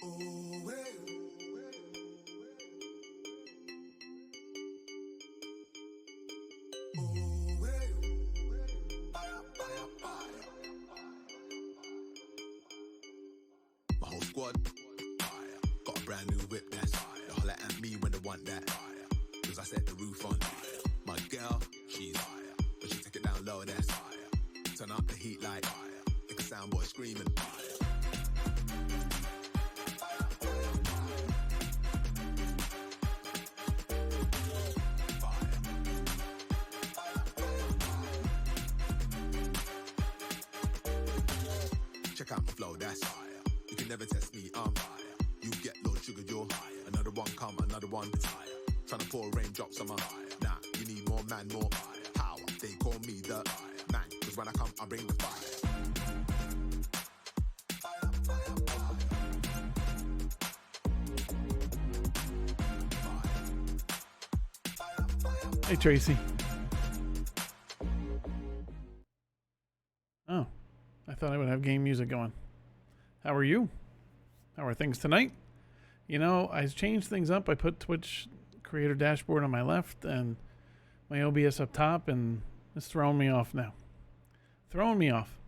My whole squad, got a brand new whip that's they holler at me when they want that. Cause I set the roof on. My girl, she's but she take it down low, that's turn up the heat like make a soundboy screaming. Check out my flow, that's you can never test me, you get low sugar, yo. Another one come, another one. Tryna pour raindrops on my nah, you need more man, more power. They call me the man, cause when I come, I bring the fire. Hey, Tracy. Oh, I thought I would have game music going. How are you? How are things tonight? You know, I changed things up. I put Twitch creator dashboard on my left and my OBS up top, and it's throwing me off now. Throwing me off.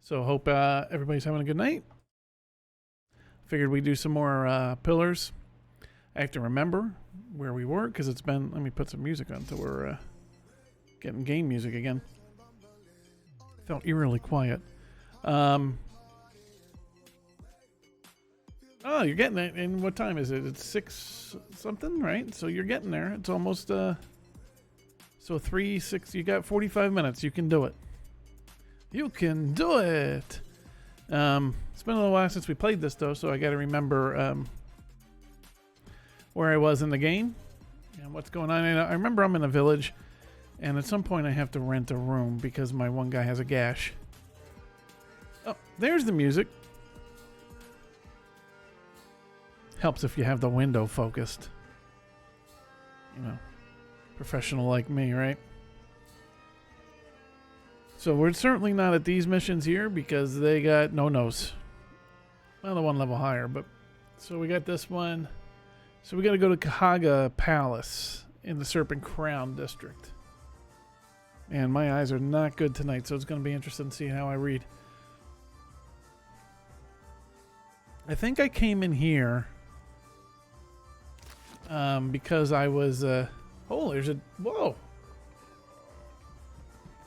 So hope everybody's having a good night. Figured we'd do some more pillars. I have to remember where we were because it's been. Let me put some music on so we're getting game music again. Felt eerily quiet. Oh, you're getting it. And what time is it? It's 6 something, right? So you're getting there. It's almost so 3, 6. You got 45 minutes. You can do it. You can do it. It's been a little while since we played this though, so I got to remember where I was in the game and what's going on. I remember I'm in a village, and at some point I have to rent a room because my one guy has a gash. Oh, there's the music. Helps if you have the window focused. You know, professional like me, right? So we're certainly not at these missions here because they got no-nos. Well, the one level higher, but... So we got this one. So we got to go to Kahaga Palace in the Serpent Crown district. And my eyes are not good tonight, so it's going to be interesting to see how I read. I think I came in here because I was... oh, there's a... Whoa!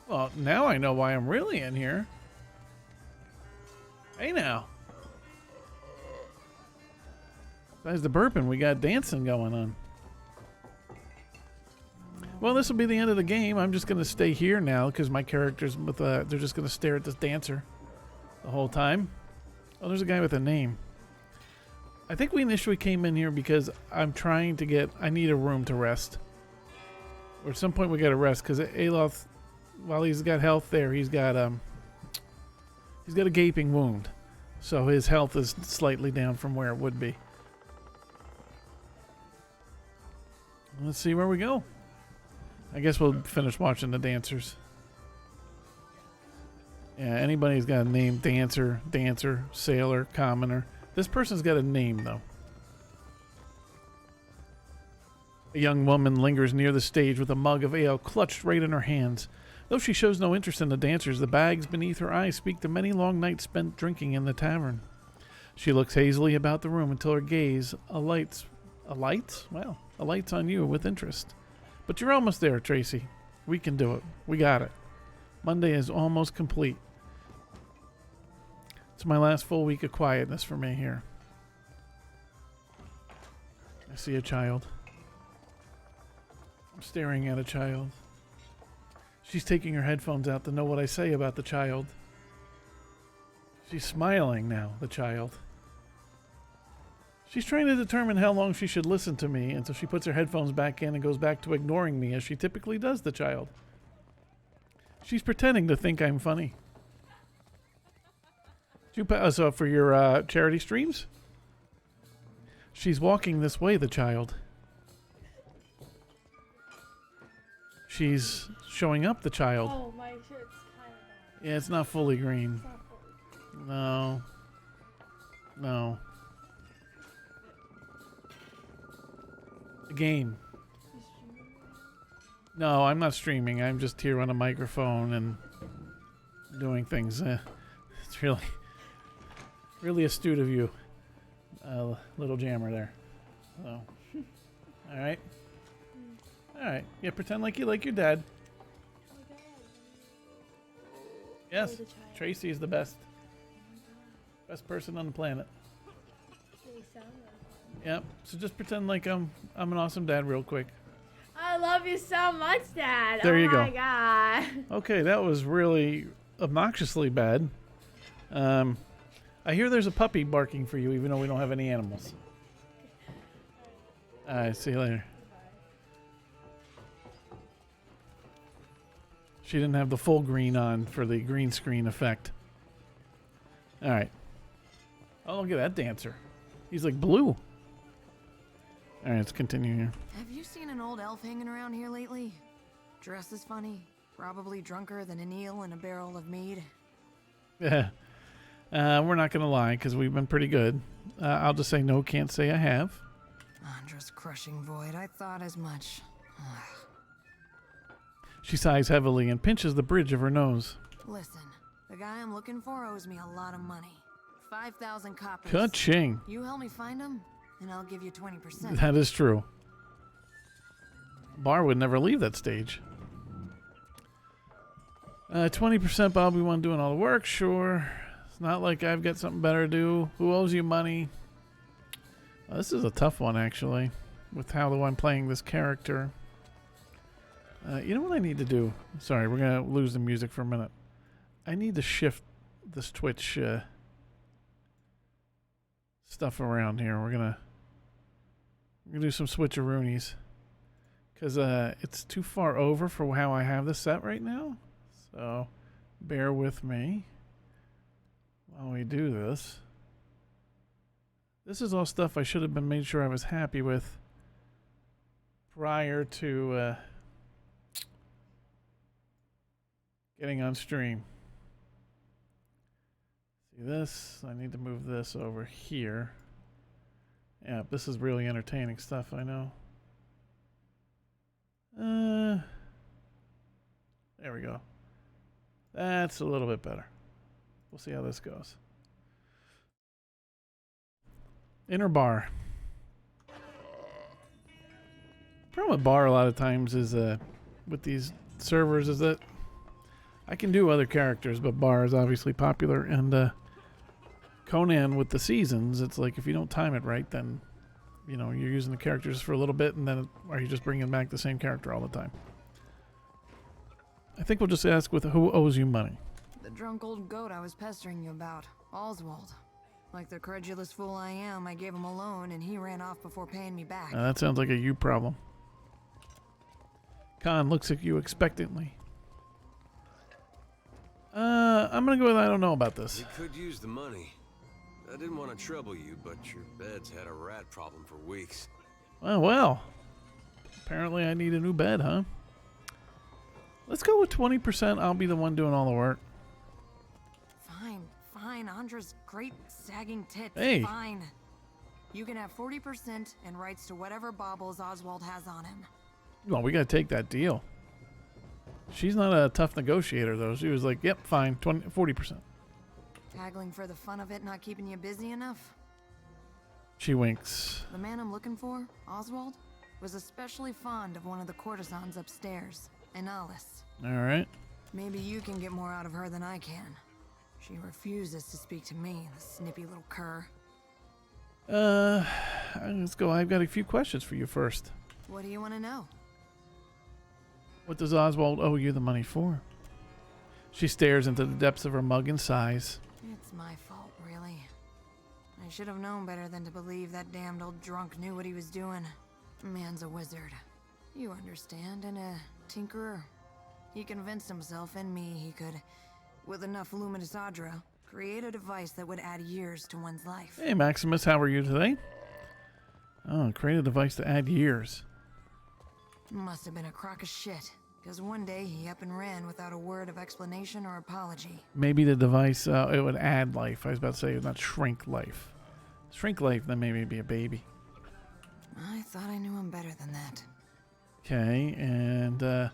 Well, now I know why I'm really in here. Hey now. Besides the burping, we got dancing going on. Well, this will be the end of the game. I'm just going to stay here now because my characters with they're just going to stare at this dancer the whole time. Oh, there's a guy with a name. I think we initially came in here because I'm trying to get... I need a room to rest. Or at some point we got to rest because Aloth, while he's got health there, he's got a gaping wound. So his health is slightly down from where it would be. Let's see where we go. I guess we'll finish watching the dancers. Yeah, anybody who's got a name, dancer, sailor, commoner. This person's got a name, though. A young woman lingers near the stage with a mug of ale clutched right in her hands. Though she shows no interest in the dancers, the bags beneath her eyes speak to many long nights spent drinking in the tavern. She looks hazily about the room until her gaze alights on you with interest. But you're almost there, Tracy. We can do it. We got it. Monday is almost complete. It's my last full week of quietness for me here. I see a child. I'm staring at a child. She's taking her headphones out to know what I say about the child. She's smiling now, the child. She's trying to determine how long she should listen to me until she puts her headphones back in and goes back to ignoring me as she typically does, the child. She's pretending to think I'm funny. Did you pass up for your charity streams? She's walking this way, the child. She's showing up, the child. Oh, my shirt's kind of... Yeah, it's not fully green. It's not fully... No. A game. No, I'm not streaming. I'm just here on a microphone and doing things. It's really astute of you, little jammer there. So, all right. All right. Yeah, pretend like you like your dad. Yes, Tracy is the best. Best person on the planet. Yep. So just pretend like I'm an awesome dad real quick. I love you so much, Dad. There you go. Oh my God. Okay, that was really obnoxiously bad. I hear there's a puppy barking for you, even though we don't have any animals. All right, see you later. She didn't have the full green on for the green screen effect. All right. Oh, look at that dancer. He's like blue. All right, let's continue here. Have you seen an old elf hanging around here lately? Dresses funny, probably drunker than an eel in a barrel of mead. Yeah. We're not going to lie because we've been pretty good. I'll just say no, can't say I have. Andra's crushing void. I thought as much. She sighs heavily and pinches the bridge of her nose. Listen, the guy I'm looking for owes me a lot of money. 5,000 copies. Ka-ching. You help me find him, and I'll give you 20%. That is true. Bar would never leave that stage. 20%, Bob. We want doing all the work. Sure. It's not like I've got something better to do. Who owes you money? This is a tough one, actually, with how I'm playing this character. You know what I need to do? Sorry, we're going to lose the music for a minute. I need to shift this Twitch stuff around here. We're gonna do some switcheroonies because it's too far over for how I have this set right now. So bear with me while we do this. This is all stuff I should have been made sure I was happy with prior to getting on stream. See this? I need to move this over here. Yeah, this is really entertaining stuff, I know. There we go. That's a little bit better. We'll see how this goes. Inner bar. Problem with bar a lot of times is with these servers is that I can do other characters, but bar is obviously popular, and Conan with the seasons, it's like if you don't time it right, then you know you're using the characters for a little bit, and then are you just bringing back the same character all the time? I think we'll just ask with who owes you money. The drunk old goat I was pestering you about, Oswald. Like the credulous fool I am, I gave him a loan and he ran off before paying me back. That sounds like a you problem. Khan looks at you expectantly. I'm gonna go with I don't know about this. You could use the money. I didn't want to trouble you, but your bed's had a rat problem for weeks. Well. Apparently I need a new bed, huh? Let's go with 20%. I'll be the one doing all the work. Fine. Andra's great sagging tits. Hey. Fine. You can have 40% and rights to whatever baubles Oswald has on him. Well, we gotta take that deal. She's not a tough negotiator, though. She was like, yep, fine, 40%. Haggling for the fun of it not keeping you busy enough? She winks. The man I'm looking for, Oswald, was especially fond of one of the courtesans upstairs, Analis. All right. Maybe you can get more out of her than I can. She refuses to speak to me, the snippy little cur. Let's go. I've got a few questions for you first. What do you want to know? What does Oswald owe you the money for? She stares into the depths of her mug and sighs. It's my fault, really. I should have known better than to believe that damned old drunk knew what he was doing. Man's a wizard. You understand, and a tinkerer. He convinced himself and me he could, with enough luminous adra, create a device that would add years to one's life. Hey, Maximus, how are you today? Oh, create a device to add years. Must have been a crock of shit, because one day he up and ran without a word of explanation or apology. Maybe the device, it would add life. I was about to say, not shrink life. Shrink life, then maybe it'd be a baby. I thought I knew him better than that. Okay, and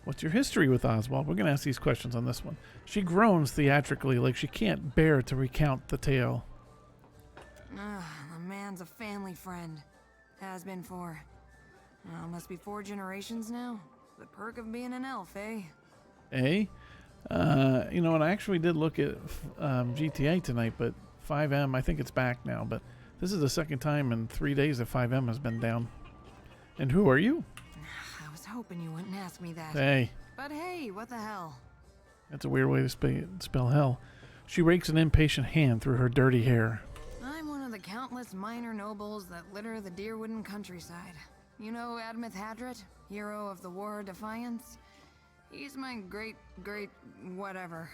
what's your history with Oswald? We're going to ask these questions on this one. She groans theatrically like she can't bear to recount the tale. The man's a family friend. Has been for... must be 4 generations now. The perk of being an elf, eh? Eh? You know, and I actually did look at GTA tonight, but 5M, I think it's back now, but this is the second time in 3 days that 5M has been down. And who are you? I was hoping you wouldn't ask me that. Hey. But hey, what the hell? That's a weird way to spell hell. She rakes an impatient hand through her dirty hair. I'm one of the countless minor nobles that litter the Deerwooden countryside. You know Admeth Hadret, hero of the War of Defiance? He's my great whatever.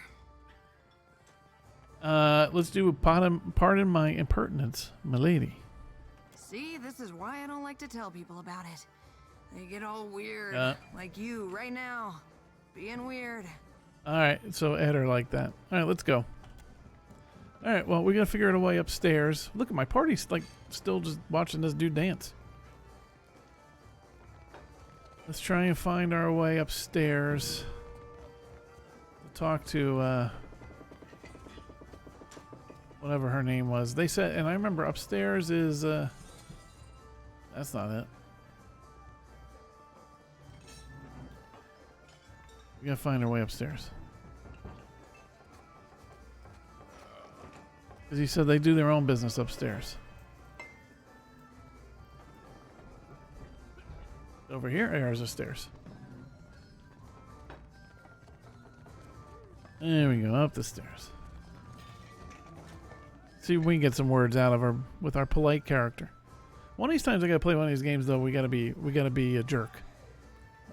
Let's do pardon my impertinence, milady. See, this is why I don't like to tell people about it. They get all weird, like you right now, being weird. All right, so Ed her like that. All right, let's go. All right, well, we gotta figure out a way upstairs. Look at my party's like still just watching this dude dance. Let's try and find our way upstairs. Talk to whatever her name was. They said, and I remember upstairs is that's not it. We gotta find our way upstairs. Because he said they do their own business upstairs. Over here, there's the stairs. There we go, up the stairs. See if we can get some words out of her with our polite character. One of these times I gotta play one of these games though, we gotta be a jerk.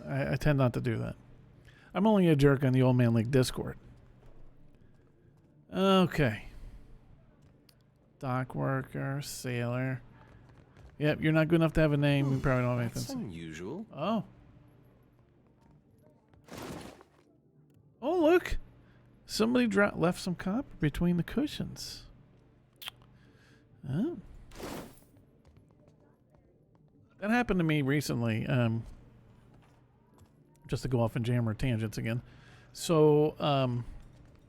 I tend not to do that. I'm only a jerk on the Old Man League Discord. Okay. Dock worker, sailor. Yep, you're not good enough to have a name. We probably don't have anything. That's unusual. Oh. Oh, look. Somebody left some copper between the cushions. Oh. That happened to me recently. Just to go off and jammer tangents again. So,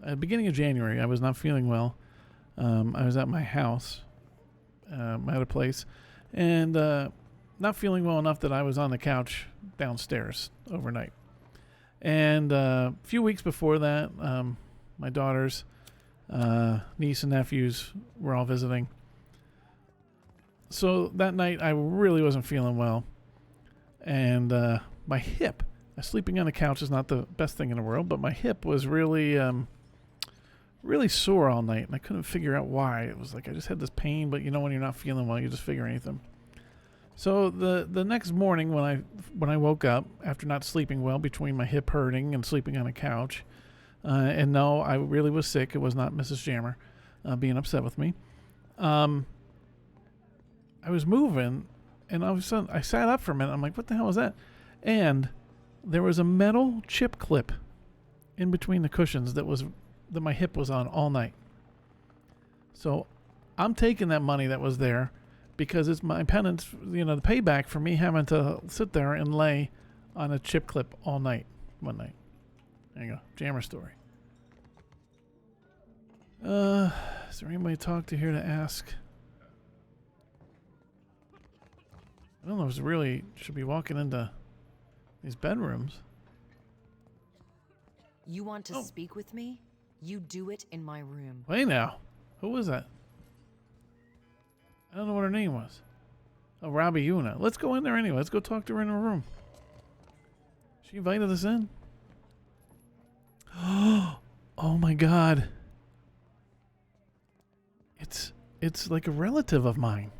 at the beginning of January, I was not feeling well. I was at my house, at a place, and not feeling well enough that I was on the couch downstairs overnight. And a few weeks before that, my daughters, niece and nephews were all visiting. So that night, I really wasn't feeling well. And my hip, sleeping on the couch is not the best thing in the world, but my hip was really really sore all night, and I couldn't figure out why. It was like I just had this pain, but you know when you're not feeling well, you just figure anything. So the next morning when I woke up after not sleeping well, between my hip hurting and sleeping on a couch, and no, I really was sick. It was not Mrs. Jammer being upset with me. I was moving, and all of a sudden I sat up for a minute. I'm like, what the hell is that? And there was a metal chip clip in between the cushions that my hip was on all night. So I'm taking that money that was there because it's my penance, the payback for me having to sit there and lay on a chip clip all night, one night. There you go. Jammer story. Is there anybody to talk to here to ask? I don't know if it's really should be walking into these bedrooms. You want to speak with me? You do it in my room. Wait now. Who was that? I don't know what her name was. Oh, Robbie Una. Let's go in there anyway. Let's go talk to her in her room. She invited us in. Oh my God. It's like a relative of mine.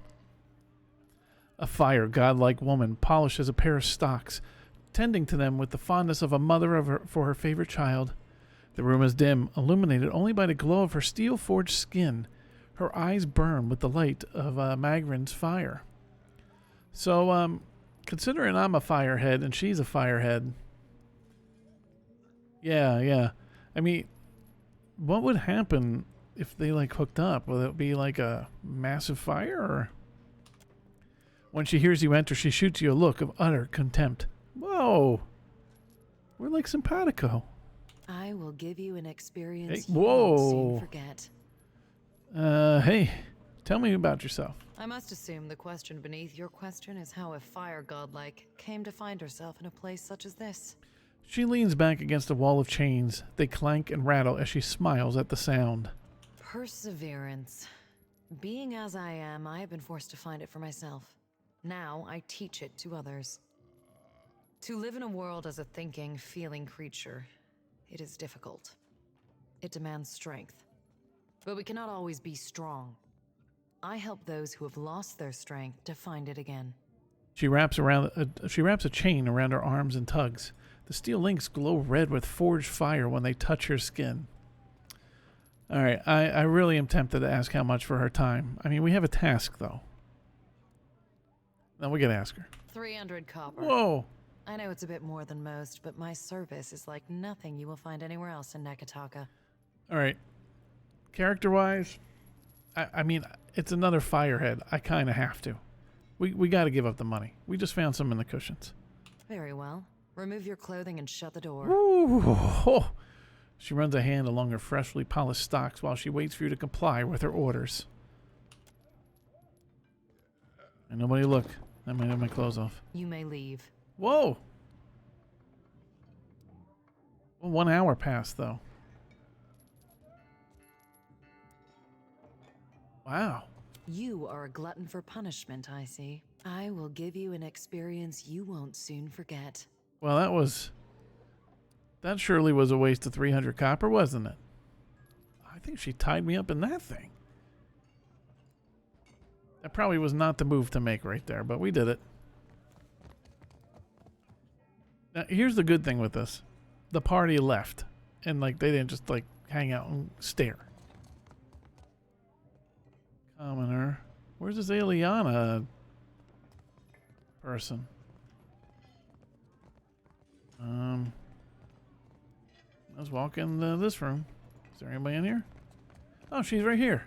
A fire godlike woman polishes a pair of stocks, tending to them with the fondness of a mother for her favorite child. The room is dim, illuminated only by the glow of her steel-forged skin. Her eyes burn with the light of Magrin's fire. So, considering I'm a firehead and she's a firehead, yeah. I mean, what would happen if they hooked up? Would it be like a massive fire, or When she hears you enter, she shoots you a look of utter contempt. Whoa. We're like simpatico. I will give you an experience Hey, you won't whoa. soon forget. Hey, tell me about yourself. I must assume the question beneath your question is how a fire godlike came to find herself in a place such as this. She leans back against a wall of chains. They clank and rattle as she smiles at the sound. Perseverance. Being as I am, I have been forced to find it for myself. Now I teach it to others. To live in a world as a thinking, feeling creature, it is difficult. It demands strength. But we cannot always be strong. I help those who have lost their strength to find it again. She wraps a chain around her arms and tugs. The steel links glow red with forged fire when they touch her skin. All right, I really am tempted to ask how much for her time. I mean, we have a task, though. Then we gotta ask her. 300 copper. Whoa! I know it's a bit more than most, but my service is like nothing you will find anywhere else in Nekataka. All right. Character-wise, I mean, it's another firehead. I kind of have to. We got to give up the money. We just found some in the cushions. Very well. Remove your clothing and shut the door. Ooh. Oh. She runs a hand along her freshly polished stocks while she waits for you to comply with her orders. And nobody look. I might have my clothes off. You may leave. Whoa! Well, 1 hour passed, though. Wow. You are a glutton for punishment, I see. I will give you an experience you won't soon forget. Well, that surely was a waste of 300 copper, wasn't it? I think she tied me up in that thing. That probably was not the move to make right there, but we did it. Now, here's the good thing with this. The party left, and like they didn't just like hang out and stare. Commoner. Where's this Aliana person? Let's walk in this room. Is there anybody in here? Oh, she's right here.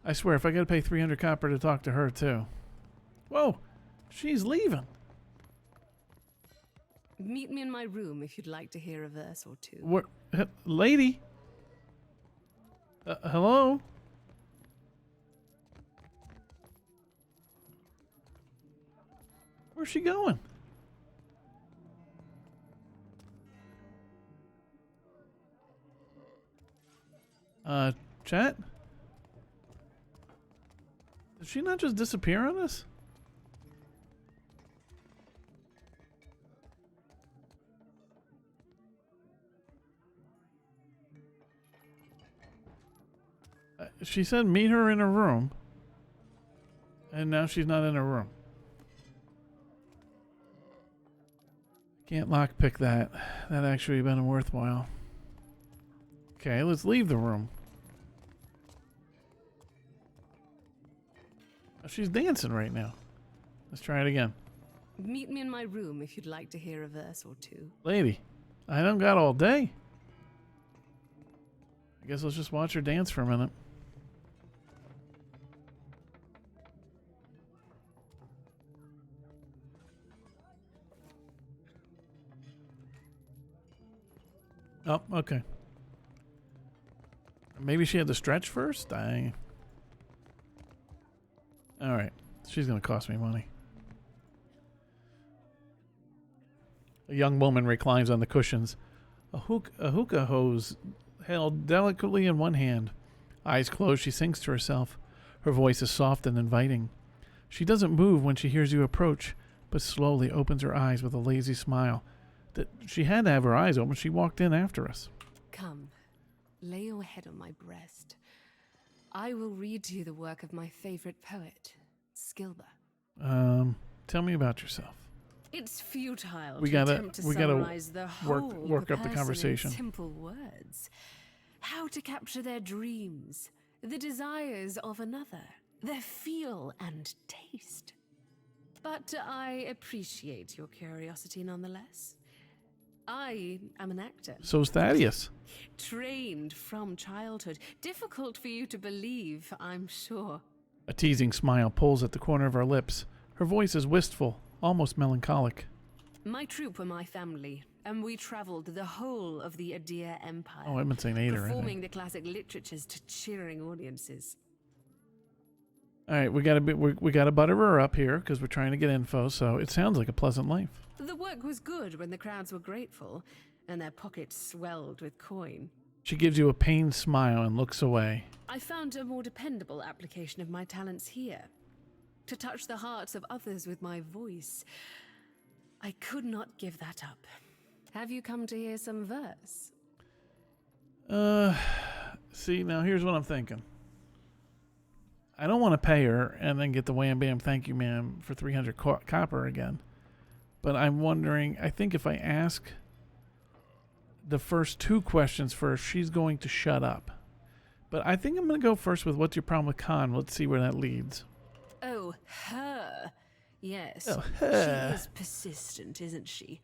I swear, if I gotta pay 300 copper to talk to her too. Whoa, she's leaving. Meet me in my room if you'd like to hear a verse or two. Where, lady? Hello? Where's she going? Chat? Did she not just disappear on us? She said meet her in her room. And now she's not in her room. Can't lockpick that. That actually been worthwhile. Okay, let's leave the room. Oh, she's dancing right now. Let's try it again. Meet me in my room if you'd like to hear a verse or two. Lady, I don't got all day. I guess let's just watch her dance for a minute. Oh, okay. Maybe she had to stretch first? Alright. She's going to cost me money. A young woman reclines on the cushions. A hookah hose held delicately in one hand. Eyes closed, she sings to herself. Her voice is soft and inviting. She doesn't move when she hears you approach, but slowly opens her eyes with a lazy smile. That she had to have her eyes open. She walked in after us. Come, lay your head on my breast. I will read to you the work of my favorite poet, Skilber. Tell me about yourself. It's futile We to gotta- attempt to we gotta summarize the whole work of a up the person conversation. in simple words. How to capture their dreams, the desires of another, their feel and taste. But I appreciate your curiosity nonetheless. I am an actor. So's Thaddeus. Trained from childhood. Difficult for you to believe, I'm sure. A teasing smile pulls at the corner of her lips. Her voice is wistful, almost melancholic. My troop were my family, and we traveled the whole of the Adir Empire. Oh, I've been saying 8 performing already. the classic literatures to cheering audiences. All right, we gotta butter her up here because we're trying to get info. So it sounds like a pleasant life. The work was good when the crowds were grateful, and their pockets swelled with coin. She gives you a pained smile and looks away. I found a more dependable application of my talents here. To touch the hearts of others with my voice. I could not give that up. Have you come to hear some verse? See, now here's what I'm thinking. I don't want to pay her and then get the wham bam thank you ma'am for 300 copper again. But I'm wondering, I think if I ask the first 2 questions first, she's going to shut up. But I think I'm going to go first with what's your problem with Khan. Let's see where that leads. Oh, her. Yes. Oh, her. She is persistent, isn't she?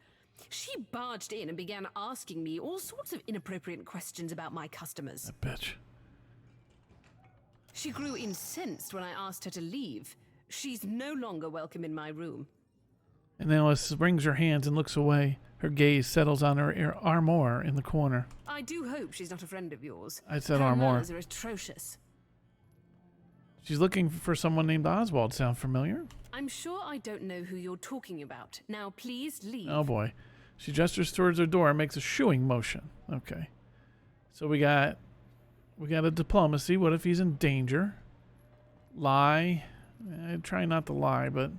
She barged in and began asking me all sorts of inappropriate questions about my customers. That bitch. She grew incensed when I asked her to leave. She's no longer welcome in my room. And then Alice wrings her hands and looks away. Her gaze settles on her armoire in the corner. I do hope she's not a friend of yours. I said her armoire. manners are atrocious. She's looking for someone named Oswald. Sound familiar? I'm sure I don't know who you're talking about. Now, please leave. Oh boy. She gestures towards her door and makes a shooing motion. Okay. So we got a diplomacy. What if he's in danger? Lie. I try not to lie, but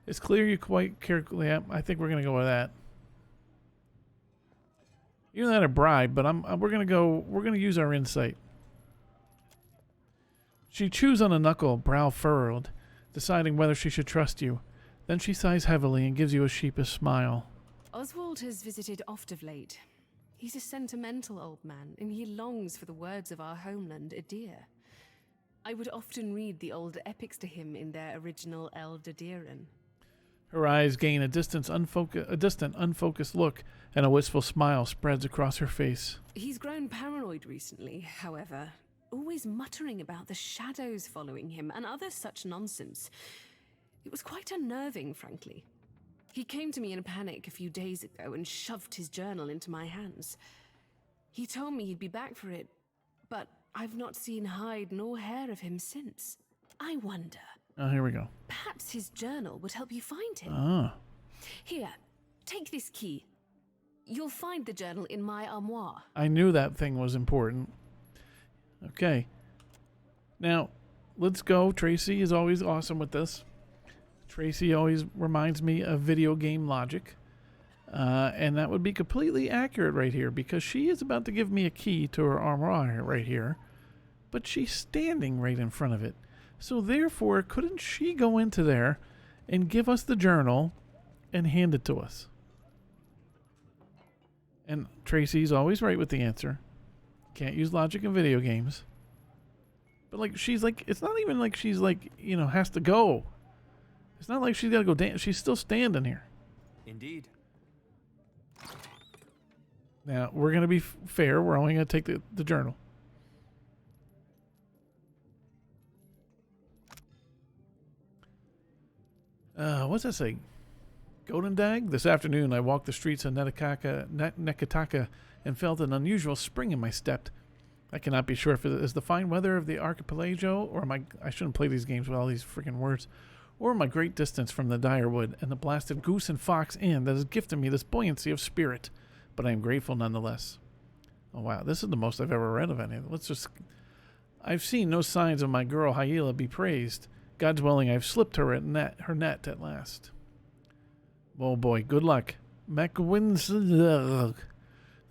it's clear you quite carefully. I think we're gonna go with that. You're not a bribe, but we're gonna use our insight. She chews on a knuckle, brow furrowed, deciding whether she should trust you. Then she sighs heavily and gives you a sheepish smile. Oswald has visited oft of late. He's a sentimental old man, and he longs for the words of our homeland, Adir. I would often read the old epics to him in their original Eldadiran. Her eyes gain a distant, unfocused look, and a wistful smile spreads across her face. He's grown paranoid recently, however, always muttering about the shadows following him and other such nonsense. It was quite unnerving, frankly. He came to me in a panic a few days ago and shoved his journal into my hands. He told me he'd be back for it, but I've not seen hide nor hair of him since. I wonder. Oh, here we go. Perhaps his journal would help you find him. Ah. Here, take this key. You'll find the journal in my armoire. I knew that thing was important. Okay. Now, let's go. Tracy is always awesome with this. Tracy always reminds me of video game logic. And that would be completely accurate right here because she is about to give me a key to her armoire right here. But she's standing right in front of it. So therefore, couldn't she go into there and give us the journal and hand it to us? And Tracy's always right with the answer. Can't use logic in video games. But like she's like, it's not even like she's like, has to go. It's not like she's got to go dance. She's still standing here. Indeed. Now, we're going to be fair. We're only going to take the journal. What's that say? Golden Dag? This afternoon, I walked the streets of Nekataka and felt an unusual spring in my step. I cannot be sure if it is the fine weather of the archipelago or I shouldn't play these games with all these freaking words, or my great distance from the Direwood and the blasted Goose and Fox Inn that has gifted me this buoyancy of spirit. But I am grateful nonetheless. Oh wow, this is the most I've ever read of any. I've seen no signs of my girl Hyela be praised. God's willing, I've slipped her net at last. Oh boy, good luck. The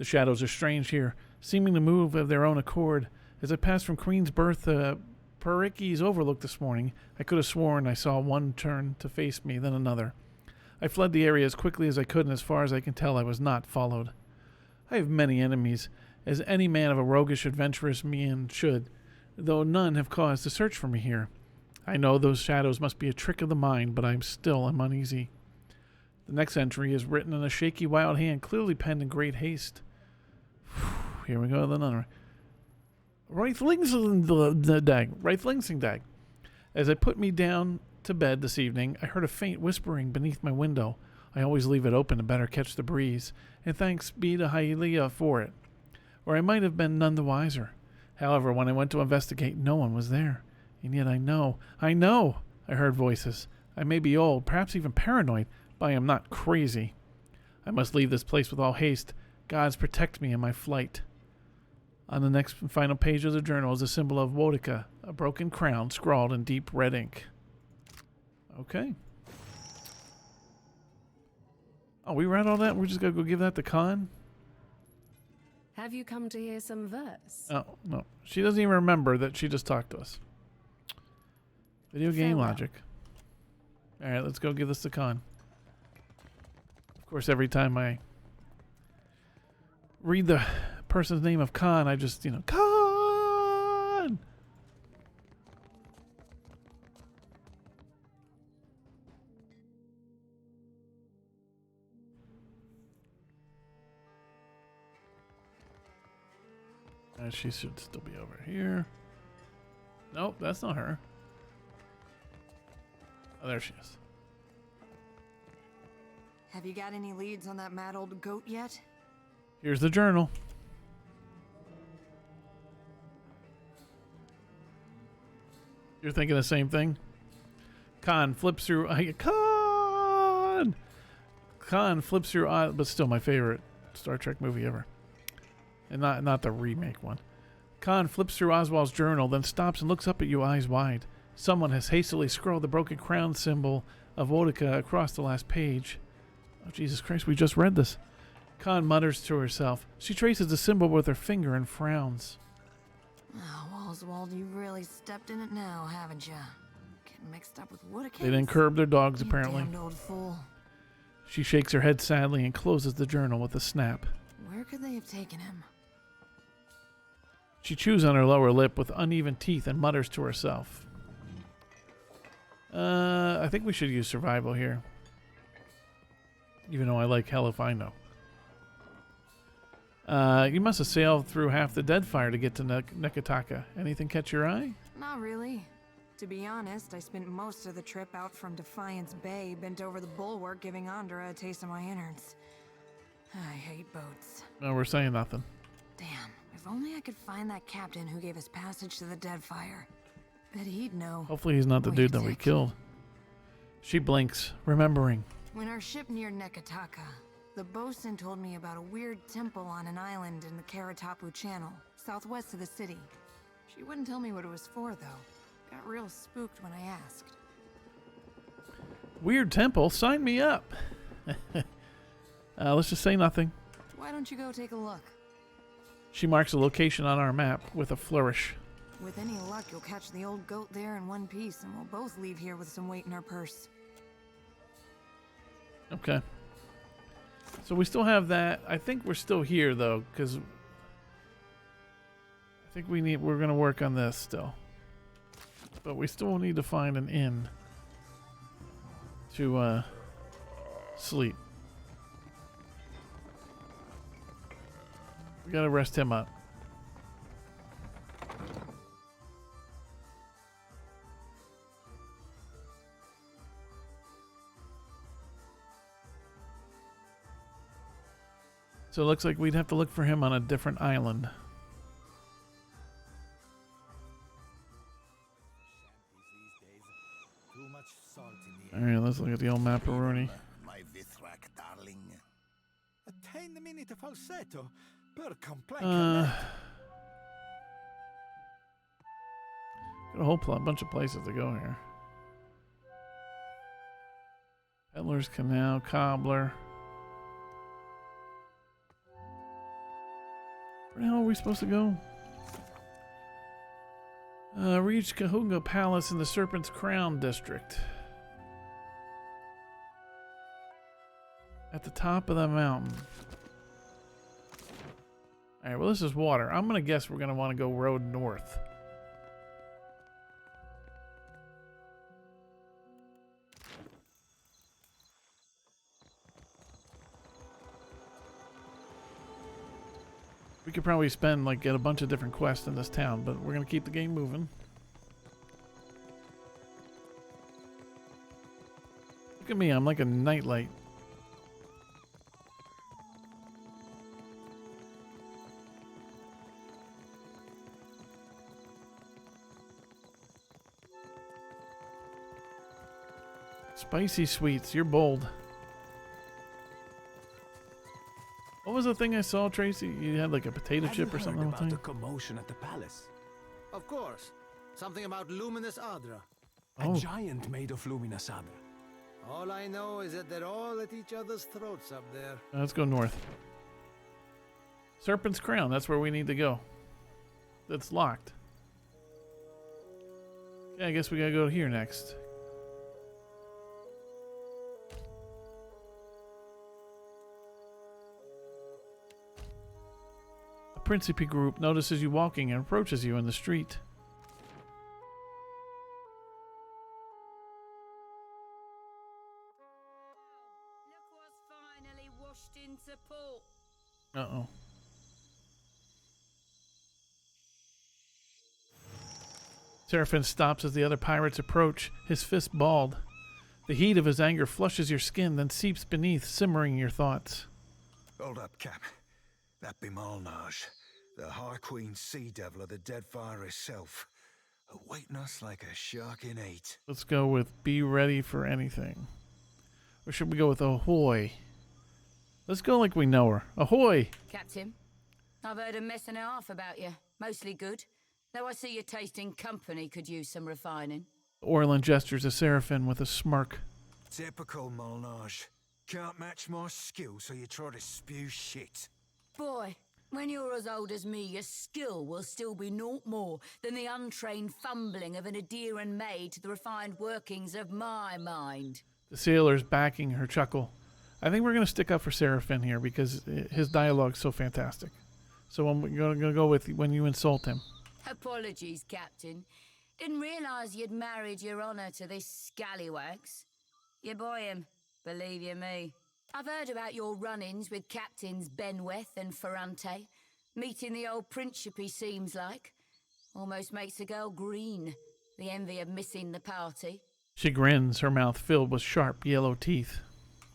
shadows are strange here, seeming to move of their own accord. As I passed from Queen's Berth to Periki's Overlook this morning, I could have sworn I saw one turn to face me, then another. I fled the area as quickly as I could, and as far as I can tell, I was not followed. I have many enemies, as any man of a roguish, adventurous mien should, though none have cause to search for me here. I know those shadows must be a trick of the mind, but I am uneasy. The next entry is written in a shaky, wild hand, clearly penned in great haste. Here we go, another. Reithlingsing dag. As I put me down to bed this evening, I heard a faint whispering beneath my window. I always leave it open to better catch the breeze, and thanks be to Hylia for it. Or I might have been none the wiser. However, when I went to investigate, no one was there. And yet I know, I heard voices. I may be old, perhaps even paranoid, but I am not crazy. I must leave this place with all haste. Gods protect me in my flight. On the next and final page of the journal is a symbol of Wodica, a broken crown scrawled in deep red ink. Okay. Oh, we read all that? We're just going to go give that to Khan? Have you come to hear some verse? Oh, no. She doesn't even remember that she just talked to us. Video game Farewell. logic. Alright, let's go give this to Khan. Of course, every time I read the person's name of Khan, I just, Khan! She should still be over here. Nope, that's not her. Oh, there she is. Have you got any leads on that mad old goat yet? Here's the journal. You're thinking the same thing? Khan flips through... Khan flips through... but still my favorite Star Trek movie ever. And not the remake one. Khan flips through Oswald's journal, then stops and looks up at you eyes wide. Someone has hastily scrawled the broken crown symbol of Wodica across the last page. Oh, Jesus Christ, we just read this. Khan mutters to herself. She traces the symbol with her finger and frowns. Oh, Oswald, you really stepped in it now, haven't you? Getting mixed up with Wodica. They didn't curb their dogs, apparently. Damned old fool. She shakes her head sadly and closes the journal with a snap. Where could they have taken him? She chews on her lower lip with uneven teeth and mutters to herself. I think we should use survival here. Even though I like hell if I know. You must have sailed through half the Deadfire to get to Nekataka. Anything catch your eye? Not really. To be honest, I spent most of the trip out from Defiance Bay, bent over the bulwark, giving Andra a taste of my innards. I hate boats. No, we're saying nothing. Damn, if only I could find that captain who gave us passage to the Deadfire. Bet he'd know. Hopefully he's not the dude that we killed. She blinks, remembering. When our ship neared Nekataka, the bosun told me about a weird temple on an island in the Karatapu Channel, southwest of the city. She wouldn't tell me what it was for, though. Got real spooked when I asked. Weird temple? Sign me up. Let's just say nothing. Why don't you go take a look? She marks a location on our map with a flourish. With any luck, you'll catch the old goat there in one piece, and we'll both leave here with some weight in our purse. Okay. So we still have that. I think we're still here, though, because I think we're going to work on this still. But we still need to find an inn to sleep. We got to rest him up. So it looks like we'd have to look for him on a different island. Alright, let's look at the old maparoni. My Vithrak darling. A 10-minute falsetto per complaint. Got a whole bunch of places to go here. Peddler's Canal, Cobbler. Where the hell are we supposed to go? Reach Kahunga Palace in the Serpent's Crown district. At the top of the mountain. Alright, well this is water. I'm going to guess we're going to want to go road north. We could probably spend, like, get a bunch of different quests in this town, but we're going to keep the game moving. Look at me, I'm like a nightlight. Spicy sweets, you're bold. What was the thing I saw, Tracy? You had like a potato chip or something. About the commotion at the palace. Of course. Something about luminous Adra. Oh. A giant made of luminous Adra. All I know is that they're all at each other's throats up there. Let's go north. Serpent's Crown, that's where we need to go. That's locked. Yeah, I guess we gotta go here next. A Principe group notices you walking and approaches you in the street. Look what's finally washed into port. Uh-oh. Seraphin stops as the other pirates approach, his fist balled. The heat of his anger flushes your skin, then seeps beneath, simmering your thoughts. Hold up, Cap. That be Malnage, the High Queen Sea Devil of the Deadfire herself, awaiting us like a shark in hate. Let's go with be ready for anything. Or should we go with ahoy? Let's go like we know her. Ahoy! Captain, I've heard a mess and a half about you. Mostly good. Though I see your taste in company could use some refining. Orlin gestures to Seraphin with a smirk. Typical Malnage. Can't match my skill, so you try to spew shit. Boy, when you're as old as me, your skill will still be naught more than the untrained fumbling of an adherent maid to the refined workings of my mind. The sailor's backing her chuckle. I think we're going to stick up for Seraphin here because his dialogue's so fantastic. So I'm going to go with when you insult him. Apologies, Captain. Didn't realize you'd married your honor to this scallywags. You boy him, believe you me. I've heard about your run-ins with Captains Benweth and Ferrante. Meeting the old Principe seems like. Almost makes a girl green, the envy of missing the party. She grins, her mouth filled with sharp yellow teeth.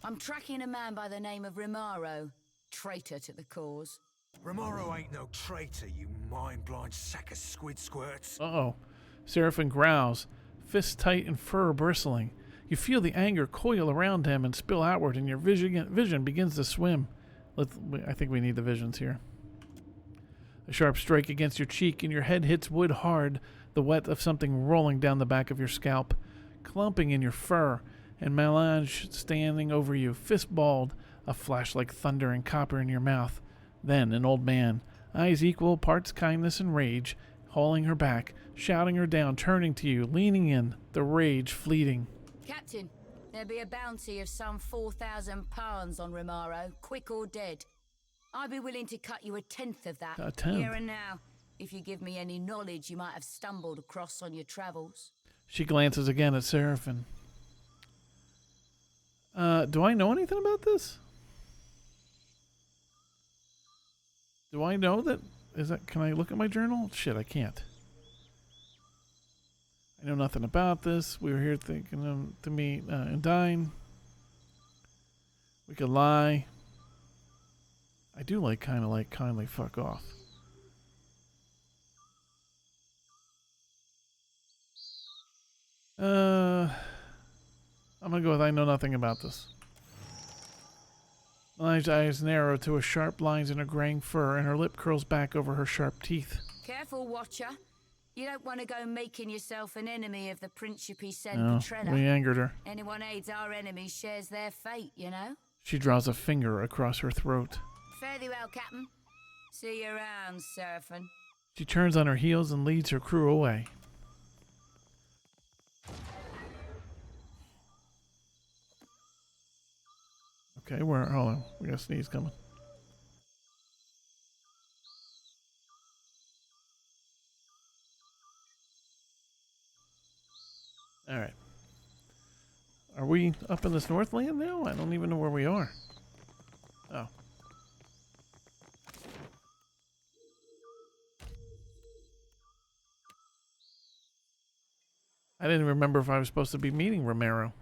I'm tracking a man by the name of Rimaro, traitor to the cause. Romaro ain't no traitor, you mind-blind sack of squid squirts. Uh-oh. Seraphin growls, fists tight and fur bristling. You feel the anger coil around him and spill outward, and your vision begins to swim. I think we need the visions here. A sharp strike against your cheek, and your head hits wood hard, the wet of something rolling down the back of your scalp, clumping in your fur, and Melange standing over you, fist balled, a flash like thunder and copper in your mouth. Then an old man, eyes equal, parts kindness and rage, hauling her back, shouting her down, turning to you, leaning in, the rage fleeting. Captain, there'll be a bounty of some 4,000 pounds on Rimaro, quick or dead. I'd be willing to cut you 1/10 of that, 1/10? here and now, if you give me any knowledge you might have stumbled across on your travels. She glances again at Seraphin. Do I know anything about this? Do I know that? Can I look at my journal? Shit, I can't. I know nothing about this. We were here thinking to meet and dine. We could lie. I do like kindly fuck off. I'm gonna go with I know nothing about this. Melanie's eyes narrow to a sharp lines in her graying fur, and her lip curls back over her sharp teeth. Careful, Watcher. You don't want to go making yourself an enemy of the Principe Sen No, Petrella. we angered her. Anyone aids our enemies shares their fate, you know? She draws a finger across her throat. Fare thee well, Captain. See you around, Seraphin. She turns on her heels and leads her crew away. Okay, hold on. We got a sneeze coming. Alright. Are we up in this Northland now? I don't even know where we are. Oh. I didn't remember if I was supposed to be meeting Romero.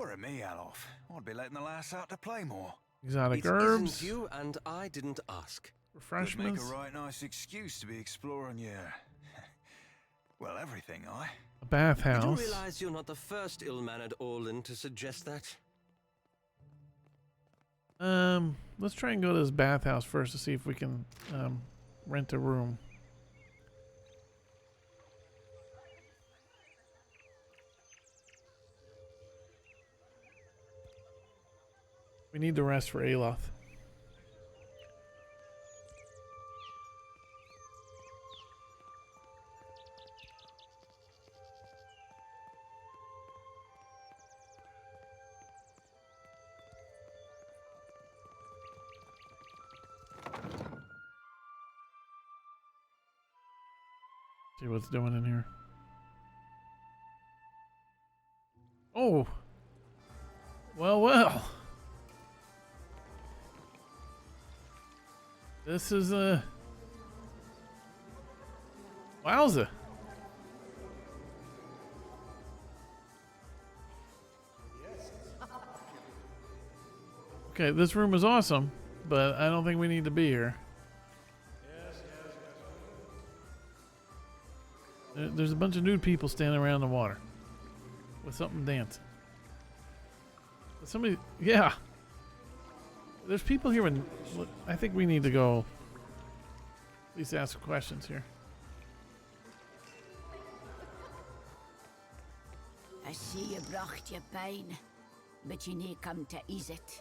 Worry me, Alof. I'd be letting the lass out to play more. Exotic It herbs, isn't you, and I didn't ask. Could make refreshments, a right nice excuse to be exploring your... well, everything, a You do bathhouse. realize you're not the first ill-mannered Orlin to suggest that? Let's try and go to this bathhouse first to see if we can rent a room. We need the rest for Aloth. See what's doing in here. Oh. Well. This is a wowza. Okay, this room is awesome, but I don't think we need to be here. There's a bunch of nude people standing around the water with something dancing. Somebody, yeah. There's people here with, I think we need to go at least ask questions here. I see you brought your pain, but you need come to ease it.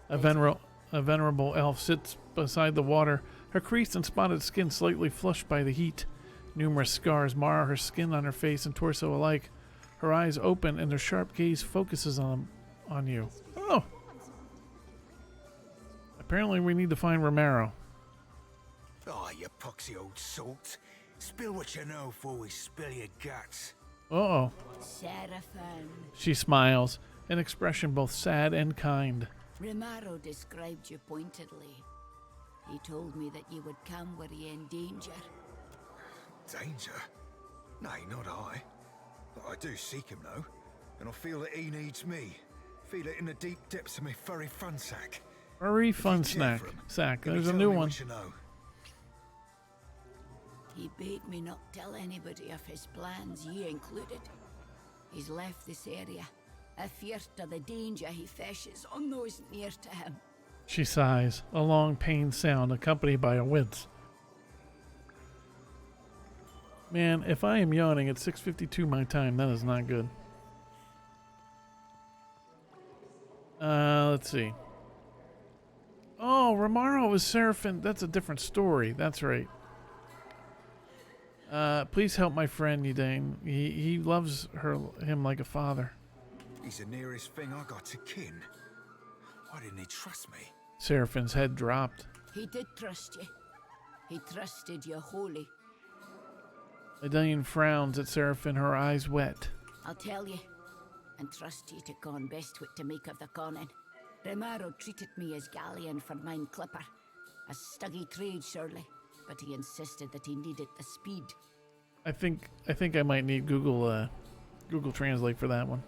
A venerable elf sits beside the water, her creased and spotted skin slightly flushed by the heat. Numerous scars mar her skin on her face and torso alike. Her eyes open and their sharp gaze focuses on you. Oh! Apparently we need to find Romero. Oh, you poxy old salt. Spill what you know before we spill your guts. Uh-oh. Seraphim. She smiles, an expression both sad and kind. Romero described you pointedly. He told me that you would come were you in danger. Danger? Nay, not I. But I do seek him, though. And I feel that he needs me. Feel it in the deep depths of my furry fun sack. Furry fun sack. There's a new one. You know? He bade me not tell anybody of his plans, you included. He's left this area, afeard of the danger he fishes on those near to him. She sighs, a long pained sound accompanied by a wince. Man, if I am yawning at 6:52 my time, that is not good. Let's see. Oh, Romero is Seraphim. That's a different story. That's right. Please help my friend Ydain. He loves him like a father. He's the nearest thing I got to kin. Why didn't he trust me? Seraphim's head dropped. He did trust you. He trusted you wholly. Ydain frowns at Seraphim, her eyes wet. I'll tell you, and trust you to con best what to make of the conning. Romero treated me as galleon for mine clipper. A stuggy trade, surely, but he insisted that he needed the speed. I think I might need Google Translate for that one.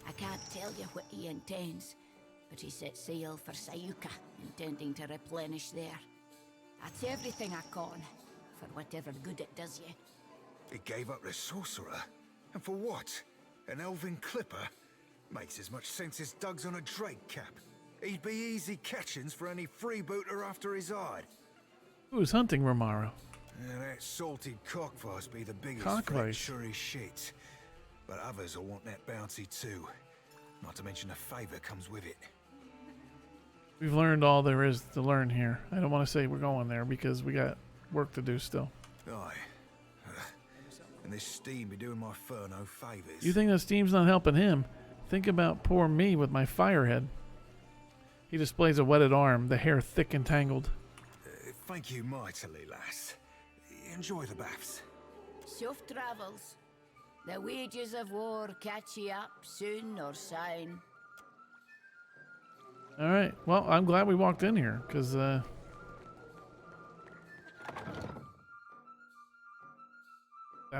I can't tell you what he intends, but he set sail for Sayuka, intending to replenish there. That's everything I con, for whatever good it does you. He gave up the sorcerer? And for what? An elven clipper? Makes as much sense as Doug's on a Drake cap. He'd be easy catchings for any freebooter after his hide. Who's hunting Romero? That salted cockfice be the biggest Cockfice? sure as shit. But others will want that bounty too. Not to mention a favour comes with it. We've learned all there is to learn here. I don't want to say we're going there because we got work to do still. Aye. And this steam be doing my fur no favours. You think that steam's not helping him? Think about poor me with my firehead. He displays a wetted arm, the hair thick and tangled. Thank you mightily, lass. Enjoy the baths. Soft travels. The wages of war catch you up soon or soon. All right. Well, I'm glad we walked in here because that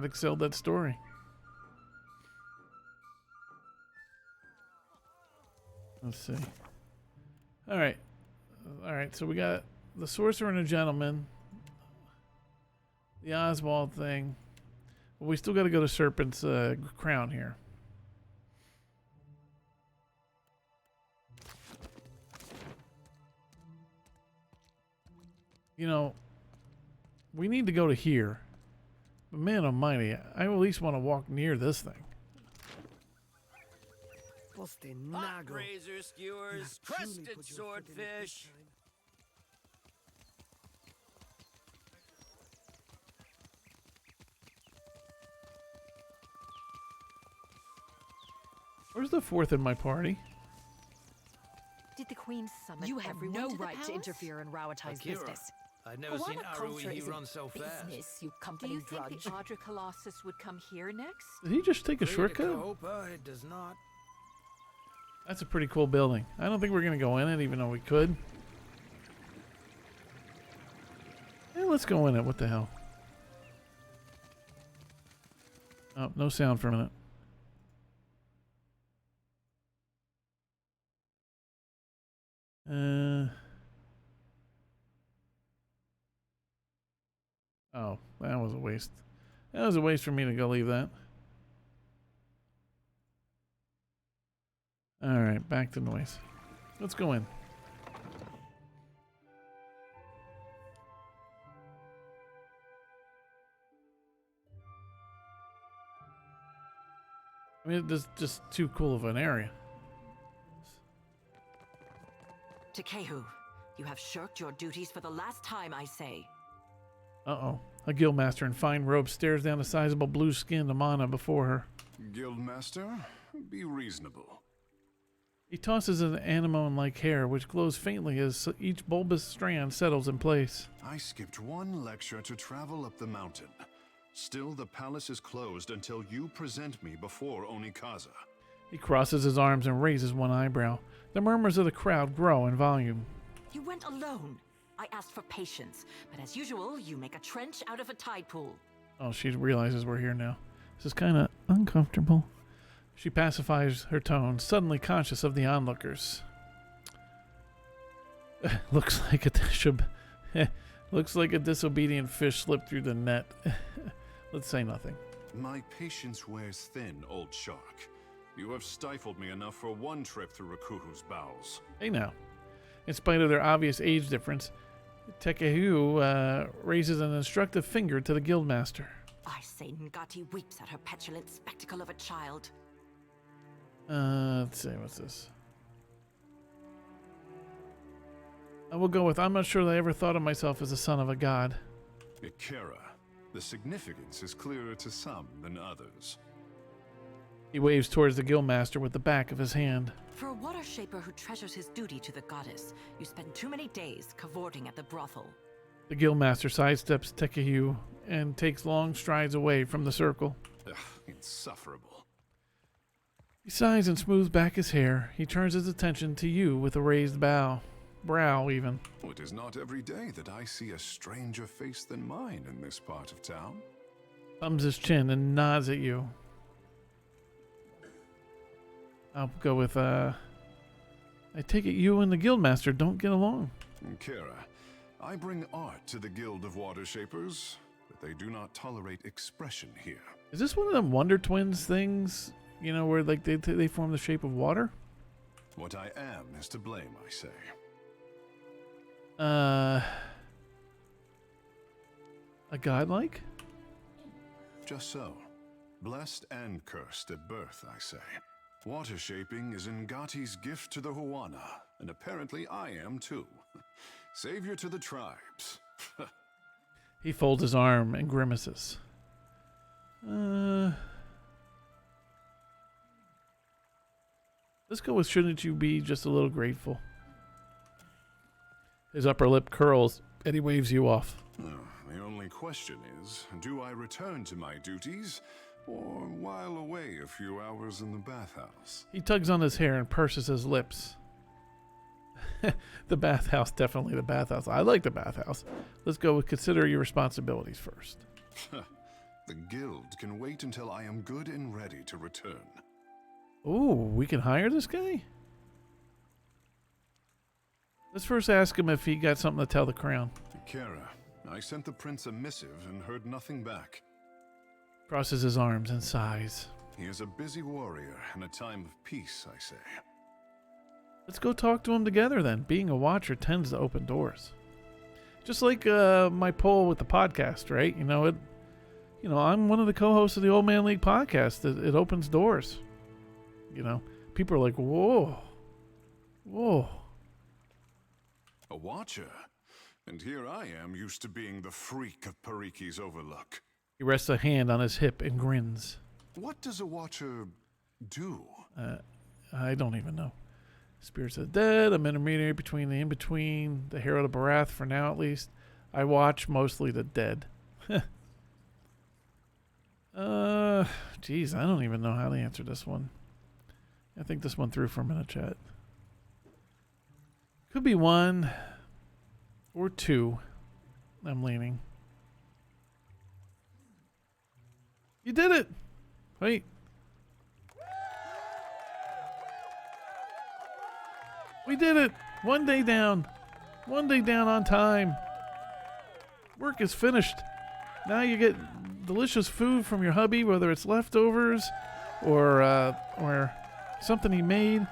excelled that story. Let's see. All right. All right. So we got the sorcerer and a gentleman. The Oswald thing. But we still got to go to Serpent's crown here. You know, we need to go to here. But man almighty, I at least want to walk near this thing. Hot razor skewers, crusted swordfish. Where's the fourth in my party? Did the queen summon You have everyone no to the right to palace? interfere in Rowatai's Akira, business. I've never seen Arui run so fast. Business, you Do company you think drudge. the Ardra Colossus would come here next? Did he just take a shortcut? It does not. That's a pretty cool building. I don't think we're going to go in it, even though we could. Yeah, let's go in it. What the hell? Oh, no sound for a minute. Oh, that was a waste. That was a waste for me to go leave that. Alright, back to noise. Let's go in. I mean, this is just too cool of an area. Takehu, you have shirked your duties for the last time, I say. Uh-oh. A guildmaster in fine robes stares down a sizable blue-skinned Amana before her. Guildmaster, be reasonable. He tosses an anemone-like hair, which glows faintly as each bulbous strand settles in place. I skipped one lecture to travel up the mountain. Still, the palace is closed until you present me before Onikaza. He crosses his arms and raises one eyebrow. The murmurs of the crowd grow in volume. You went alone. I asked for patience, but as usual, you make a trench out of a tide pool. Oh, she realizes we're here now. This is kind of uncomfortable. She pacifies her tone, suddenly conscious of the onlookers. Looks like a disobedient fish slipped through the net. Let's say nothing. My patience wears thin, old shark. You have stifled me enough for one trip through Rakuhu's bowels. Hey now. In spite of their obvious age difference, Takehu raises an instructive finger to the guildmaster. I say Ngati weeps at her petulant spectacle of a child. Let's see, what's this? I will go with, I'm not sure that I ever thought of myself as the son of a god. Ikera, the significance is clearer to some than others. He waves towards the guildmaster with the back of his hand. For a water shaper who treasures his duty to the goddess, you spend too many days cavorting at the brothel. The guildmaster sidesteps Takehu and takes long strides away from the circle. Ugh, insufferable. He sighs and smooths back his hair. He turns his attention to you with a raised brow, even. It is not every day that I see a stranger face than mine in this part of town. Thumbs his chin and nods at you. I'll go with, I take it you and the guildmaster don't get along. Kira, I bring art to the Guild of Water Shapers, but they do not tolerate expression here. Is this one of them Wonder Twins things? You know, where like they form the shape of water? What I am is to blame, I say. A godlike? Just so. Blessed and cursed at birth, I say. Water shaping is Ngati's gift to the Huana, and apparently I am too. Savior to the tribes. He folds his arm and grimaces. Let's go with shouldn't you be just a little grateful. His upper lip curls and he waves you off. The only question is, do I return to my duties, or while away a few hours in the bathhouse? He tugs on his hair and purses his lips. The bathhouse, definitely the bathhouse. I like the bathhouse. Let's go with consider your responsibilities first. The guild can wait until I am good and ready to return. Ooh, we can hire this guy? Let's first ask him if he got something to tell the crown. Kara, I sent the prince a missive and heard nothing back. Crosses his arms and sighs. He is a busy warrior in a time of peace, I say. Let's go talk to him together then. Being a watcher tends to open doors. Just like my poll with the podcast, right? I'm one of the co-hosts of the Old Man League podcast. It opens doors. People are like, whoa. A watcher? And here I am, used to being the freak of Pariki's Overlook. He rests a hand on his hip and grins. What does a watcher do? I don't even know. Spirits of the dead, I'm intermediary between the in-between, the Herald of Barath for now at least. I watch mostly the dead. Geez, I don't even know how to answer this one. I think this one through for a minute, chat. Could be 1 or 2. I'm leaning. You did it! Wait. We did it! 1 day down. 1 day down on time. Work is finished. Now you get delicious food from your hubby, whether it's leftovers or something he made.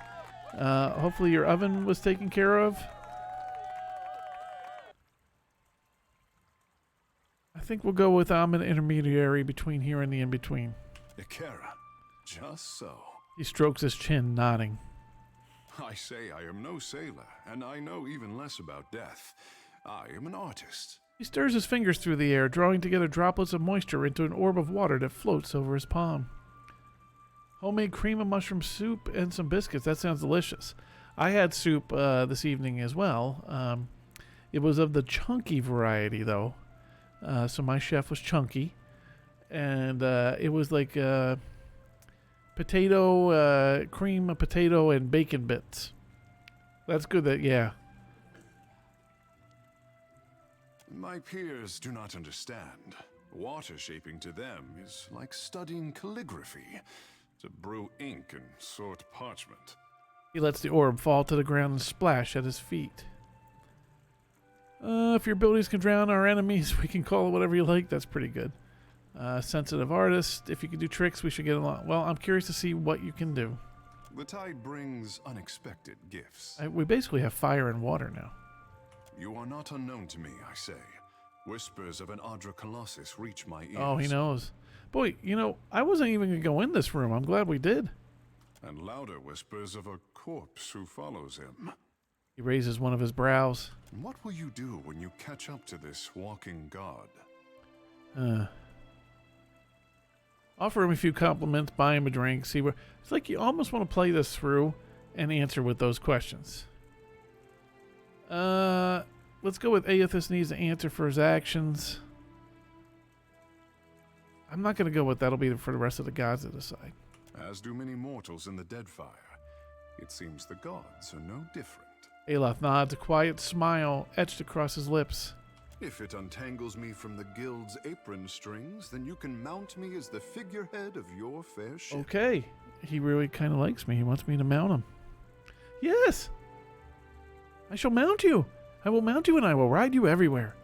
Hopefully your oven was taken care of. I think we'll go with I'm an intermediary between here and the in-between. Ikara, just so. He strokes his chin, nodding. I say I am no sailor, and I know even less about death. I am an artist. He stirs his fingers through the air, drawing together droplets of moisture into an orb of water that floats over his palm. Homemade cream of mushroom soup and some biscuits. That sounds delicious. I had soup this evening as well. It was of the chunky variety, though. So my chef was chunky. And it was like potato, cream of potato and bacon bits. That's good, yeah. My peers do not understand. Water shaping to them is like studying calligraphy. To brew ink and sort parchment. He lets the orb fall to the ground and splash at his feet. If your abilities can drown our enemies, we can call it whatever you like. That's pretty good. Sensitive artist. If you can do tricks, we should get along. Well, I'm curious to see what you can do. The tide brings unexpected gifts. We basically have fire and water now. You are not unknown to me, I say. Whispers of an Ardra Colossus reach my ears. Oh, he knows. Boy, I wasn't even going to go in this room. I'm glad we did. And louder whispers of a corpse who follows him. He raises one of his brows. What will you do when you catch up to this walking god? Offer him a few compliments, buy him a drink, see where... It's like you almost want to play this through and answer with those questions. Let's go with Aethys needs to answer for his actions. I'm not going to go with that'll be for the rest of the gods to decide. As do many mortals in the Deadfire. It seems the gods are no different. Aloth nods, a quiet smile etched across his lips. If it untangles me from the guild's apron strings, then you can mount me as the figurehead of your fair ship. Okay. He really kind of likes me. He wants me to mount him. Yes! I shall mount you. I will mount you and I will ride you everywhere.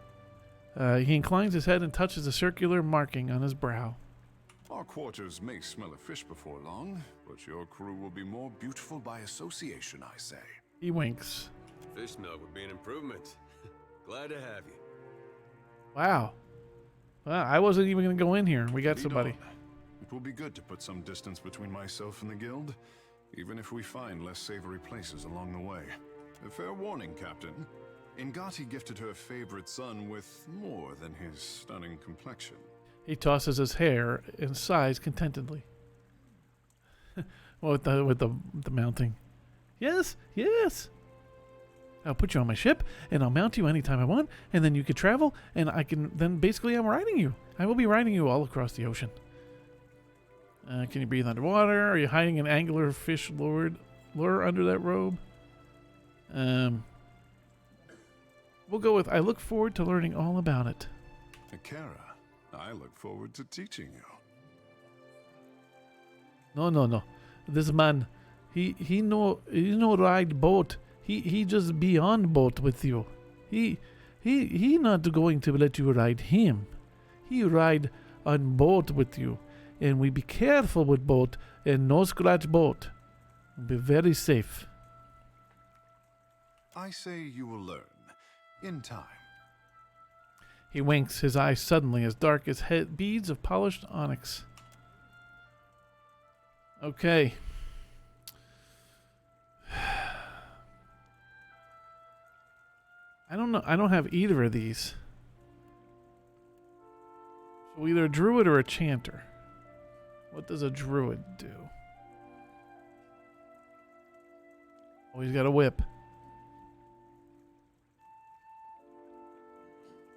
He inclines his head and touches a circular marking on his brow. Our quarters may smell of fish before long, but your crew will be more beautiful by association, I say. He winks. Fish smell would be an improvement. Glad to have you. Wow. Well, I wasn't even going to go in here. We got somebody. It will be good to put some distance between myself and the guild, even if we find less savory places along the way. A fair warning, Captain. Ingati gifted her favorite son with more than his stunning complexion. He tosses his hair and sighs contentedly. Well, with the mounting. Yes, yes. I'll put you on my ship, and I'll mount you anytime I want, and then you can travel, and then basically I'm riding you. I will be riding you all across the ocean. Can you breathe underwater? Are you hiding an angular fish lure under that robe? We'll go with, I look forward to learning all about it. Akara, I look forward to teaching you. No. This man, he no ride boat. He just be on boat with you. He not going to let you ride him. He ride on boat with you. And we be careful with boat and no scratch boat. Be very safe. I say you will learn in time. He winks, his eyes suddenly as dark as beads of polished onyx. Okay. I don't know. I don't have either of these. So either a druid or a chanter. What does a druid do? Oh, he's got a whip.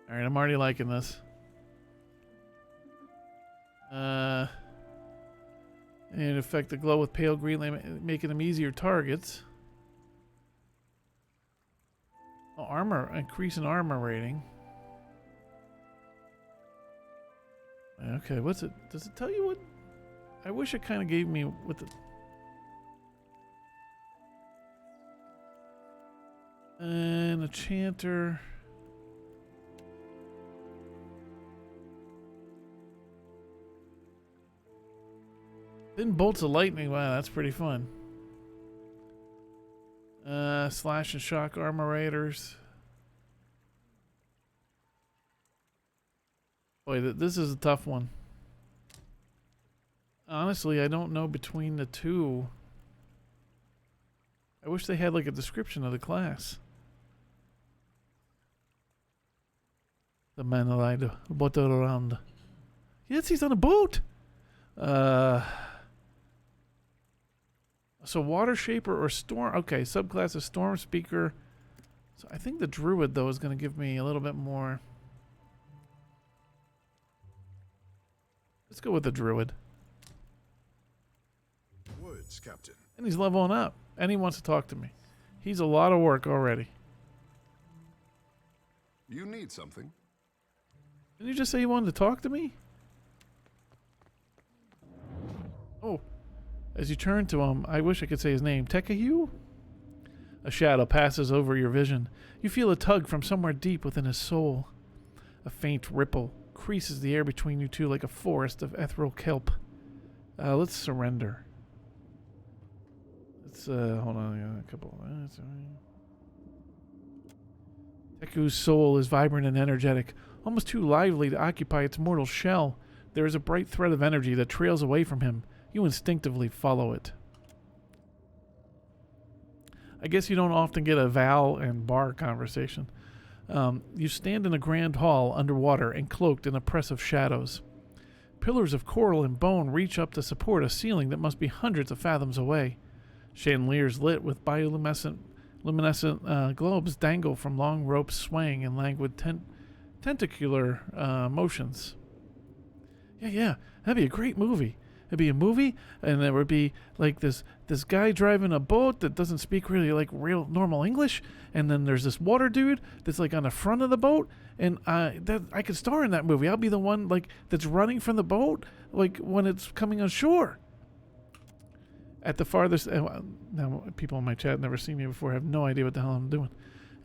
Alright, I'm already liking this. And affect the glow with pale green, making them easier targets. Oh, armor, increase in armor rating. Okay, what's it? Does it tell you what? I wish it kind of gave me what the... And a chanter. Then bolts of lightning. Wow, that's pretty fun. Slash and shock armor raiders. Boy, this is a tough one. Honestly, I don't know between the two. I wish they had like a description of the class. The man ride a boat around. Yes, he's on a boat. So water shaper or storm. Okay, subclass of storm speaker. So I think the druid though is going to give me a little bit more. Let's go with the druid. Words, Captain. And he's leveling up. And he wants to talk to me. He's a lot of work already. You need something? Didn't you just say you wanted to talk to me? Oh. As you turn to him, I wish I could say his name. Tekahu? A shadow passes over your vision. You feel a tug from somewhere deep within his soul. A faint ripple creases the air between you two like a forest of ethereal kelp. Let's surrender. Let's, hold on a couple of minutes. Teku's soul is vibrant and energetic, almost too lively to occupy its mortal shell. There is a bright thread of energy that trails away from him. You instinctively follow it. I guess you don't often get a Val and Bar conversation. You stand in a grand hall underwater and cloaked in oppressive shadows. Pillars of coral and bone reach up to support a ceiling that must be hundreds of fathoms away. Chandeliers lit with bioluminescent globes dangle from long ropes swaying in languid tentacular motions. Yeah, that'd be a great movie. It'd be a movie, and there would be like this guy driving a boat that doesn't speak really like real normal English, and then there's this water dude that's like on the front of the boat, and that I could star in that movie. I'll be the one like that's running from the boat like when it's coming on shore. At the farthest, now people in my chat never seen me before, have no idea what the hell I'm doing.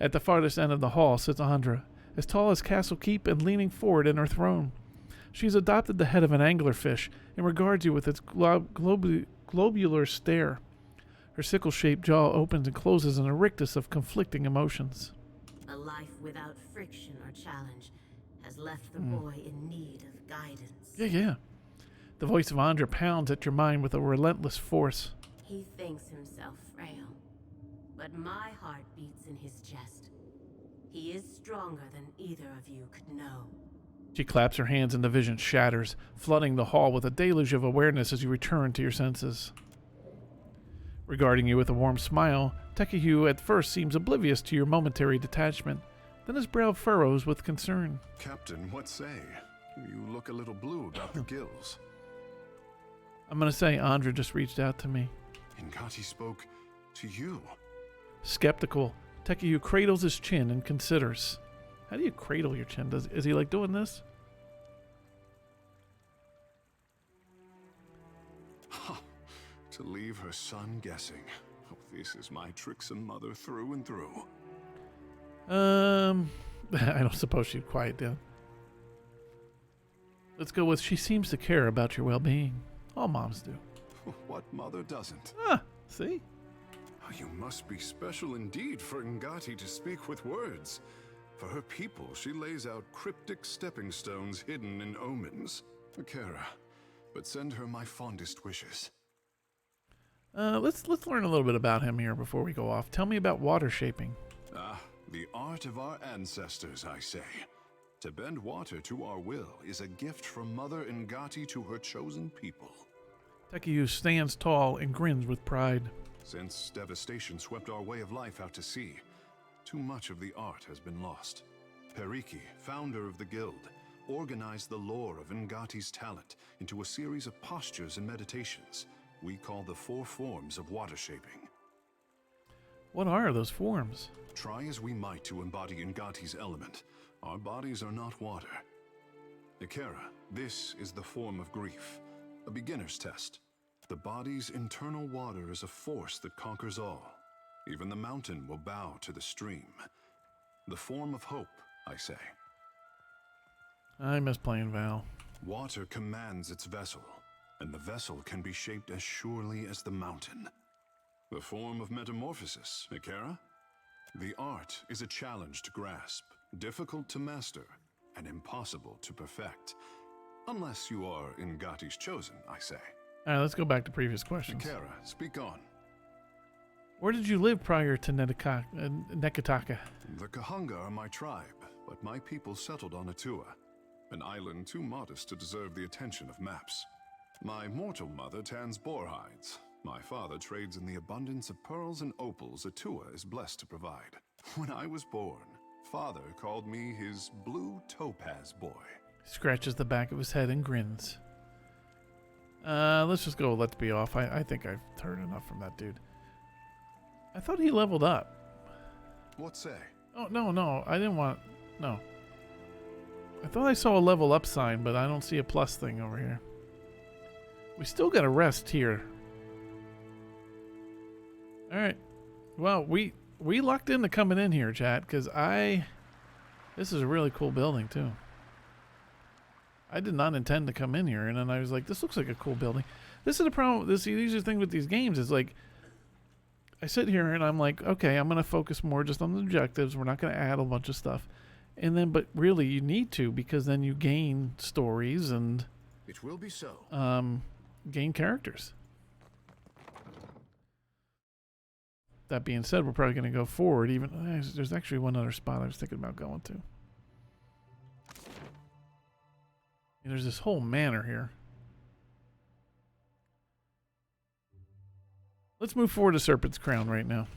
At the farthest end of the hall sits Andra, as tall as Castle Keep and leaning forward in her throne. She's adopted the head of an anglerfish and regards you with its globular stare. Her sickle-shaped jaw opens and closes in a rictus of conflicting emotions. A life without friction or challenge has left the boy in need of guidance. Yeah. The voice of Andra pounds at your mind with a relentless force. He thinks himself frail, but my heart beats in his chest. He is stronger than either of you could know. She claps her hands and the vision shatters, flooding the hall with a deluge of awareness as you return to your senses. Regarding you with a warm smile, Tekahu at first seems oblivious to your momentary detachment, then his brow furrows with concern. Captain, what say? You look a little blue about the gills. I'm gonna say Andra just reached out to me. Ingati spoke to you. Skeptical, Tekahu cradles his chin and considers. How do you cradle your chin? Is he like doing this? To leave her son guessing. Oh, This is my tricksome mother through and through. I don't suppose she'd quiet down. Let's go with she seems to care about your well-being. All moms do. What mother doesn't? Ah, see? You must be special indeed for Ngati to speak with words. For her people, she lays out cryptic stepping stones hidden in omens. Akira, but send her my fondest wishes. Let's learn a little bit about him here before we go off. Tell me about water shaping. Ah, the art of our ancestors, I say. To bend water to our will is a gift from Mother Ngati to her chosen people. Tekiyu stands tall and grins with pride. Since devastation swept our way of life out to sea, too much of the art has been lost. Periki, founder of the guild, organized the lore of Ngati's talent into a series of postures and meditations we call the 4 forms of water shaping. What are those forms? Try as we might to embody Ngati's element, our bodies are not water. Akira, this is the form of grief, a beginner's test. The body's internal water is a force that conquers all. Even the mountain will bow to the stream. The form of hope, I say. I miss playing Val. Water commands its vessel, and the vessel can be shaped as surely as the mountain. The form of metamorphosis, Akira? The art is a challenge to grasp, difficult to master, and impossible to perfect. Unless you are Ngati's chosen, I say. All right, let's go back to previous questions. Akira, speak on. Where did you live prior to Nekataka? The Kahanga are my tribe, but my people settled on Atua, an island too modest to deserve the attention of maps. My mortal mother tans boar hides. My father trades in the abundance of pearls and opals Atua is blessed to provide. When I was born, father called me his blue topaz boy. He scratches the back of his head and grins. Let's just go. Let's be off. I think I've heard enough from that dude. I thought he leveled up. What say? Oh, no. I didn't want... No. I thought I saw a level up sign, but I don't see a plus thing over here. We still got to rest here. Alright. Well, we lucked into coming in here, chat, because this is a really cool building, too. I did not intend to come in here, and then I was like, this looks like a cool building. This is the problem. These are the thing with these games is like, I sit here and I'm like, okay, I'm going to focus more just on the objectives. We're not going to add a bunch of stuff. And then, but really you need to, because then you gain stories and it will be so. Gain characters. That being said, we're probably going to go forward. Even there's actually one other spot I was thinking about going to. There's this whole manor here. Let's move forward to Serpent's Crown right now.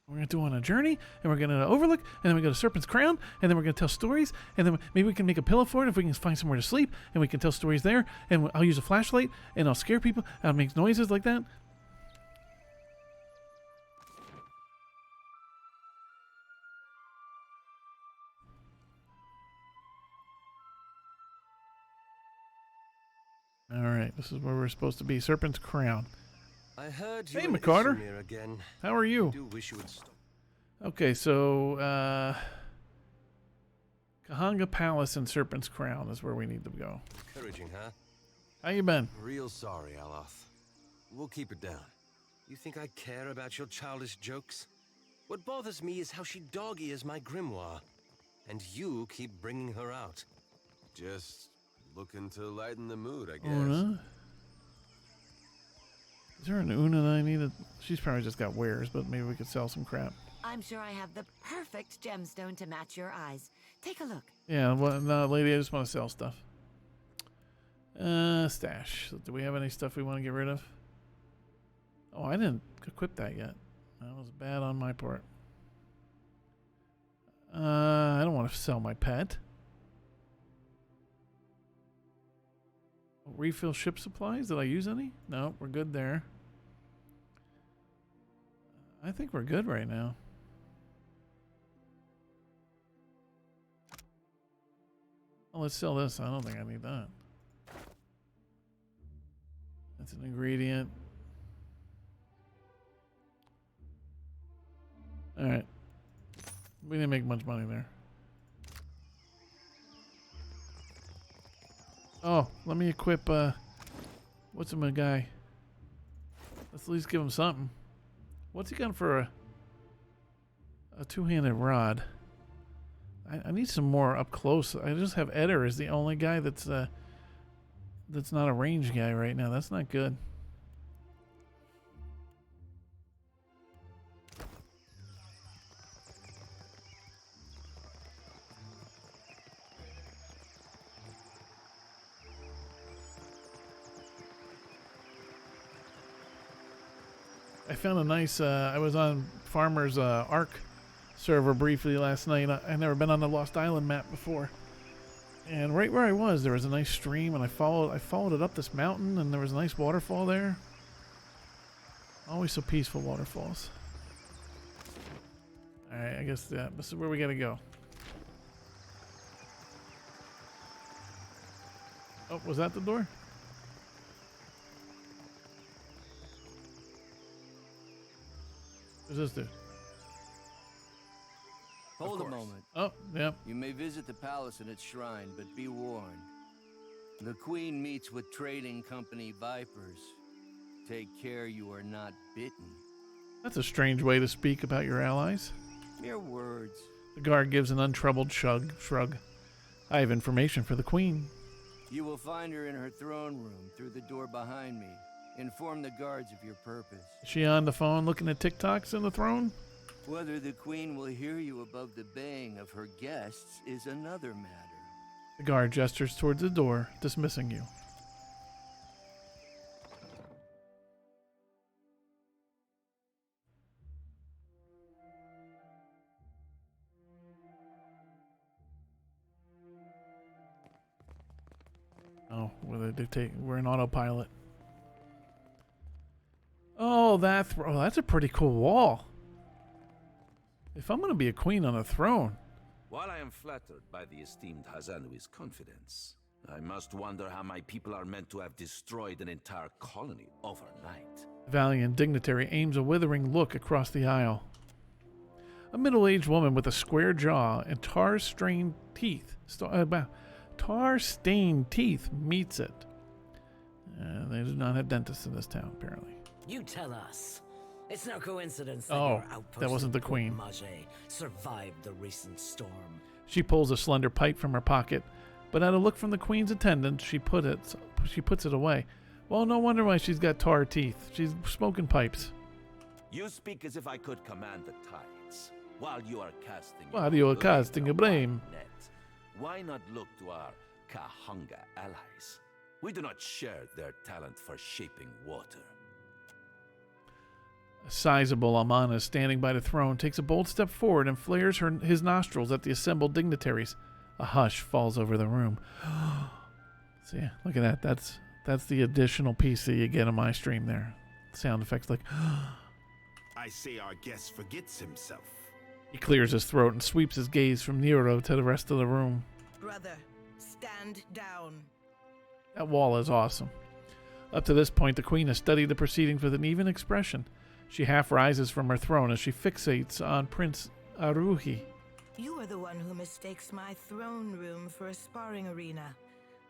We're going to do on a journey, and we're going to overlook, and then we go to Serpent's Crown, and then we're going to tell stories, and then maybe we can make a pillow for it if we can find somewhere to sleep, and we can tell stories there, and I'll use a flashlight, and I'll scare people, and I'll make noises like that. All right, this is where we're supposed to be, Serpent's Crown. I heard you hey, and McCarter. Isomir again. How are you? I do wish you would stop. Okay, so Kahanga Palace and Serpent's Crown is where we need to go. Encouraging, huh? How you been? Real sorry, Aloth. We'll keep it down. You think I care about your childish jokes? What bothers me is how she dog-ears my grimoire. And you keep bringing her out. Just looking to lighten the mood, I guess. Una? Is there an Una that I need? She's probably just got wares, but maybe we could sell some crap. I'm sure I have the perfect gemstone to match your eyes. Take a look. Yeah, well, no, lady, I just want to sell stuff. Stash. Do we have any stuff we want to get rid of? Oh, I didn't equip that yet. That was bad on my part. I don't want to sell my pet. Refill ship supplies. Did I use any? No, we're good there. I think we're good right now. Oh, let's sell this. I don't think I need that. That's an ingredient. Alright. We didn't make much money there. Oh, let me equip, what's my guy? Let's at least give him something. What's he got for a two-handed rod? I need some more up close. I just have Eder as the only guy that's not a range guy right now. That's not good. I found a nice, I was on Farmer's Ark server briefly last night. I've never been on the Lost Island map before. And right where I was, there was a nice stream, and I followed it up this mountain, and there was a nice waterfall there. Always so peaceful, waterfalls. Alright, I guess this is where we gotta go. Oh, was that the door? Who's this dude? Hold a moment. Oh, yep. You may visit the palace and its shrine, but be warned. The Queen meets with trading company Vipers. Take care you are not bitten. That's a strange way to speak about your allies. Mere words. The guard gives an untroubled shrug. I have information for the Queen. You will find her in her throne room through the door behind me. Inform the guards of your purpose. Is she on the phone looking at TikToks on the throne? Whether the Queen will hear you above the baying of her guests is another matter. The guard gestures towards the door, dismissing you. Oh, we're in autopilot. Oh, that's a pretty cool wall. If I'm going to be a queen on a throne. While I am flattered by the esteemed Hazanui's confidence, I must wonder how my people are meant to have destroyed an entire colony overnight. The valiant dignitary aims a withering look across the aisle. A middle-aged woman with a square jaw and tar-stained teeth meets it. They do not have dentists in this town, apparently. You tell us. It's no coincidence that Oh, your outpost that wasn't the of Queen. Mage survived the recent storm. She pulls a slender pipe from her pocket, but at a look from the Queen's attendant, she puts it away. Well, no wonder why she's got tar teeth. She's smoking pipes. You speak as if I could command the tides, while you are casting a blame. Net. Why not look to our Kahunga allies? We do not share their talent for shaping water. A sizable Amana standing by the throne takes a bold step forward and flares his nostrils at the assembled dignitaries. A hush falls over the room. See, look at that. That's the additional piece that you get on my stream there. Sound effects like. I say our guest forgets himself. He clears his throat and sweeps his gaze from Nero to the rest of the room. Brother, stand down. That wall is awesome. Up to this point, the Queen has studied the proceedings with an even expression. She half rises from her throne as she fixates on Prince Aruhi. You are the one who mistakes my throne room for a sparring arena.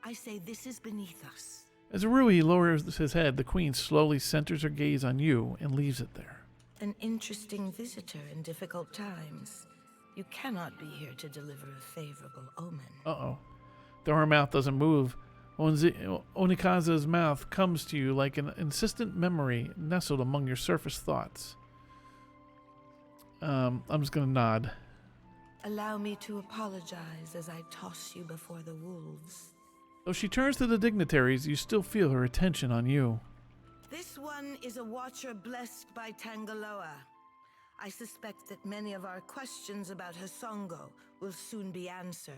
I say this is beneath us. As Aruhi lowers his head, the Queen slowly centers her gaze on you and leaves it there. An interesting visitor in difficult times. You cannot be here to deliver a favorable omen. Uh-oh. Though her mouth doesn't move, Onikaza's mouth comes to you like an insistent memory nestled among your surface thoughts. I'm just going to nod. Allow me to apologize as I toss you before the wolves. Though she turns to the dignitaries, you still feel her attention on you. This one is a watcher blessed by Tangaloa. I suspect that many of our questions about Hasongo will soon be answered.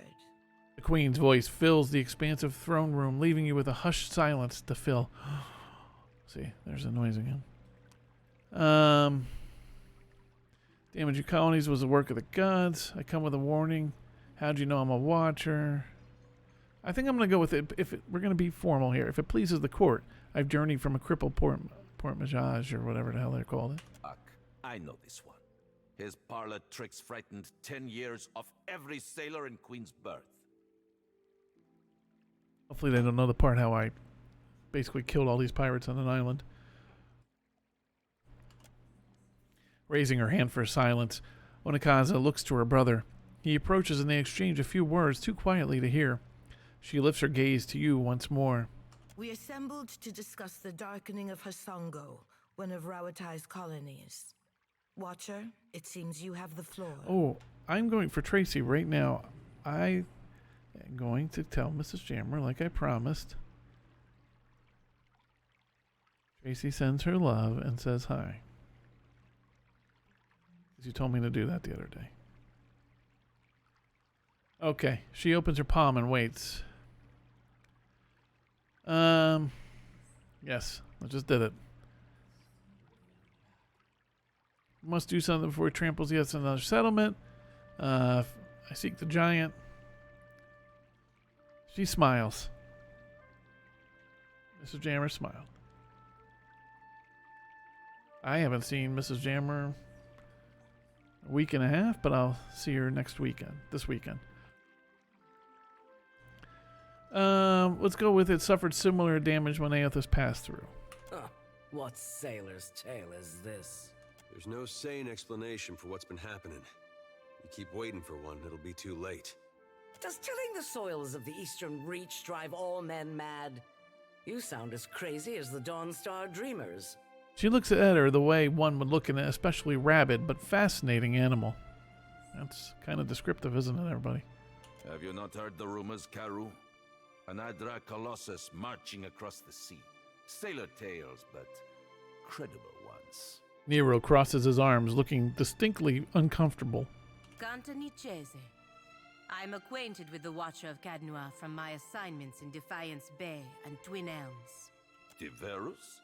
The Queen's voice fills the expansive throne room, leaving you with a hushed silence to fill. See, there's the noise again. Damage your colonies was the work of the gods. I come with a warning. How'd you know I'm a watcher? I think I'm going to go with it. We're going to be formal here. If it pleases the court, I've journeyed from a crippled Port Majage, or whatever the hell they're called. I know this one. His parlor tricks frightened 10 years of every sailor in Queen's birth. Hopefully they don't know the part how I basically killed all these pirates on an island. Raising her hand for silence, Onikaza looks to her brother. He approaches and they exchange a few words too quietly to hear. She lifts her gaze to you once more. We assembled to discuss the darkening of Hasongo, one of Rawatai's colonies. Watcher, it seems you have the floor. Oh, I'm going for Tracy right now. I am going to tell Mrs. Jammer like I promised. Tracy sends her love and says hi. Because you told me to do that the other day. Okay, she opens her palm and waits. Yes, I just did it. Must do something before it tramples yet another settlement. I seek the giant. She smiles. Mrs. Jammer smiled. I haven't seen Mrs. Jammer a week and a half, but I'll see her this weekend. Let's go with it. Suffered similar damage when Aethys passed through. What sailor's tale is this? There's no sane explanation for what's been happening. You keep waiting for one, it'll be too late. Does tilling the soils of the Eastern Reach drive all men mad? You sound as crazy as the Dawnstar Dreamers. She looks at her the way one would look at an especially rabid but fascinating animal. That's kind of descriptive, isn't it, everybody? Have you not heard the rumors, Karu? An Adra Colossus marching across the sea. Sailor tales, but credible ones. Nero crosses his arms, looking distinctly uncomfortable. Cantanichese. I'm acquainted with the Watcher of Cadnua from my assignments in Defiance Bay and Twin Elms. Diverus?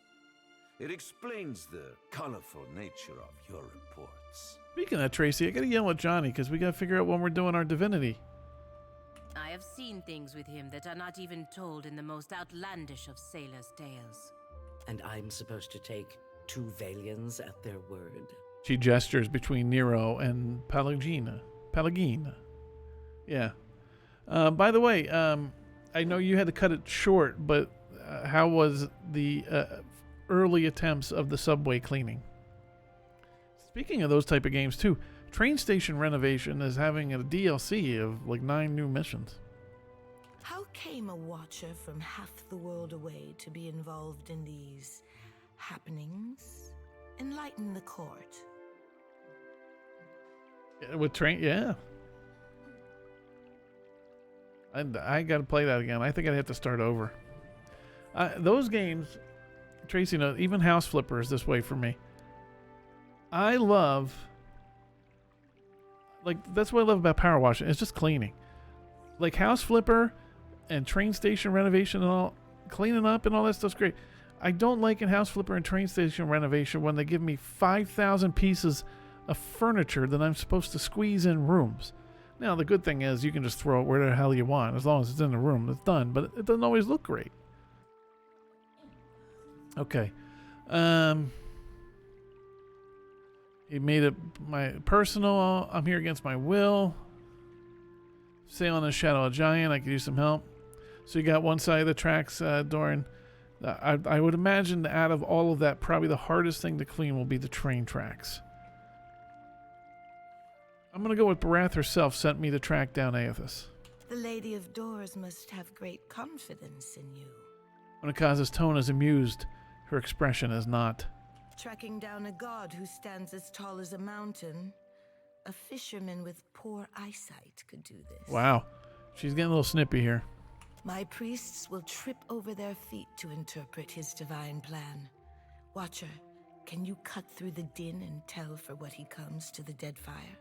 It explains the colorful nature of your reports. Speaking of that, Tracy, I gotta yell at Johnny because we gotta figure out when we're doing our divinity. I have seen things with him that are not even told in the most outlandish of sailors' tales. And I'm supposed to take 2 Valians at their word? She gestures between Nero and Pelagina. Yeah. By the way, I know you had to cut it short, but how was the early attempts of the subway cleaning? Speaking of those type of games too, Train Station Renovation is having a DLC of like 9 new missions. How came a watcher from half the world away to be involved in these happenings? Enlighten the court. With Train, yeah. I got to play that again. I think I'd have to start over. Those games, Tracy knows, even House Flipper is this way for me. I love, like, that's what I love about power washing. It's just cleaning. Like House Flipper and Train Station Renovation and all, cleaning up and all that stuff's great. I don't like in House Flipper and Train Station Renovation when they give me 5,000 pieces of furniture that I'm supposed to squeeze in rooms. Now, the good thing is you can just throw it where the hell you want. As long as it's in the room, it's done. But it doesn't always look great. Okay. He made it my personal. I'm here against my will. Sail on the Shadow of Giant. I could use some help. So you got one side of the tracks, Doran. I would imagine that out of all of that, probably the hardest thing to clean will be the train tracks. I'm going to go with Barath herself sent me the track down Aethys. The Lady of Doors must have great confidence in you. Onikaza's tone is amused. Her expression is not. Tracking down a god who stands as tall as a mountain, a fisherman with poor eyesight could do this. Wow. She's getting a little snippy here. My priests will trip over their feet to interpret his divine plan. Watcher, can you cut through the din and tell for what he comes to the Deadfire?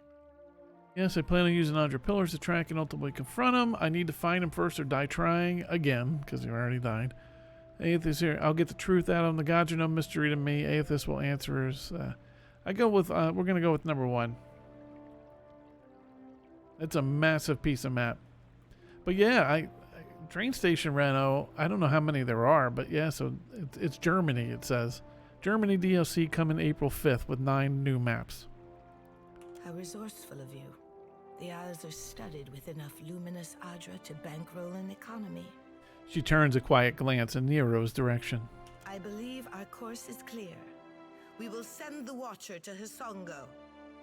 Yes, I plan on using Andra pillars to track and ultimately confront him. I need to find him first or die trying again, because he already died. Aethys here. I'll get the truth out of him. The gods are no mystery to me. Aethys will answer us. I go with, we're going to go with number 1. It's a massive piece of map. But yeah, train station Reno, I don't know how many there are, but yeah, so it's Germany, it says. Germany DLC coming April 5th with 9 new maps. How resourceful of you. The Isles are studded with enough luminous Adra to bankroll an economy. She turns a quiet glance in Nero's direction. I believe our course is clear. We will send the Watcher to Hisongo.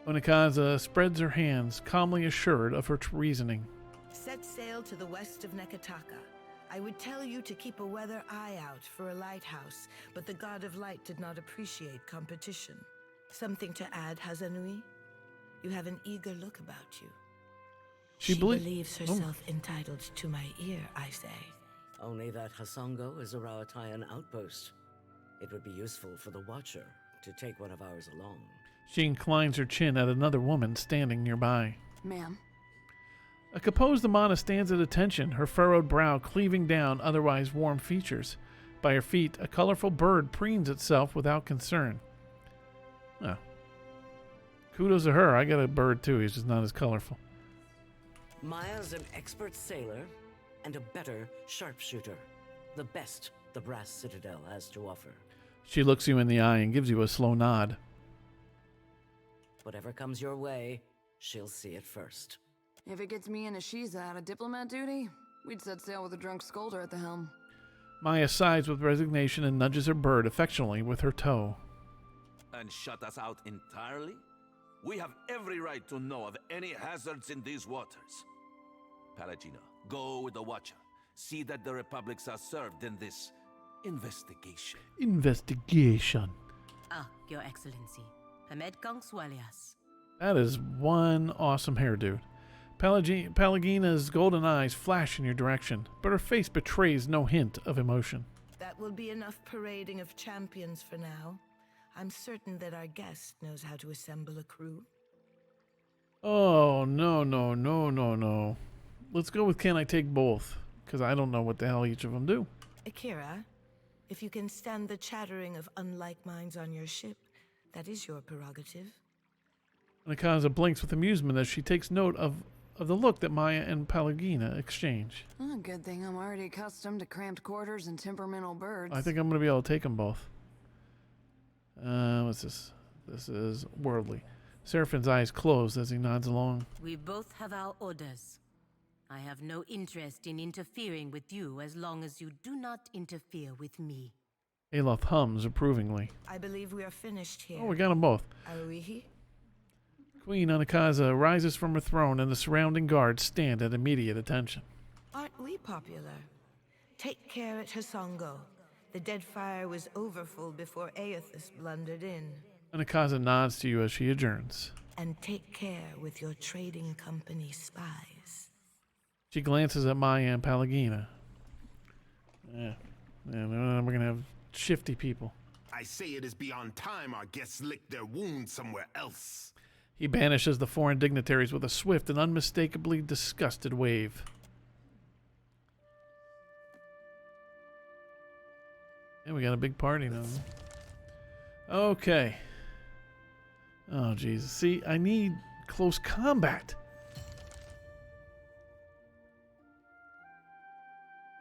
Onikaza spreads her hands, calmly assured of her reasoning. Set sail to the west of Nekataka. I would tell you to keep a weather eye out for a lighthouse, but the God of Light did not appreciate competition. Something to add, Hazanui? You have an eager look about you. She believes herself entitled to my ear, I say. Only that Hasongo is a Rawatayan outpost. It would be useful for the Watcher to take one of ours along. She inclines her chin at another woman standing nearby. Ma'am. A composed Amana stands at attention, her furrowed brow cleaving down otherwise warm features. By her feet, a colorful bird preens itself without concern. Oh. Kudos to her. I got a bird too. He's just not as colorful. Maya's an expert sailor and a better sharpshooter. The best the Brass Citadel has to offer. She looks you in the eye and gives you a slow nod. Whatever comes your way, she'll see it first. If it gets me and Ashiza out of diplomat duty, we'd set sail with a drunk scolder at the helm. Maya sighs with resignation and nudges her bird affectionately with her toe. And shut us out entirely? We have every right to know of any hazards in these waters. Palagina, go with the Watcher. See that the Republics are served in this investigation. Investigation. Ah, Your Excellency. Hamed Kongswalias. That is one awesome hair, dude. Palagina's golden eyes flash in your direction, but her face betrays no hint of emotion. That will be enough parading of champions for now. I'm certain that our guest knows how to assemble a crew. Oh, no. Let's go with can I take both? Because I don't know what the hell each of them do. Akira, if you can stand the chattering of unlike minds on your ship, that is your prerogative. Nakaza blinks with amusement as she takes note of the look that Maya and Palagina exchange. Oh, good thing I'm already accustomed to cramped quarters and temperamental birds. I think I'm going to be able to take them both. What's this? This is worldly. Seraphine's eyes close as he nods along. We both have our orders. I have no interest in interfering with you as long as you do not interfere with me. Aloth hums approvingly. I believe we are finished here. Oh, we got them both. Aruihi? Queen Anakaza rises from her throne and the surrounding guards stand at immediate attention. Aren't we popular? Take care at Hisongo. The Deadfire was overfull before Aethys blundered in. Anakaza nods to you as she adjourns. And take care with your trading company spies. She glances at Maya and Palagina. Yeah, we're going to have shifty people. I say it is beyond time our guests lick their wounds somewhere else. He banishes the foreign dignitaries with a swift and unmistakably disgusted wave. And we got a big party now. Okay. Oh, Jesus. See, I need close combat.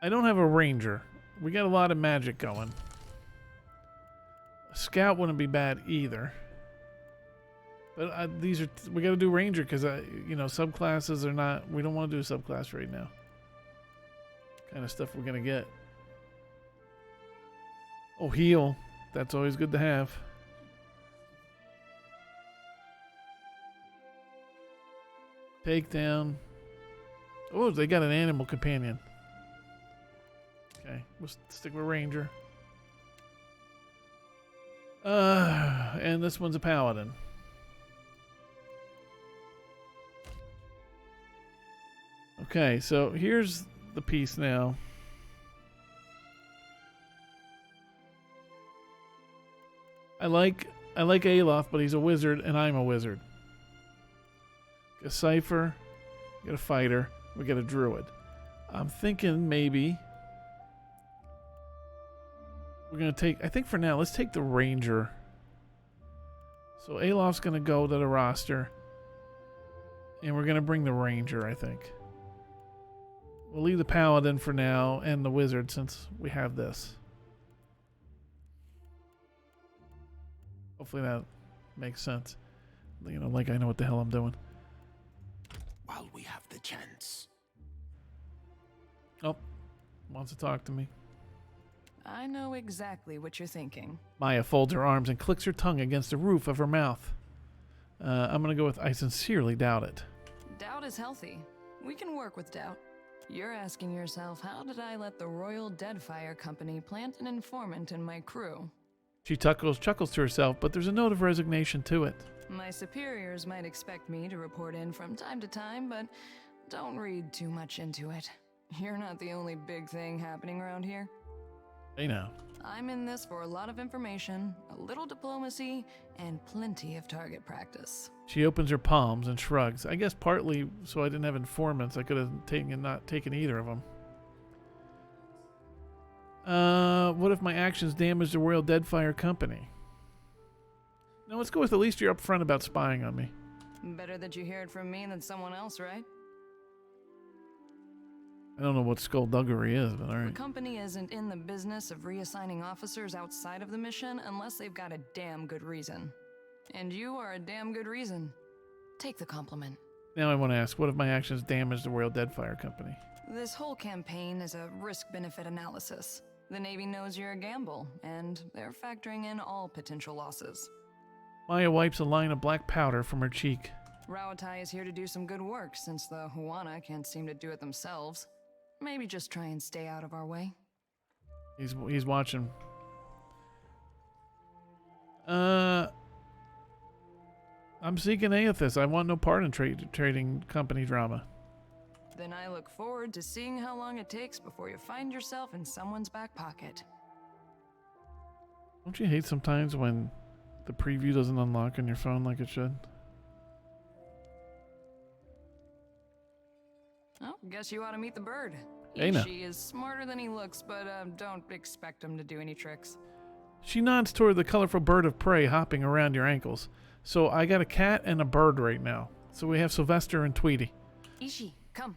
I don't have a ranger. We got a lot of magic going. A scout wouldn't be bad either. But we got to do ranger because subclasses are not. We don't want to do a subclass right now. Kind of stuff we're gonna get. Oh, heal. That's always good to have. Takedown. Oh, they got an animal companion. Okay, we'll stick with ranger. And this one's a paladin. Okay, so here's the piece now. I like Aloth, but he's a wizard and I'm a wizard. A cipher, we get a fighter, we get a druid. I'm thinking maybe we're going to take, I think for now, let's take the ranger. So Alof's going to go to the roster. And we're going to bring the ranger, I think. We'll leave the paladin for now and the wizard since we have this. Hopefully that makes sense. You know, like I know what the hell I'm doing. While we have the chance. Oh, wants to talk to me. I know exactly what you're thinking. Maya folds her arms and clicks her tongue against the roof of her mouth. I'm going to go with I sincerely doubt it. Doubt is healthy. We can work with doubt. You're asking yourself, how did I let the Royal Deadfire Company plant an informant in my crew? She chuckles to herself, but there's a note of resignation to it. My superiors might expect me to report in from time to time, but don't read too much into it. You're not the only big thing happening around here. Hey now. I'm in this for a lot of information, a little diplomacy, and plenty of target practice. She opens her palms and shrugs. I guess partly so I didn't have informants. I could have not taken either of them. What if my actions damage the Royal Deadfire Company? No, let's go with at least you're upfront about spying on me. Better that you hear it from me than someone else, right? I don't know what skullduggery is, but alright. The company isn't in the business of reassigning officers outside of the mission unless they've got a damn good reason. And you are a damn good reason. Take the compliment. Now I want to ask, what if my actions damage the Royal Deadfire Company? This whole campaign is a risk-benefit analysis. The Navy knows you're a gamble, and they're factoring in all potential losses. Maya wipes a line of black powder from her cheek. Rawatai is here to do some good work, since the Huana can't seem to do it themselves. Maybe just try and stay out of our way. He's watching. I'm seeking Aethys. I want no part in trading company drama. Then I look forward to seeing how long it takes before you find yourself in someone's back pocket. Don't you hate sometimes when the preview doesn't unlock on your phone like it should? Oh, guess you ought to meet the bird. Hey, now. He is smarter than he looks, but don't expect him to do any tricks. She nods toward the colorful bird of prey hopping around your ankles. So I got a cat and a bird right now. So we have Sylvester and Tweety. Ishi, come.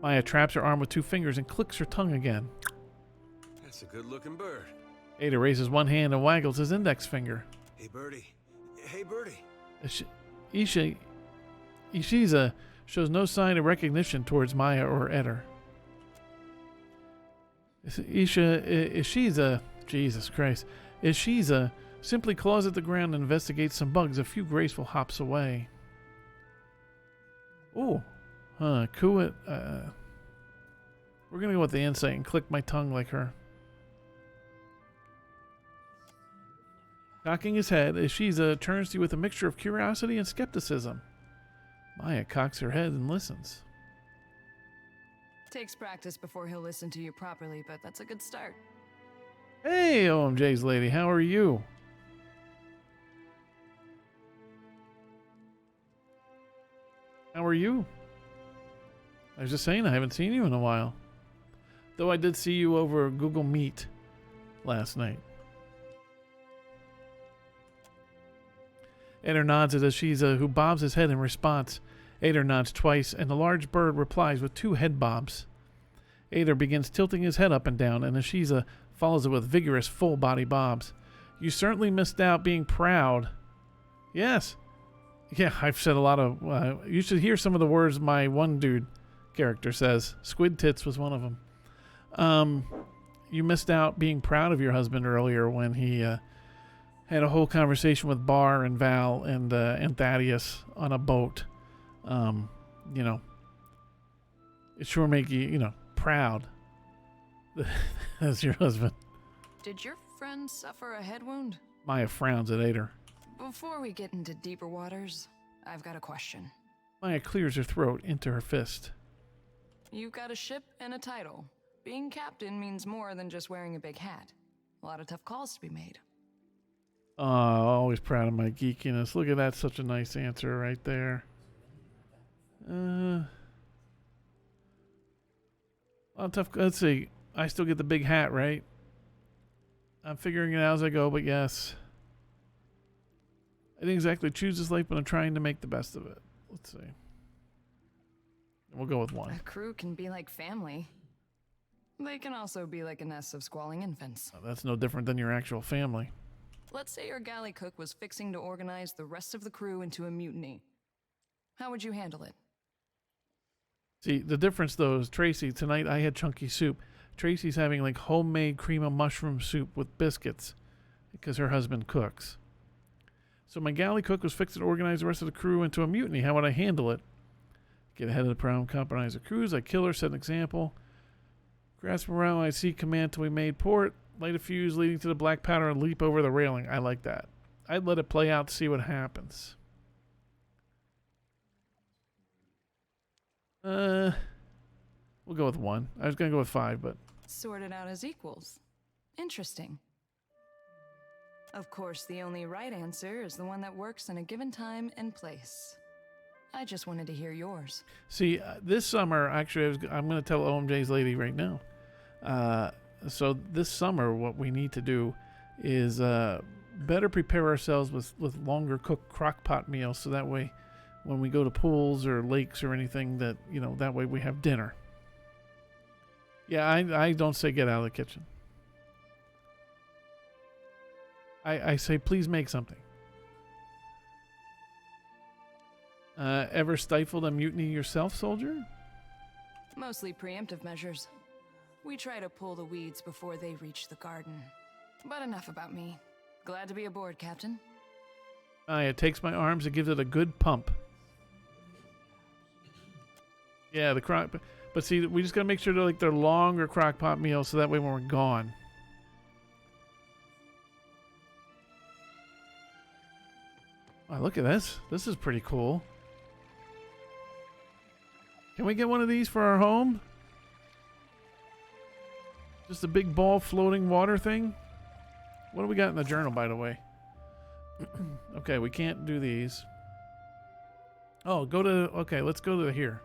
Maya traps her arm with two fingers and clicks her tongue again. That's a good-looking bird. Ada raises one hand and waggles his index finger. Hey, birdie. Hey, birdie. Ishiza shows no sign of recognition towards Maya or Eder. Ishiza, Jesus Christ. Ishiza simply claws at the ground and investigates some bugs a few graceful hops away. Ooh. We're gonna go with the insight and click my tongue like her. Cocking his head, Ishiza turns to you with a mixture of curiosity and skepticism. Maya cocks her head and listens. Takes practice before he'll listen to you properly, but that's a good start. Hey, OMJ's lady, how are you? How are you? I was just saying, I haven't seen you in a while. Though I did see you over Google Meet last night. Eder nods at Ishiza, who bobs his head in response. Eder nods twice, and the large bird replies with two head bobs. Eder begins tilting his head up and down, and Ishiza follows it with vigorous full-body bobs. You certainly missed out being proud. Yes. Yeah, I've said a lot of... you should hear some of the words my one dude character says. Squid Tits was one of them. You missed out being proud of your husband earlier when he had a whole conversation with Bar and Val and Thaddeus on a boat. You know, it sure make you, proud as your husband. Did your friend suffer a head wound? Maya frowns at Eder. Before we get into deeper waters, I've got a question. Maya clears her throat into her fist. You've got a ship and a title. Being captain means more than just wearing a big hat. A lot of tough calls to be made. Always proud of my geekiness. Look at that, such a nice answer right there. Well, tough. Let's see. I still get the big hat, right? I'm figuring it out as I go, but yes. I didn't exactly choose this life, but I'm trying to make the best of it. Let's see. We'll go with 1. A crew can be like family. They can also be like a nest of squalling infants. Oh, that's no different than your actual family. Let's say your galley cook was fixing to organize the rest of the crew into a mutiny. How would you handle it? See, the difference though is Tracy, tonight I had chunky soup. Tracy's having like homemade cream of mushroom soup with biscuits because her husband cooks. So my galley cook was fixing to organize the rest of the crew into a mutiny. How would I handle it? Get ahead of the problem, compromise the crews. I kill her, set an example. Grasp around, I see command till we made port. Light a fuse leading to the black powder and leap over the railing. I like that. I'd let it play out to see what happens. We'll go with 1. I was going to go with 5, but... Sort it out as equals. Interesting. Of course, the only right answer is the one that works in a given time and place. I just wanted to hear yours. See, this summer, actually, I'm going to tell OMJ's lady right now. So this summer, what we need to do is better prepare ourselves with longer cooked crock pot meals, so that way when we go to pools or lakes or anything, that, you know, that way we have dinner. Yeah, I don't say get out of the kitchen. I say please make something. Ever stifled a mutiny yourself, soldier? Mostly preemptive measures. We try to pull the weeds before they reach the garden. But enough about me. Glad to be aboard, Captain. It takes my arms and gives it a good pump. Yeah, the crock... But see, we just got to make sure they're longer crock pot meals, so that way when we're gone. Wow, look at this. This is pretty cool. Can we get one of these for our home? Just a big ball floating water thing? What do we got in the journal, by the way? Okay, we can't do these. Oh, go to... Okay, let's go to here.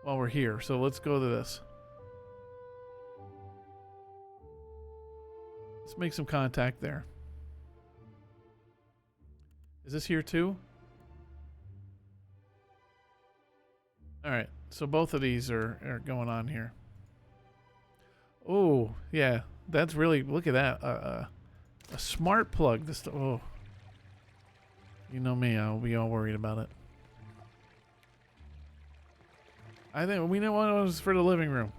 While we're here, so let's go to this. Let's make some contact there. Is this here too? Alright, so both of these are going on here. Oh, yeah. That's really... Look at that. A smart plug. This... Oh. You know me, I'll be all worried about it. I think we know one was for the living room.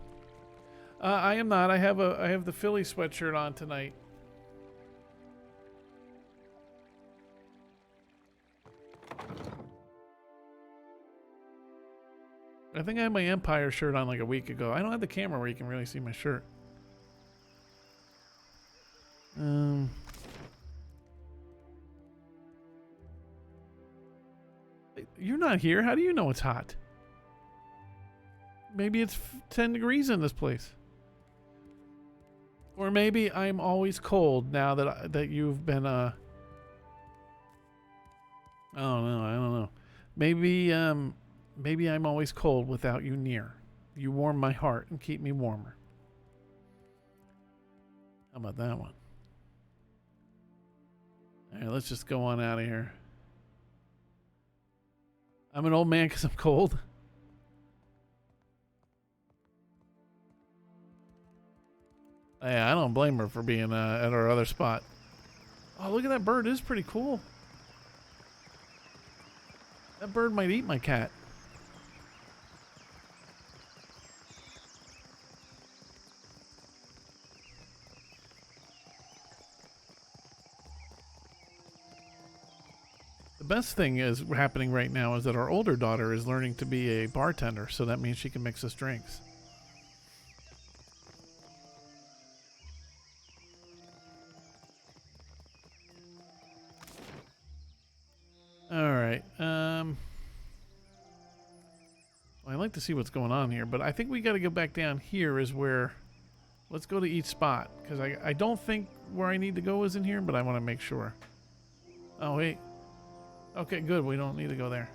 I am not. I have the Philly sweatshirt on tonight. I think I had my Empire shirt on like a week ago. I don't have the camera where you can really see my shirt. You're not here. How do you know it's hot? Maybe it's 10 degrees in this place. Or maybe I'm always cold now that you've been I don't know. Maybe I'm always cold without you near. You warm my heart and keep me warmer. How about that one? All right, let's just go on out of here. I'm an old man because I'm cold. Yeah, I don't blame her for being at our other spot. Oh, look at that bird. It is pretty cool. That bird might eat my cat. The best thing is happening right now is that our older daughter is learning to be a bartender, so that means she can mix us drinks. All right. I'd like to see what's going on here, but I think we got to go back down here is where... Let's go to each spot, because I don't think where I need to go is in here, but I want to make sure. Oh, wait. Okay, good. We don't need to go there.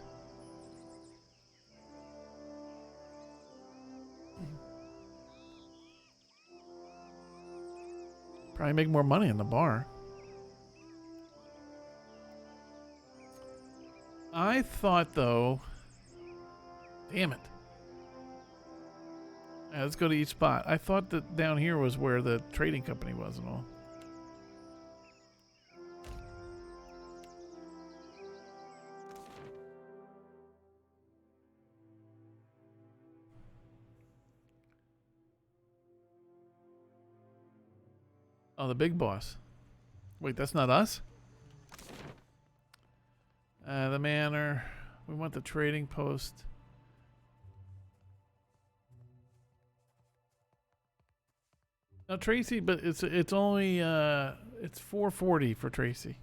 Probably make more money in the bar. I thought, though... Damn it. Let's go to each spot. I thought that down here was where the trading company was and all. Oh, the big boss. Wait, that's not us? The manor. We want the trading post. No, Tracy, but it's only it's 440 for Tracy.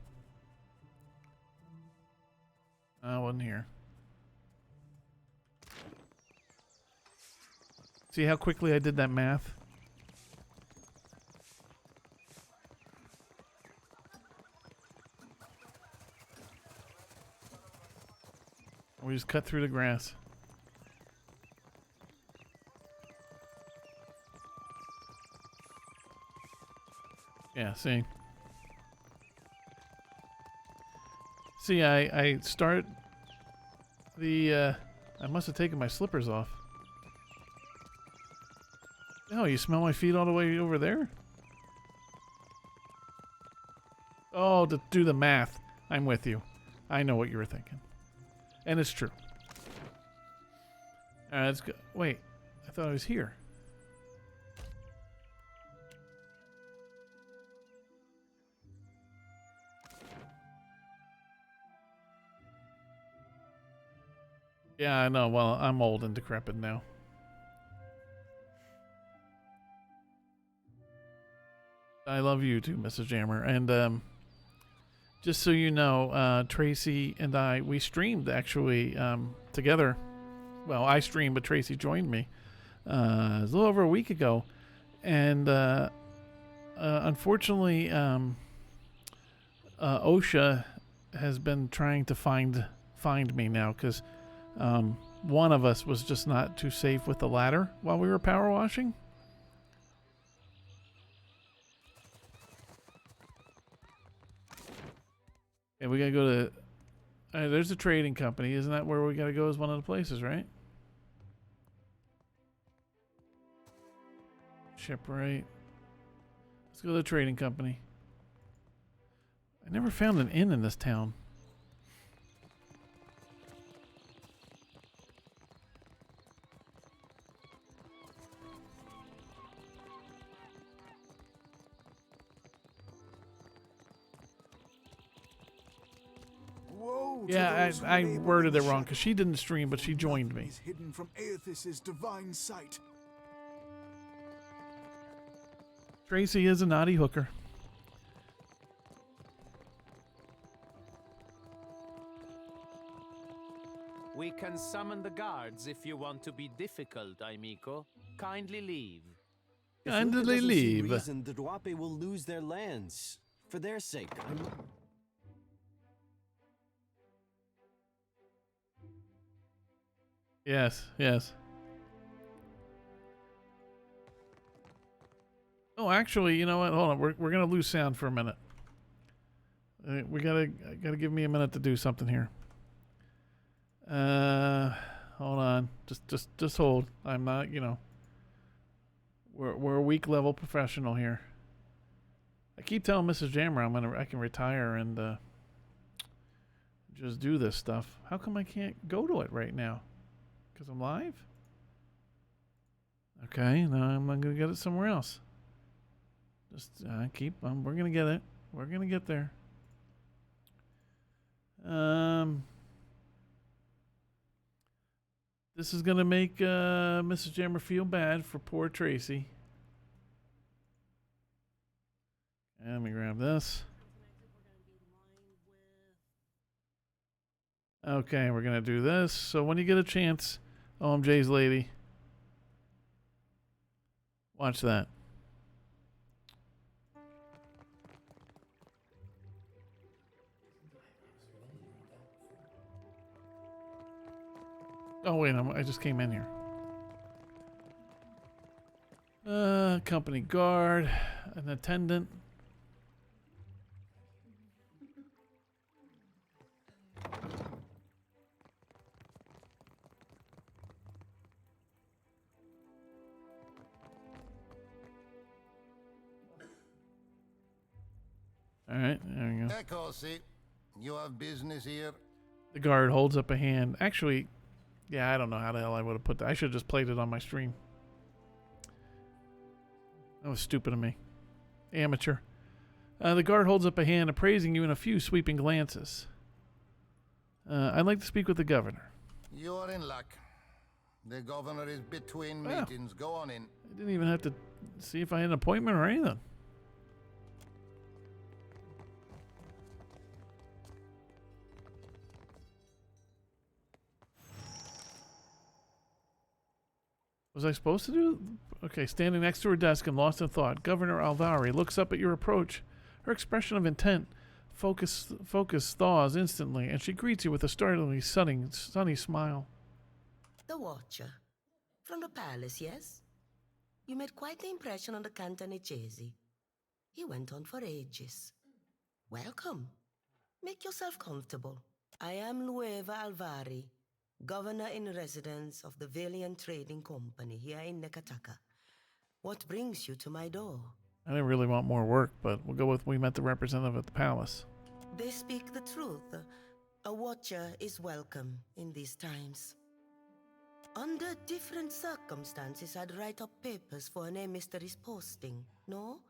I wasn't here. See how quickly I did that math? We just cut through the grass. Yeah, see. See, I start the, I must have taken my slippers off. Oh, you smell my feet all the way over there? Oh, to do the math. I'm with you. I know what you were thinking. And it's true. Alright, let's go. Wait, I thought I was here. Yeah, I know. Well, I'm old and decrepit now. I love you too, Mrs. Jammer. And just so you know, Tracy and we streamed actually together. Well, I streamed, but Tracy joined me. It was a little over a week ago. And unfortunately, OSHA has been trying to find me now because one of us was just not too safe with the ladder while we were power washing. Yeah, we gotta go to... there's a trading company. Isn't that where we gotta go as one of the places, right? Shipwright. Let's go to the trading company. I never found an inn in this town. Yeah, I worded it wrong because she didn't stream, but she joined me. Hidden from Aethis's divine sight. Tracy is a naughty hooker. We can summon the guards if you want to be difficult, amico. Kindly leave. Kindly leave. Reason the Duape will lose their lands. For their sake, Yes, yes. Oh, actually, you know what? Hold on. We're gonna lose sound for a minute. We gotta give me a minute to do something here. Hold on. Just hold. I'm not, you know. We're a weak level professional here. I keep telling Mrs. Jammer I can retire and just do this stuff. How come I can't go to it right now? Because I'm live? Okay, no, I'm not gonna get it somewhere else. Just we're gonna get it. We're gonna get there. This is gonna make Mrs. Jammer feel bad for poor Tracy. And let me grab this. Okay, we're gonna do this. So when you get a chance, OMJ's lady, watch that. Oh wait, I just came in here. Company guard, an attendant. All right, there we go. Eccoci. You have business here? The guard holds up a hand. Actually, yeah, I don't know how the hell I would have put that. I should have just played it on my stream. That was stupid of me. Amateur. The guard holds up a hand, appraising you in a few sweeping glances. I'd like to speak with the governor. You are in luck. The governor is between meetings. Go on in. I didn't even have to see if I had an appointment or anything. Was I supposed to do? Okay, standing next to her desk and lost in thought, Governor Alvari looks up at your approach. Her expression of intent, focus thaws instantly, and she greets you with a startlingly sunny smile. The Watcher. From the palace, yes? You made quite the impression on the Cantanechesi. He went on for ages. Welcome. Make yourself comfortable. I am Nueva Alvari, Governor in Residence of the Valiant Trading Company here in Nekataka. What brings you to my door? I didn't really want more work, but we'll go with we met the representative at the palace. They speak the truth. A Watcher is welcome in these times. Under different circumstances, I'd write up papers for an emissary's posting, no?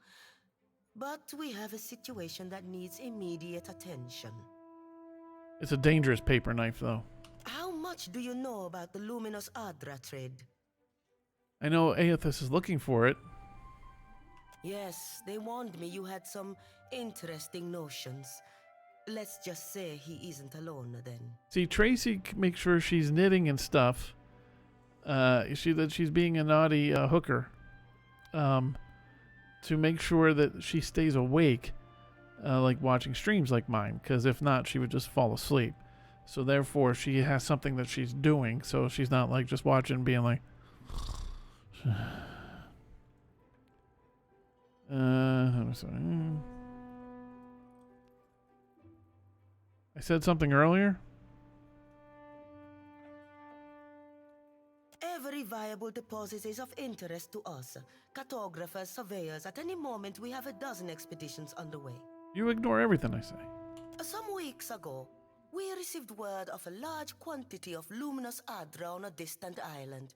But we have a situation that needs immediate attention. It's a dangerous paper knife, though. How much do you know about the luminous Adra trade? I know Aethys is looking for it. Yes, they warned me you had some interesting notions. Let's just say he isn't alone, then. See, Tracy makes sure she's knitting and stuff. She's being a naughty hooker. To make sure that she stays awake, like watching streams like mine. Because if not, she would just fall asleep. So therefore, she has something that she's doing. So she's not like just watching and being like... I said something earlier? Every viable deposit is of interest to us. Cartographers, surveyors, at any moment we have a dozen expeditions underway. You ignore everything I say. Some weeks ago, we received word of a large quantity of luminous Adra on a distant island.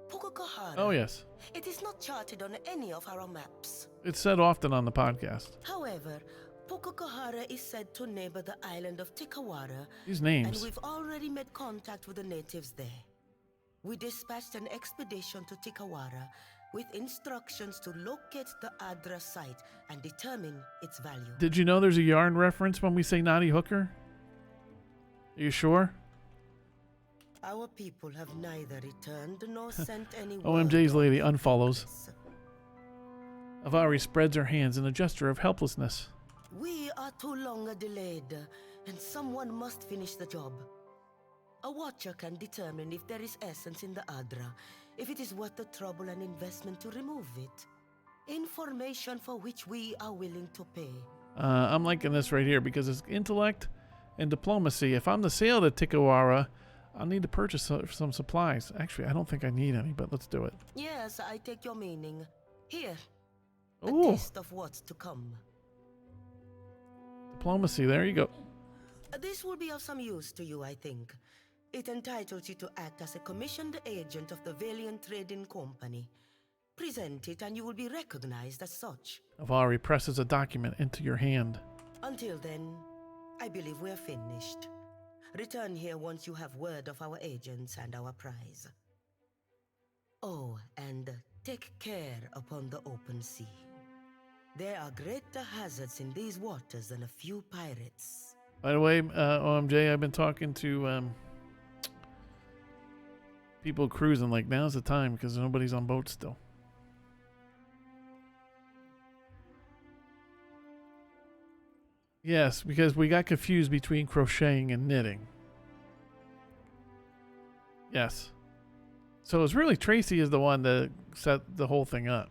Pukukohara. Oh, yes. It is not charted on any of our maps. It's said often on the podcast. However, Pukukohara is said to neighbor the island of Tikawara. These names. And we've already made contact with the natives there. We dispatched an expedition to Tikawara with instructions to locate the Adra site and determine its value. Did you know there's a yarn reference when we say naughty hooker? Are you sure? Our people have neither returned nor sent any word. OMJ's lady unfollows. Avari spreads her hands in a gesture of helplessness. We are too long delayed, and someone must finish the job. A Watcher can determine if there is essence in the Adra, if it is worth the trouble and investment to remove it. Information for which we are willing to pay. I'm liking this right here because it's intellect and diplomacy. If I'm to sail to Tikawara, I'll need to purchase some supplies. Actually, I don't think I need any, but let's do it. Yes, I take your meaning. Here, Ooh. a taste of what's to come. Diplomacy, there you go. This will be of some use to you, I think. It entitles you to act as a commissioned agent of the Valiant Trading Company. Present it and you will be recognized as such. Avari presses a document into your hand. Until then, I believe we're finished. Return here once you have word of our agents and our prize. Oh, and take care upon the open sea. There are greater hazards in these waters than a few pirates. By the way, OMJ, I've been talking to people cruising. Like, now's the time because nobody's on boats still. Yes, because we got confused between crocheting and knitting. Yes. So it's really Tracy is the one that set the whole thing up.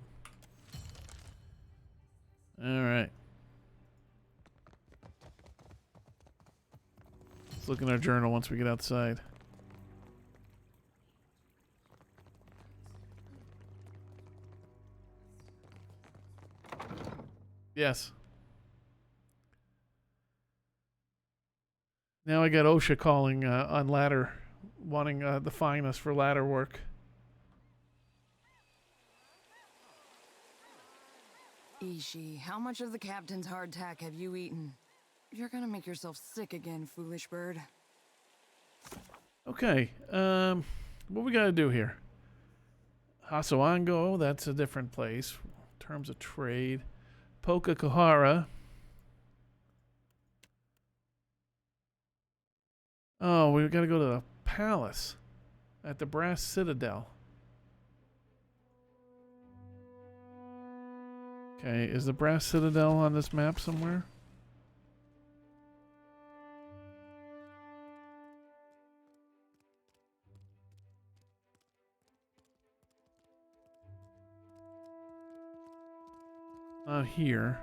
All right. Let's look in our journal once we get outside. Yes. Now I got OSHA calling on ladder, wanting to fine us for ladder work. Ishi, how much of the captain's hardtack have you eaten? You're gonna make yourself sick again, foolish bird. Okay, what we gotta do here? Hasoango, that's a different place. In terms of trade. Pokakuhara. Oh, we gotta go to the palace at the Brass Citadel. Okay, is the Brass Citadel on this map somewhere? Not here.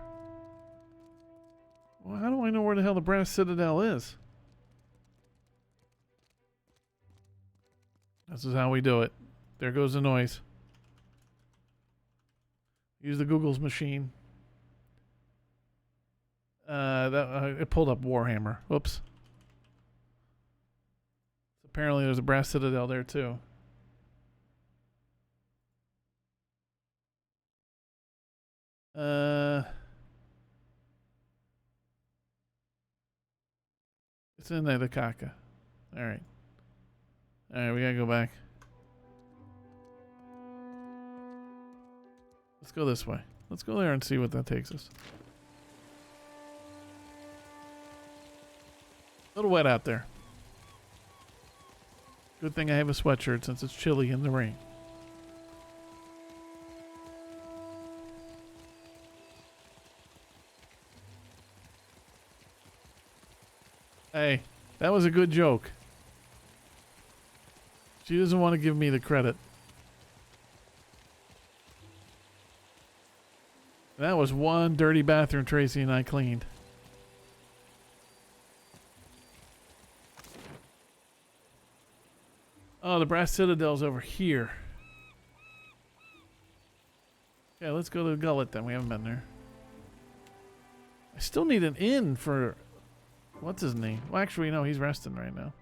Well, how do I know where the hell the Brass Citadel is? This is how we do it. There goes the noise. Use the Google's machine. It pulled up Warhammer. Whoops. Apparently there's a Brass Citadel there too. It's in the Kaka. Alright. Alright, we gotta go back. Let's go this way. Let's go there and see what that takes us. A little wet out there. Good thing I have a sweatshirt since it's chilly in the rain. Hey, that was a good joke. She doesn't want to give me the credit. That was one dirty bathroom Tracy and I cleaned. Oh, the Brass Citadel's over here. Yeah, let's go to the Gullet then. We haven't been there. I still need an inn for... What's his name? Well, actually, no, he's resting right now.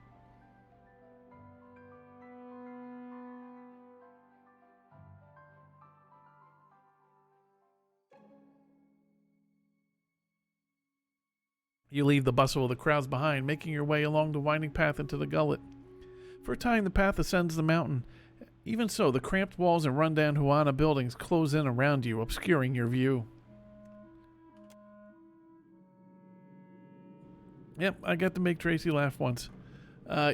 You leave the bustle of the crowds behind, making your way along the winding path into the Gullet. For a time, the path ascends the mountain. Even so, the cramped walls and rundown Huana buildings close in around you, obscuring your view. Yep, I got to make Tracy laugh once.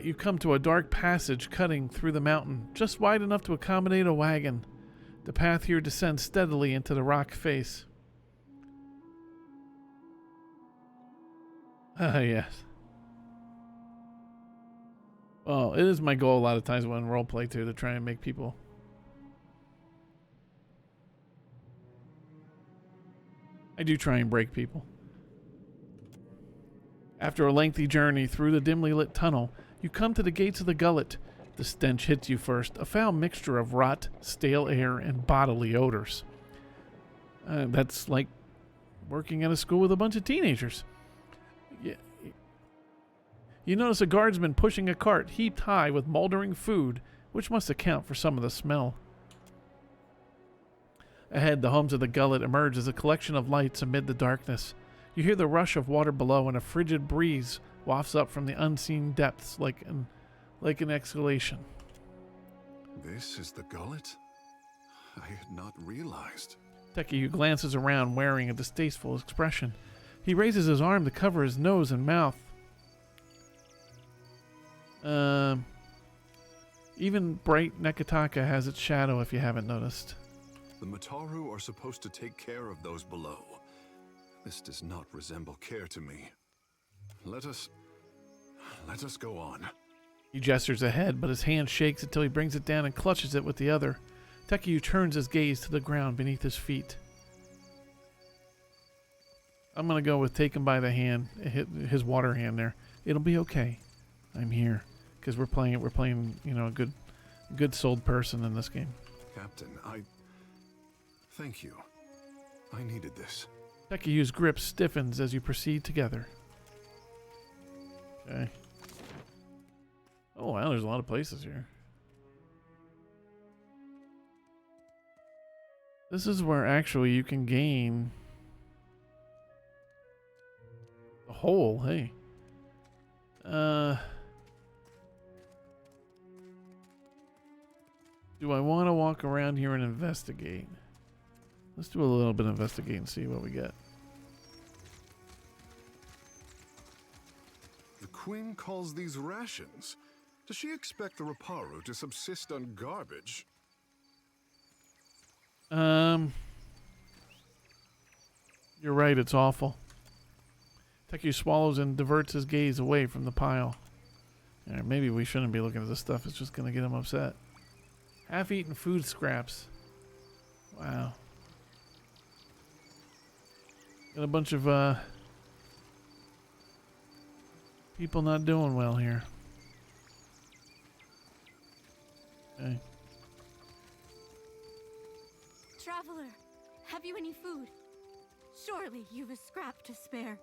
You come to a dark passage cutting through the mountain, just wide enough to accommodate a wagon. The path here descends steadily into the rock face. Ah, yes. Well, it is my goal a lot of times when roleplay too, to try and make people... I do try and break people. After a lengthy journey through the dimly lit tunnel, you come to the gates of the Gullet. The stench hits you first, a foul mixture of rot, stale air, and bodily odors. That's like working at a school with a bunch of teenagers. You notice a guardsman pushing a cart heaped high with moldering food, which must account for some of the smell. Ahead, the homes of the Gullet emerge as a collection of lights amid the darkness. You hear the rush of water below, and a frigid breeze wafts up from the unseen depths like an exhalation. This is the Gullet? I had not realized. Tekiyu glances around, wearing a distasteful expression. He raises his arm to cover his nose and mouth. Even bright Nekataka has its shadow, if you haven't noticed. The Mataru are supposed to take care of those below. This does not resemble care to me. Let us go on. He gestures ahead, but his hand shakes until he brings it down and clutches it with the other. Tekiyu turns his gaze to the ground beneath his feet. I'm gonna go with take him by the hand, his water hand there. It'll be okay. I'm here. Because we're playing, you know, a good souled person in this game. Captain, thank you. I needed this. Tekiyu's grip stiffens as you proceed together. Okay. Oh wow, there's a lot of places here. This is where actually you can gain the hole. Hey. Do I want to walk around here and investigate? Let's do a little bit of investigate and see what we get. The Queen calls these rations. Does she expect the Raparu to subsist on garbage? You're right, it's awful. Teku swallows and diverts his gaze away from the pile. Yeah, maybe we shouldn't be looking at this stuff. It's just going to get him upset. Half-eaten food scraps. Wow. Got a bunch of people not doing well here. Okay. Traveler, have you any food? Surely you've a scrap to spare.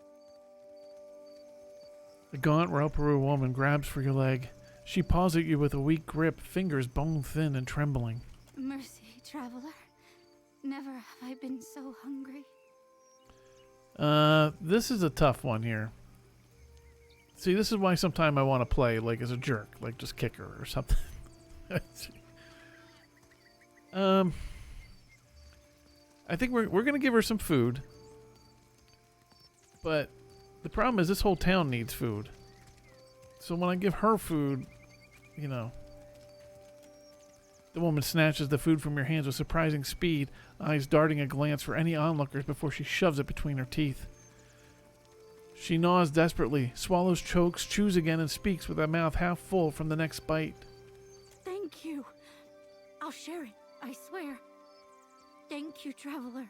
The gaunt Raparu woman grabs for your leg. She paws at you with a weak grip, fingers bone-thin and trembling. Mercy, traveler. Never have I been so hungry. This is a tough one here. See, this is why sometimes I want to play like as a jerk, like just kick her or something. I think we're gonna give her some food, but the problem is this whole town needs food. So when I give her food, you know, the woman snatches the food from your hands with surprising speed, eyes darting a glance for any onlookers before she shoves it between her teeth. She gnaws desperately, swallows, chokes, chews again, and speaks with a mouth half full from the next bite. Thank you. I'll share it, I swear. Thank you, traveler.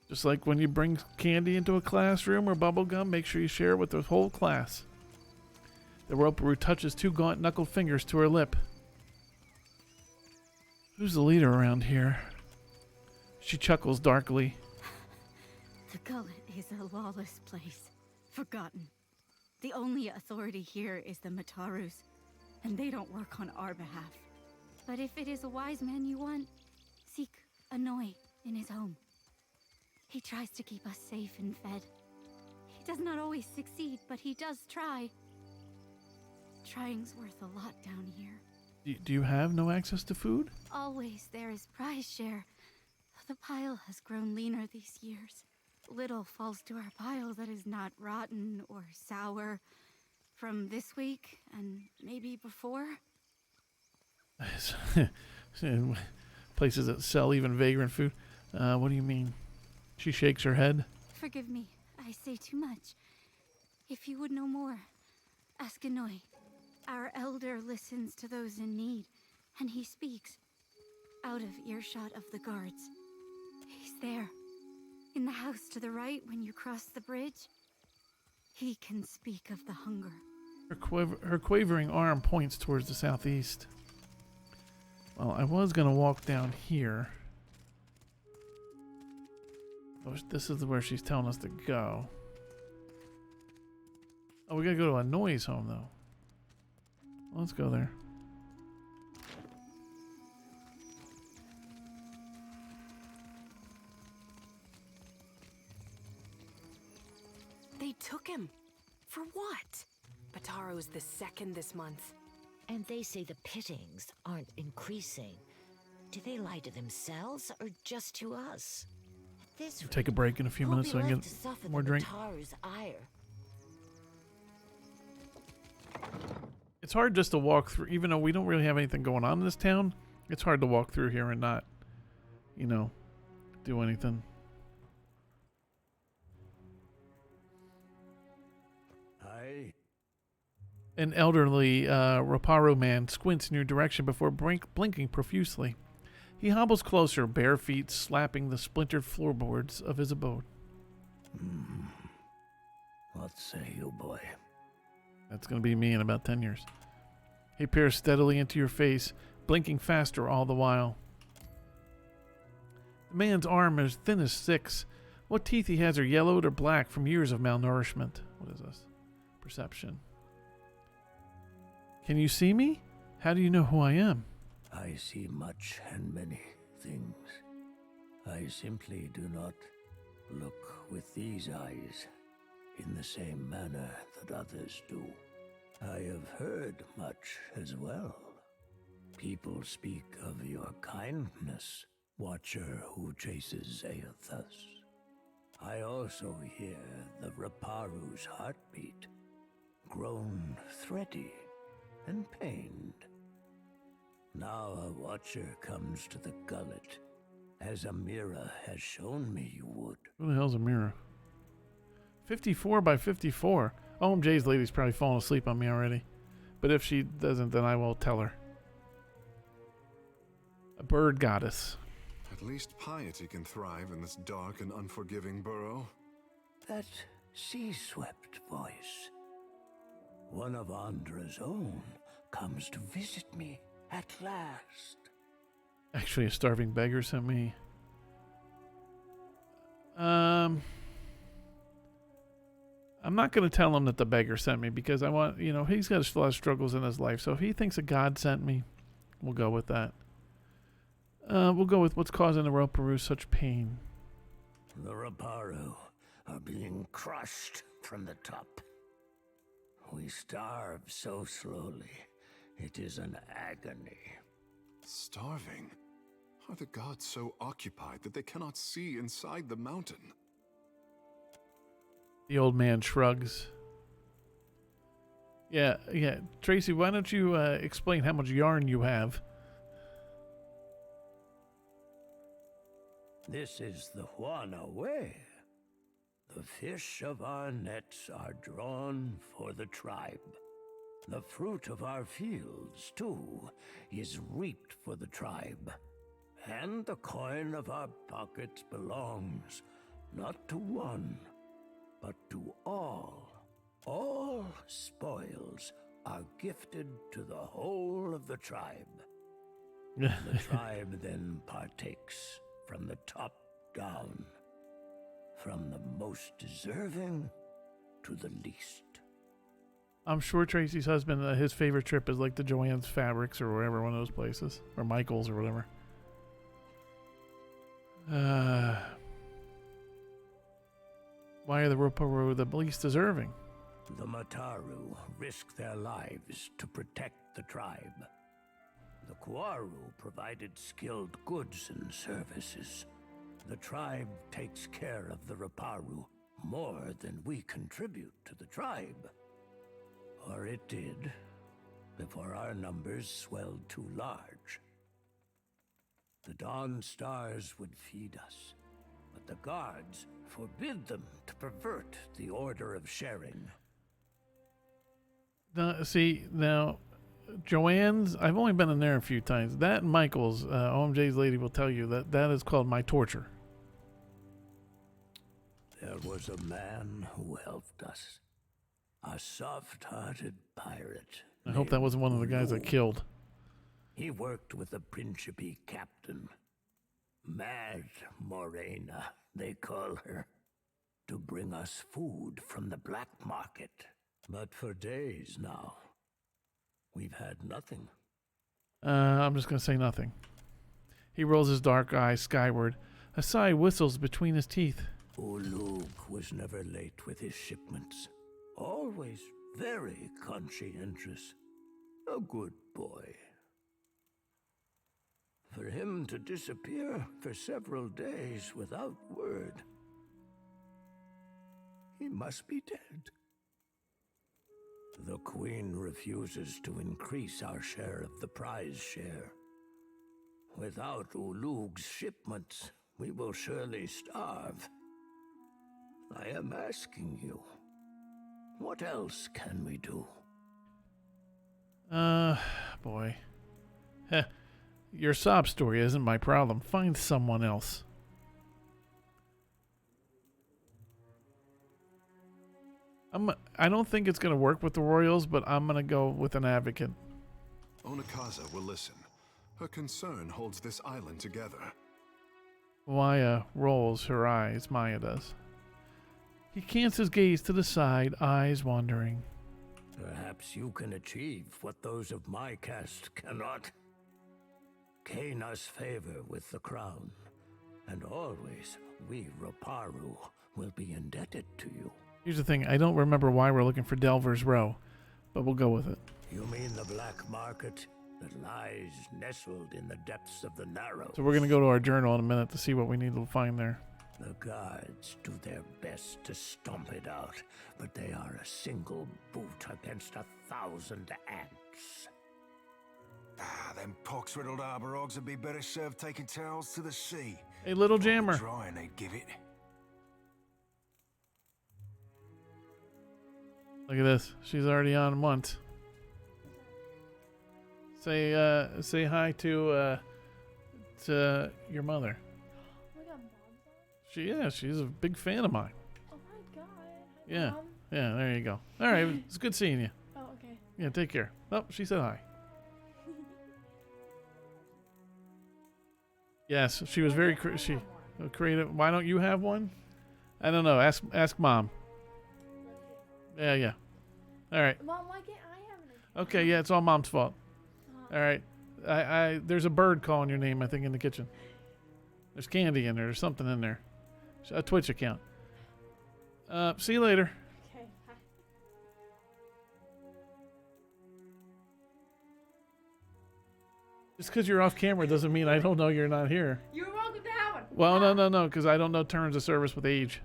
Just like when you bring candy into a classroom or bubble gum, make sure you share it with the whole class. The Raparu touches two gaunt knuckled fingers to her lip. Who's the leader around here? She chuckles darkly. The gullet is a lawless place. Forgotten. The only authority here is the Matarus, and they don't work on our behalf. But if it is a wise man you want, seek Anoi in his home. He tries to keep us safe and fed. He does not always succeed, but he does try. Trying's worth a lot down here. Do you have no access to food? Always there is prize share. The pile has grown leaner these years. Little falls to our pile that is not rotten or sour from this week and maybe before. Places that sell even vagrant food. What do you mean? She shakes her head. Forgive me, I say too much. If you would know more, ask Anoi. Our elder listens to those in need, and he speaks. Out of earshot of the guards. He's there. In the house to the right when you cross the bridge. He can speak of the hunger. Her quavering arm points towards the southeast. Well, I was going to walk down here. Oh, this is where she's telling us to go. Oh, we got to go to Anoi's home, though. Let's go there. They took him. For what? Bataro's the second this month. And they say the pittings aren't increasing. Do they lie to themselves or just to us? This Take a break in a few minutes so I can get more drink. It's hard just to walk through, even though we don't really have anything going on in this town. It's hard to walk through here and not, you know, do anything. Aye. An elderly Raparu man squints in your direction before blinking profusely. He hobbles closer, bare feet slapping the splintered floorboards of his abode. What say you, boy? That's going to be me in about 10 years. He peers steadily into your face, blinking faster all the while. The man's arm is thin as sticks. What teeth he has are yellowed or black from years of malnourishment. What is this? Perception. Can you see me? How do you know who I am? I see much and many things. I simply do not look with these eyes in the same manner that others do. I have heard much as well. People speak of your kindness, Watcher who chases Aethus. I also hear the Raparu's heartbeat, grown thready and pained. Now a Watcher comes to the gullet, as Amira has shown me you would. Who the hell's Amira? 54 by 54. OMJ's lady's probably fallen asleep on me already. But if she doesn't, then I will tell her. A bird goddess. At least piety can thrive in this dark and unforgiving burrow. That sea-swept voice. One of Andra's own comes to visit me at last. Actually, a starving beggar sent me. I'm not going to tell him that the beggar sent me because I want, he's got a lot of struggles in his life. So if he thinks a god sent me, we'll go with that. We'll go with what's causing the Roparu such pain. The Raparu are being crushed from the top. We starve so slowly. It is an agony. Starving? Are the gods so occupied that they cannot see inside the mountain? The old man shrugs. Yeah. Tracy, why don't you explain how much yarn you have? This is the Huana way. The fish of our nets are drawn for the tribe. The fruit of our fields, too, is reaped for the tribe. And the coin of our pockets belongs not to one, but to all. All spoils are gifted to the whole of the tribe. The tribe then partakes from the top down, from the most deserving to the least. I'm sure Tracy's husband, his favorite trip is like the Joanne's Fabrics or wherever, one of those places, or Michael's or whatever. Why are the Roparu the least deserving? The Mataru risk their lives to protect the tribe. The Kuaru provided skilled goods and services. The tribe takes care of the Raparu more than we contribute to the tribe. Or it did, before our numbers swelled too large. The Dawn Stars would feed us, but the guards forbid them to pervert the order of sharing. Now, Joanne's, I've only been in there a few times. That and Michael's, OMJ's lady will tell you that is called my torture. There was a man who helped us. A soft-hearted pirate. I hope that wasn't one of the guys that killed. He worked with the Principe captain. Mad Morena, they call her. To bring us food from the black market. But for days now, we've had nothing. I'm just going to say nothing. He rolls his dark eyes skyward. A sigh whistles between his teeth. Ulug was never late with his shipments. Always very conscientious. A good boy. For him to disappear for several days without word. He must be dead. The Queen refuses to increase our share of the prize share. Without Ulug's shipments, we will surely starve. I am asking you, what else can we do? Boy. Heh. Your sob story isn't my problem. Find someone else. I don't think it's going to work with the Royals, but I'm going to go with an advocate. Onakaza will listen. Her concern holds this island together. Maya rolls her eyes. Maya does. He cants his gaze to the side, eyes wandering. Perhaps you can achieve what those of my caste cannot. Gain us favor with the crown, and always we Roparu will be indebted to you. Here's the thing, I don't remember why we're looking for Delver's Row, but we'll go with it. You mean the black market that lies nestled in the depths of the Narrows? So we're going to go to our journal in a minute to see what we need to find there. The guards do their best to stomp it out, but they are a single boot against 1,000 ants. Ah, them pox-riddled arbor hogs would be better served taking towels to the sea. Hey, little jammer. Dry and they'd give it. Look at this. She's already on once. Say hi to your mother. She's a big fan of mine. Oh my god. Hi, Yeah. Mom. Yeah, there you go. All right, it's good seeing you. Oh, okay. Yeah, take care. Oh, she said hi. Yes, she was very creative. Why don't you have one? I don't know. Ask Mom. Yeah. All right. Mom, why can't I have an Okay, yeah, it's all Mom's fault. All right. I there's a bird calling your name, I think, in the kitchen. There's candy in there. There's something in there. A Twitch account. See you later. Okay, bye. Just because you're off camera doesn't mean I don't know you're not here. You're welcome to have one. Well, no, because I don't know terms of service with age.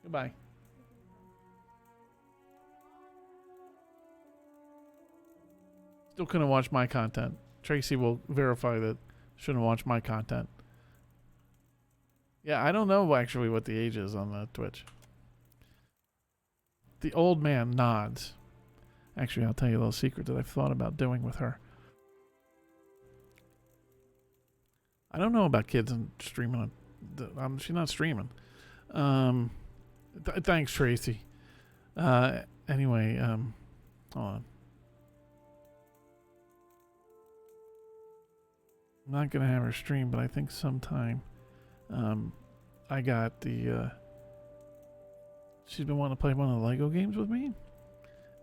Goodbye. Still couldn't watch my content. Tracy will verify that shouldn't watch my content. Yeah, I don't know actually what the age is on the Twitch. The old man nods. Actually, I'll tell you a little secret that I've thought about doing with her. I don't know about kids and streaming. She's not streaming. Thanks, Tracy. Anyway, hold on. I'm not going to have her stream, but I think sometime I got the... she's been wanting to play one of the Lego games with me.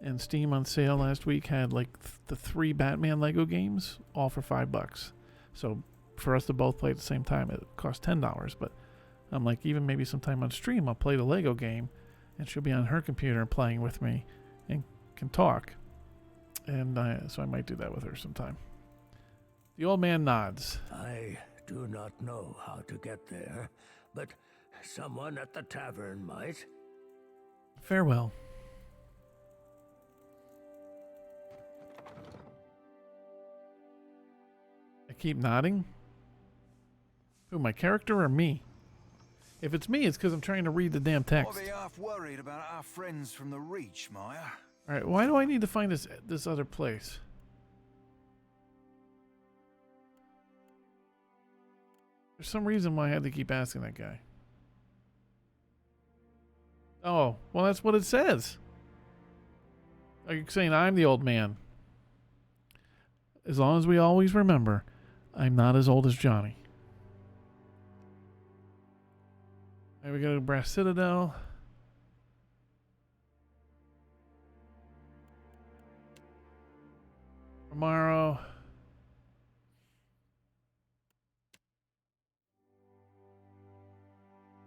And Steam on sale last week had like the 3 Batman Lego games, all for $5. So for us to both play at the same time, it cost $10. But I'm like, even maybe sometime on stream, I'll play the Lego game. And she'll be on her computer playing with me and can talk. And so I might do that with her sometime. The old man nods. I do not know how to get there, but someone at the tavern might. Farewell. I keep nodding. Who, my character or me? If it's me, it's because I'm trying to read the damn text. I'll be half worried about our friends from the Reach, Maya. Alright, why do I need to find this other place? There's some reason why I had to keep asking that guy. Oh, well that's what it says. Are you saying I'm the old man? As long as we always remember, I'm not as old as Johnny. Alright, we go to Brass Citadel. Tomorrow.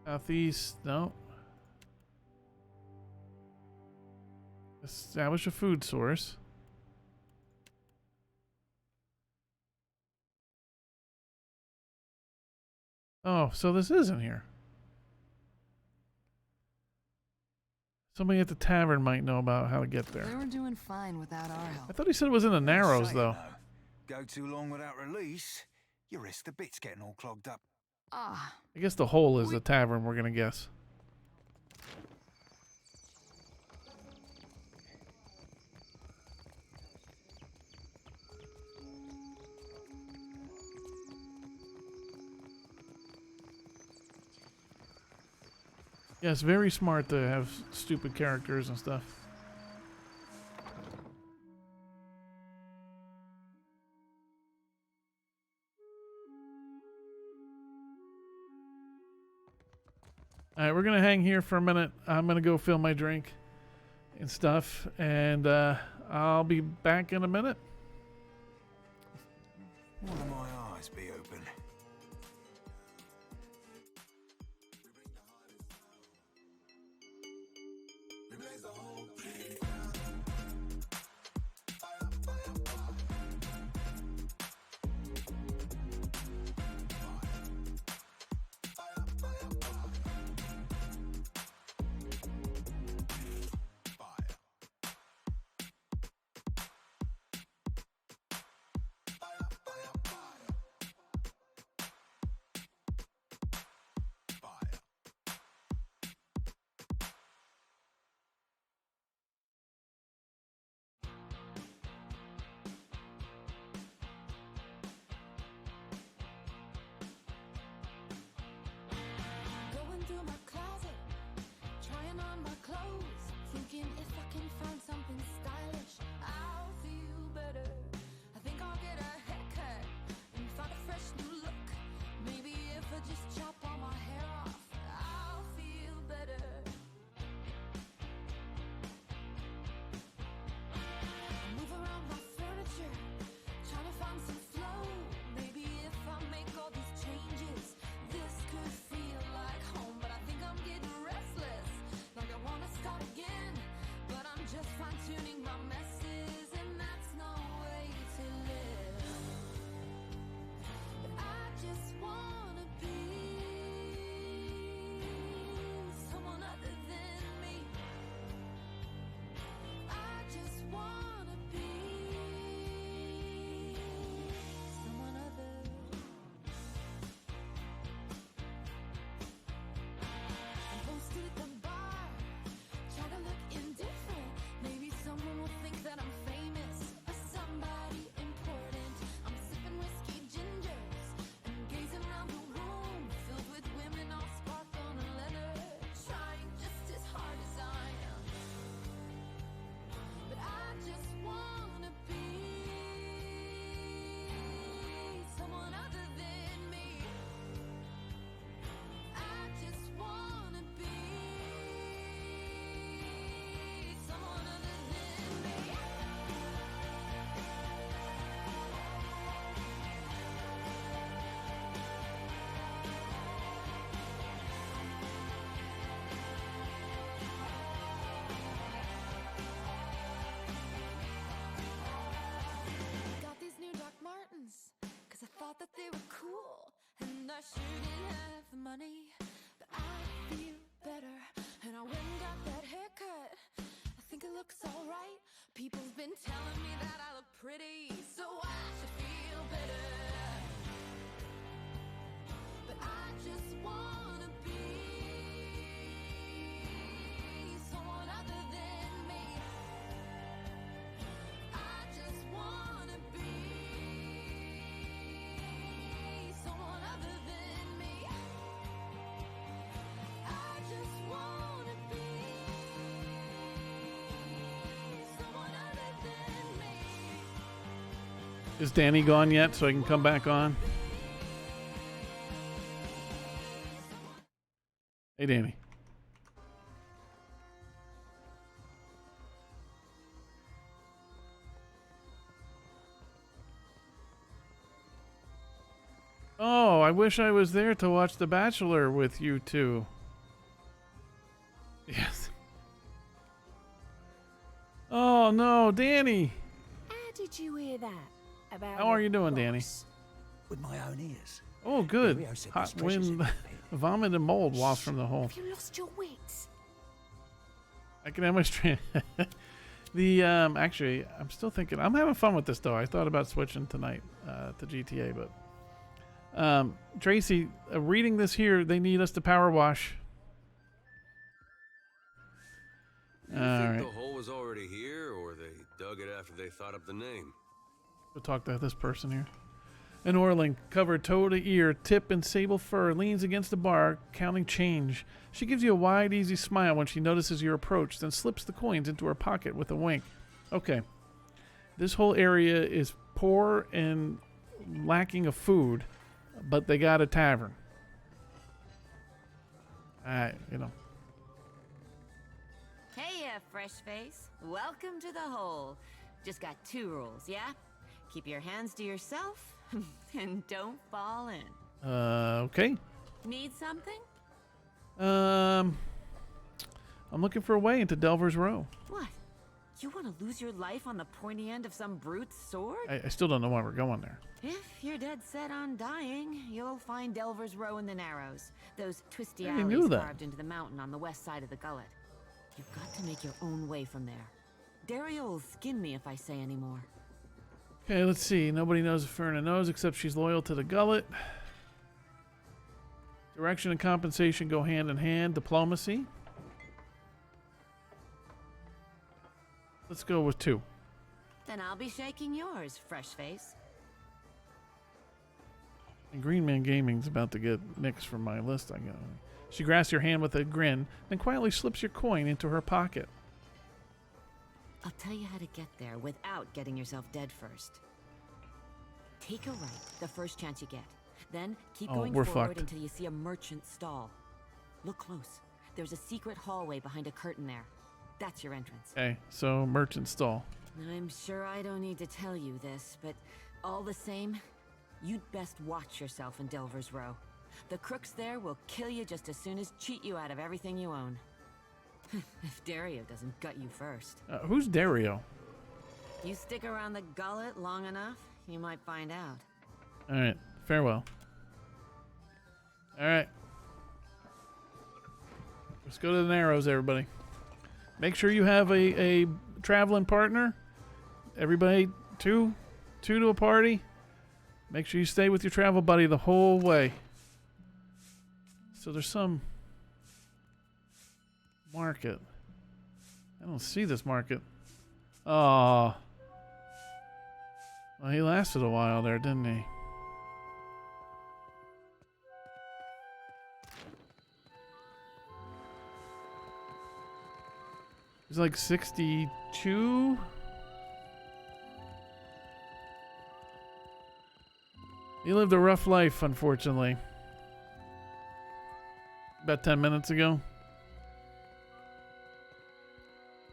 Southeast, no. Establish a food source. Oh, so this isn't here. Somebody at the tavern might know about how to get there. They were doing fine without our help. I thought he said it was in the Narrows, though. Go too long without release, you risk the bits getting all clogged up. Ah. I guess the hole is the tavern, we're gonna guess. Yeah, it's very smart to have stupid characters and stuff. Alright, we're going to hang here for a minute. I'm going to go fill my drink. and stuff. And I'll be back in a minute. One of my eyes be open. Going through my closet, trying on my clothes, thinking if I can find something stylish, I'll feel better. I think I'll get a haircut and find a fresh new look. Maybe if I just chop all my hair off, I'll feel better. Move around my furniture, trying to find some flow. Maybe if I make all these changes, this could feel like home. But I think I'm getting restless, like I wanna start again. But I'm just fine-tuning my messes, and that's no way to live. But I just wanna be someone other than me. I just wanna be someone other. I'm posted at the bar, trying to look indifferent. Maybe someone will think that I'm famous or somebody important. I'm sipping whiskey gingers and gazing around the room filled with women all sparkle and leather, trying just as hard as I am. But I just wanna be someone other than me. I just wanna be someone other than me. Got these new Doc Martens, 'cause I thought that they were cool. And I sure didn't have the money, but I feel better. And I went and got that haircut. I think it looks alright. People's been telling me that I look pretty, so I should feel better. But I just wanna be someone other than me. I just wanna be someone other than me. I just wanna be someone other than me. Is Danny gone yet so I can come back on? Hey, Danny. Oh, I wish I was there to watch The Bachelor with you two. Yes. Oh, no, Danny. How did you hear that? About How are you doing, Danny? With my own ears. Oh, good. Rio said Hot there's treasures in wind, vomit, and mold washed from the hole. Have you lost your wits? I can have my strength. The actually, I'm still thinking. I'm having fun with this though. I thought about switching tonight to GTA, but Tracy, reading this here, they need us to power wash. You think the hole was already here, or they dug it after they thought up the name? We'll talk to this person here. An Orling, covered toe to ear, tip in sable fur, leans against the bar, counting change. She gives you a wide, easy smile when she notices your approach, then slips the coins into her pocket with a wink. Okay. This whole area is poor and lacking of food, but they got a tavern. Hey, fresh face. Welcome to the hole. Just got 2 rules, yeah? Keep your hands to yourself, and don't fall in. Okay. Need something? I'm looking for a way into Delver's Row. What? You want to lose your life on the pointy end of some brute's sword? I still don't know why we're going there. If you're dead set on dying, you'll find Delver's Row in the Narrows. Those twisty I knew alleys that. carved into the mountain on the west side of the gullet. You've got to make your own way from there. Dario will skin me if I say any more. Okay, let's see. Nobody knows if Ferna knows except she's loyal to the gullet. Direction and compensation go hand in hand. Diplomacy. Let's go with 2. Then I'll be shaking yours, fresh face. And Green Man Gaming's about to get nixed from my list, I guess. She grasps your hand with a grin, then quietly slips your coin into her pocket. I'll tell you how to get there without getting yourself dead first. Take a right the first chance you get. Then keep going we're forward fucked. until you see a merchant stall. Look close. There's a secret hallway behind a curtain there. That's your entrance. Okay, so merchant stall. I'm sure I don't need to tell you this, but all the same, you'd best watch yourself in Delver's Row. The crooks there will kill you just as soon as cheat you out of everything you own. If Dario doesn't gut you first. Who's Dario? You stick around the gullet long enough, you might find out. All right, farewell. All right. Let's go to the Narrows, everybody. Make sure you have a traveling partner. Everybody, two to a party. Make sure you stay with your travel buddy the whole way. So there's some market. I don't see this market. Oh. Well, he lasted a while there, didn't he? He's like 62. He lived a rough life, unfortunately. About 10 minutes ago.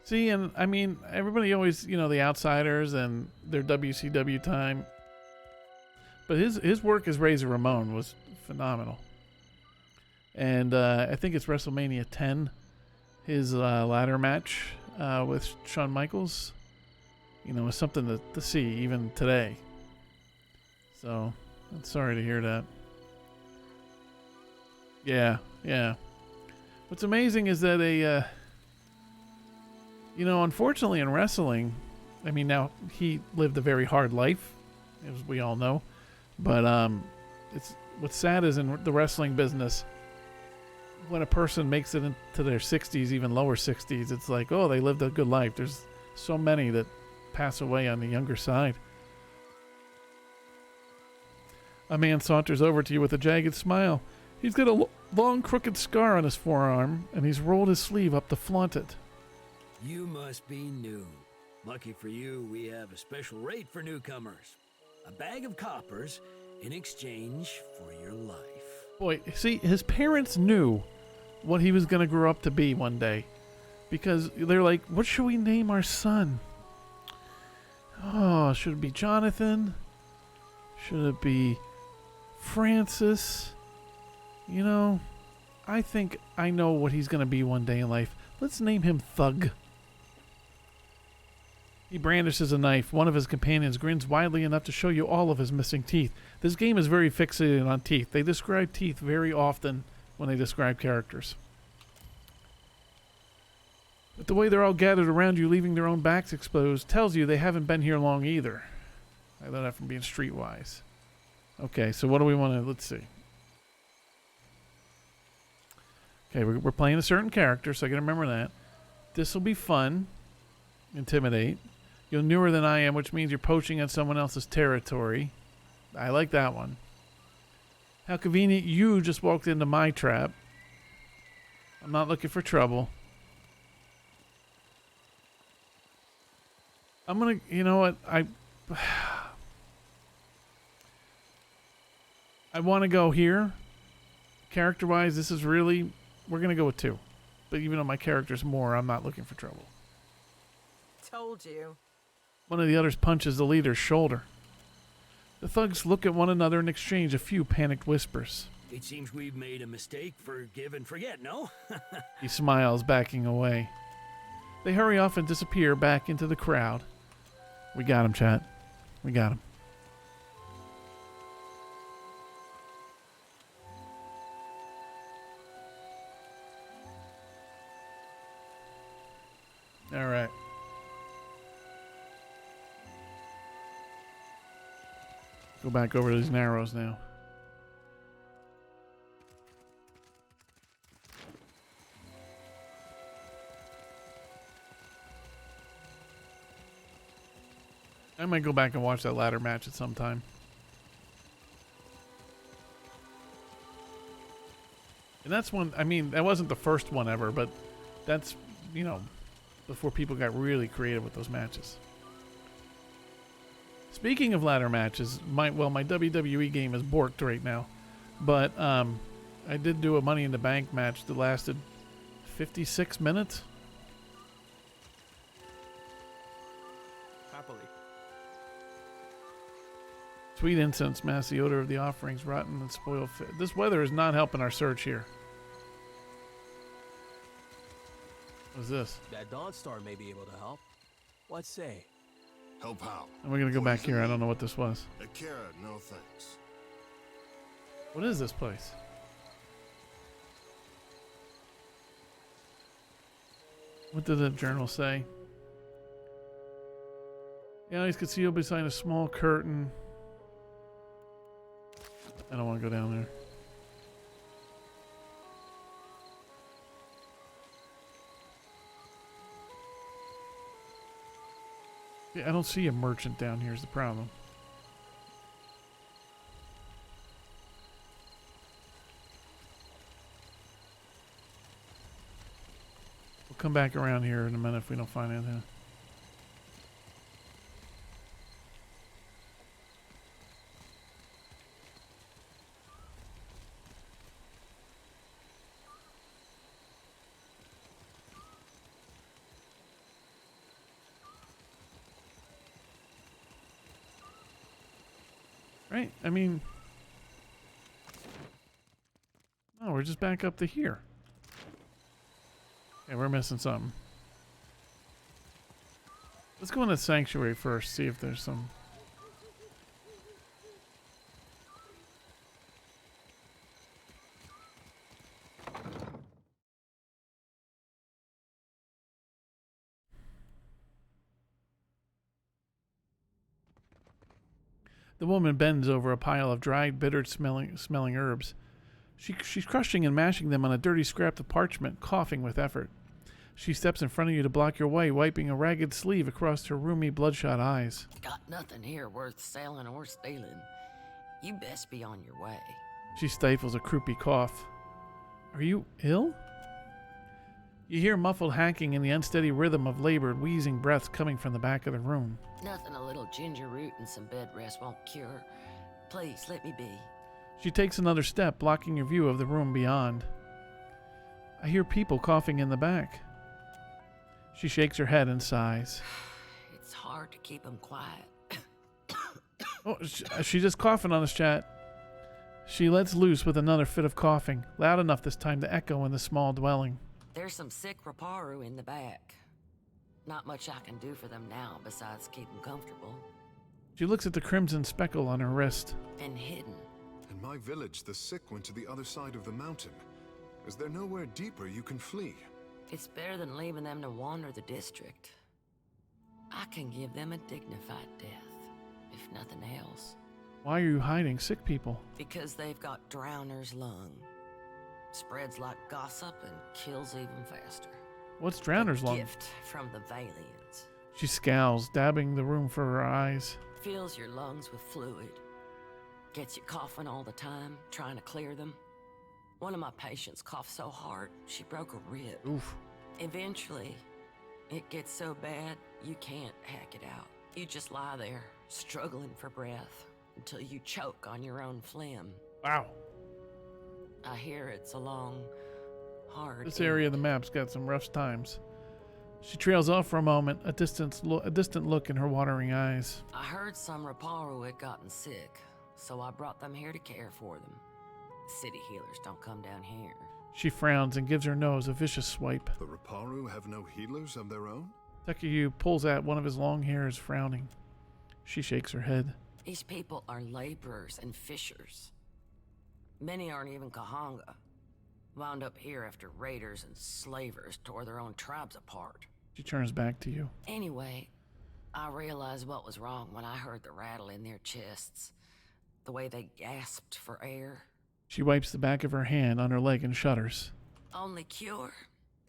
See, and I mean, everybody always, the Outsiders and their WCW time. But his work as Razor Ramon was phenomenal. And I think it's WrestleMania 10, his ladder match with Shawn Michaels, is something to see even today. So, I'm sorry to hear that. Yeah. What's amazing is that unfortunately in wrestling, I mean, now he lived a very hard life, as we all know, but what's sad is in the wrestling business, when a person makes it into their 60s, even lower 60s, it's like, oh, they lived a good life. There's so many that pass away on the younger side. A man saunters over to you with a jagged smile. He's got a long, crooked scar on his forearm, and he's rolled his sleeve up to flaunt it. You must be new. Lucky for you, we have a special rate for newcomers. A bag of coppers in exchange for your life. Boy, see, his parents knew what he was going to grow up to be one day. Because they're like, what should we name our son? Oh, should it be Jonathan? Should it be Francis? I think I know what he's going to be one day in life. Let's name him Thug. He brandishes a knife. One of his companions grins widely enough to show you all of his missing teeth. This game is very fixated on teeth. They describe teeth very often when they describe characters. But the way they're all gathered around you, leaving their own backs exposed, tells you they haven't been here long either. I know that from being streetwise. Okay, so what do we want to... Let's see. Okay, we're playing a certain character, so I gotta remember that. This will be fun. Intimidate. You're newer than I am, which means you're poaching on someone else's territory. I like that one. How convenient you just walked into my trap. I'm not looking for trouble. I'm gonna... You know what? I want to go here. Character-wise, this is really... We're going to go with 2. But even though my character's more, I'm not looking for trouble. told you. One of the others punches the leader's shoulder. The thugs look at one another and exchange a few panicked whispers. It seems we've made a mistake. Forgive and forget, no? He smiles, backing away. They hurry off and disappear back into the crowd. We got him, chat. We got him. All right. Go back over to these narrows now. I might go back and watch that ladder match at some time. And that's one, I mean, that wasn't the first one ever, but that's, you know, before people got really creative with those matches. Speaking of ladder matches, my WWE game is borked right now. But I did do a Money in the Bank match that lasted 56 minutes. Happily. Sweet incense, mass the odor of the offerings, rotten and spoiled. This weather is not helping our search here. What's this? That Dawn Star may be able to help. What say? Help how? And we're gonna go back here. I don't know what this was. Akira, no thanks. What is this place? What did the journal say? The eyes could see you behind a small curtain. I don't want to go down there. Yeah, I don't see a merchant down here is the problem. We'll come back around here in a minute if we don't find anything. Right? I mean... Oh, we're just back up to here. Okay, we're missing something. Let's go in the sanctuary first, see if there's some... The woman bends over a pile of dried, bitter smelling herbs. She's crushing and mashing them on a dirty scrap of parchment, coughing with effort. She steps in front of you to block your way, wiping a ragged sleeve across her roomy, bloodshot eyes. Got nothing here worth selling or stealing. You best be on your way. She stifles a croupy cough. Are you ill? You hear muffled hacking and the unsteady rhythm of labored, wheezing breaths coming from the back of the room. Nothing a little ginger root and some bed rest won't cure. Please, let me be. She takes another step, blocking your view of the room beyond. I hear people coughing in the back. She shakes her head and sighs. It's hard to keep them quiet. Oh, she's just coughing on us, chat. She lets loose with another fit of coughing, loud enough this time to echo in the small dwelling. There's some sick Raparu in the back. Not much I can do for them now besides keep them comfortable. She looks at the crimson speckle on her wrist. And hidden. In my village, the sick went to the other side of the mountain. Is there nowhere deeper you can flee? It's better than leaving them to wander the district. I can give them a dignified death, if nothing else. Why are you hiding sick people? Because they've got drowner's lung. Spreads like gossip and kills even faster. What's Drowner's lung? Gift from the Valians. She scowls, dabbing the room for her eyes. Fills your lungs with fluid. Gets you coughing all the time, trying to clear them. One of my patients coughed so hard, she broke a rib. Oof. Eventually, it gets so bad, you can't hack it out. You just lie there, struggling for breath, until you choke on your own phlegm. Wow. I hear it's a long, hard... This area of the map's got some rough times. She trails off for a moment, a distant look in her watering eyes. I heard some Raparu had gotten sick, so I brought them here to care for them. City healers don't come down here. She frowns and gives her nose a vicious swipe. The Raparu have no healers of their own? Takayu pulls at one of his long hairs, frowning. She shakes her head. These people are laborers and fishers. Many aren't even Kahanga. Wound up here after raiders and slavers tore their own tribes apart. She turns back to you. Anyway, I realized what was wrong when I heard the rattle in their chests. The way they gasped for air. She wipes the back of her hand on her leg and shudders. Only cure